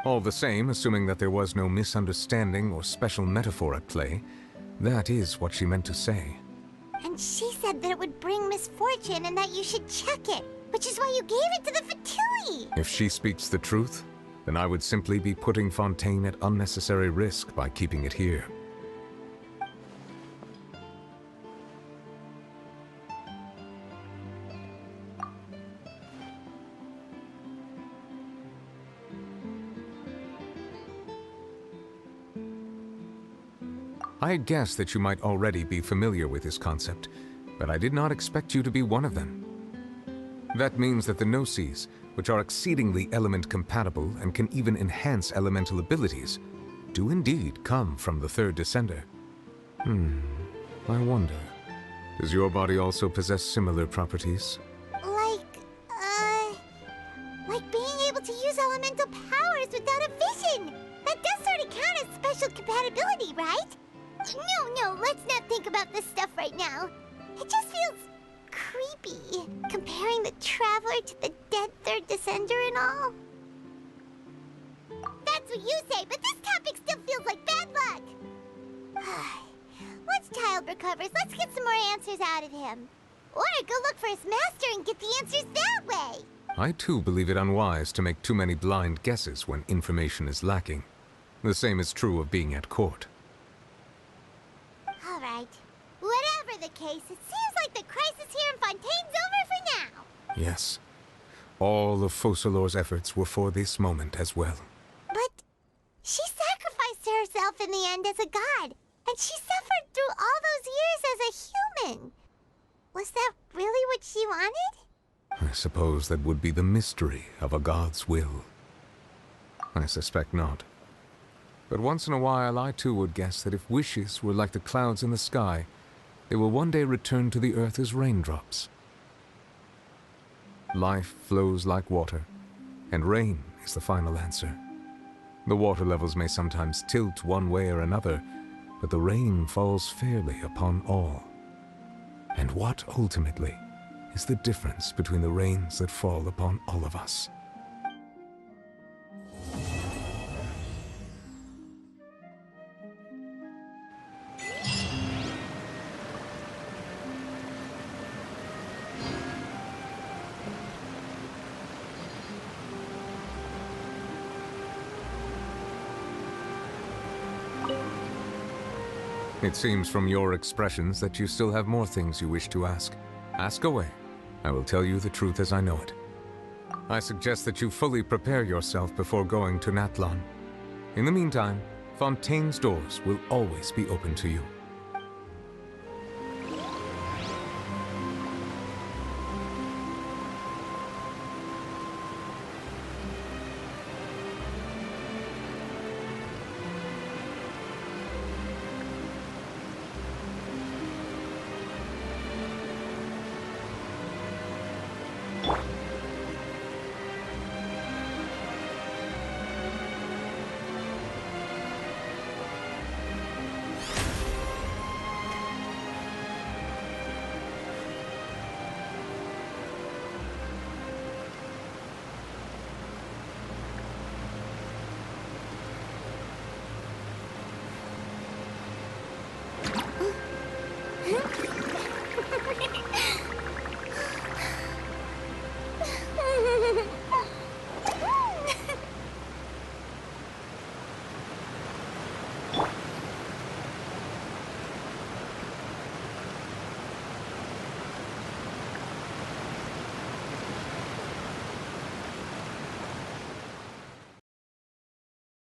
All the same, assuming that there was no misunderstanding or special metaphor at play, that is what she meant to say. And she said that it would bring misfortune and that you should check it, which is why you gave it to the Fatui. If she speaks the truth, then I would simply be putting Fontaine at unnecessary risk by keeping it here. I had guessed that you might already be familiar with this concept, but I did not expect you to be one of them. That means that the Gnosis, which are exceedingly element-compatible and can even enhance elemental abilities, do indeed come from the third Descender. I wonder, does your body also possess similar properties? Like being able to use elemental powers without a vision! That does sort of count as special compatibility, right? No, let's not think about this stuff right now. It just feels creepy, comparing the Traveler to the dead third Descender and all. That's what you say, but this topic still feels like bad luck! Once Child recovers, let's get some more answers out of him. Or go look for his master and get the answers that way! I too believe it unwise to make too many blind guesses when information is lacking. The same is true of being at court. Alright. Whatever the case, it seems like the crisis here in Fontaine's over for now. Yes. All of Focalor's efforts were for this moment as well. But she sacrificed herself in the end as a god, and she suffered through all those years as a human. Was that really what she wanted? I suppose that would be the mystery of a god's will. I suspect not. But once in a while I too would guess that if wishes were like the clouds in the sky, they will one day return to the earth as raindrops. Life flows like water, and rain is the final answer. The water levels may sometimes tilt one way or another, but the rain falls fairly upon all. And what, ultimately, is the difference between the rains that fall upon all of us? It seems from your expressions that you still have more things you wish to ask. Ask away. I will tell you the truth as I know it. I suggest that you fully prepare yourself before going to Natlan. In the meantime, Fontaine's doors will always be open to you.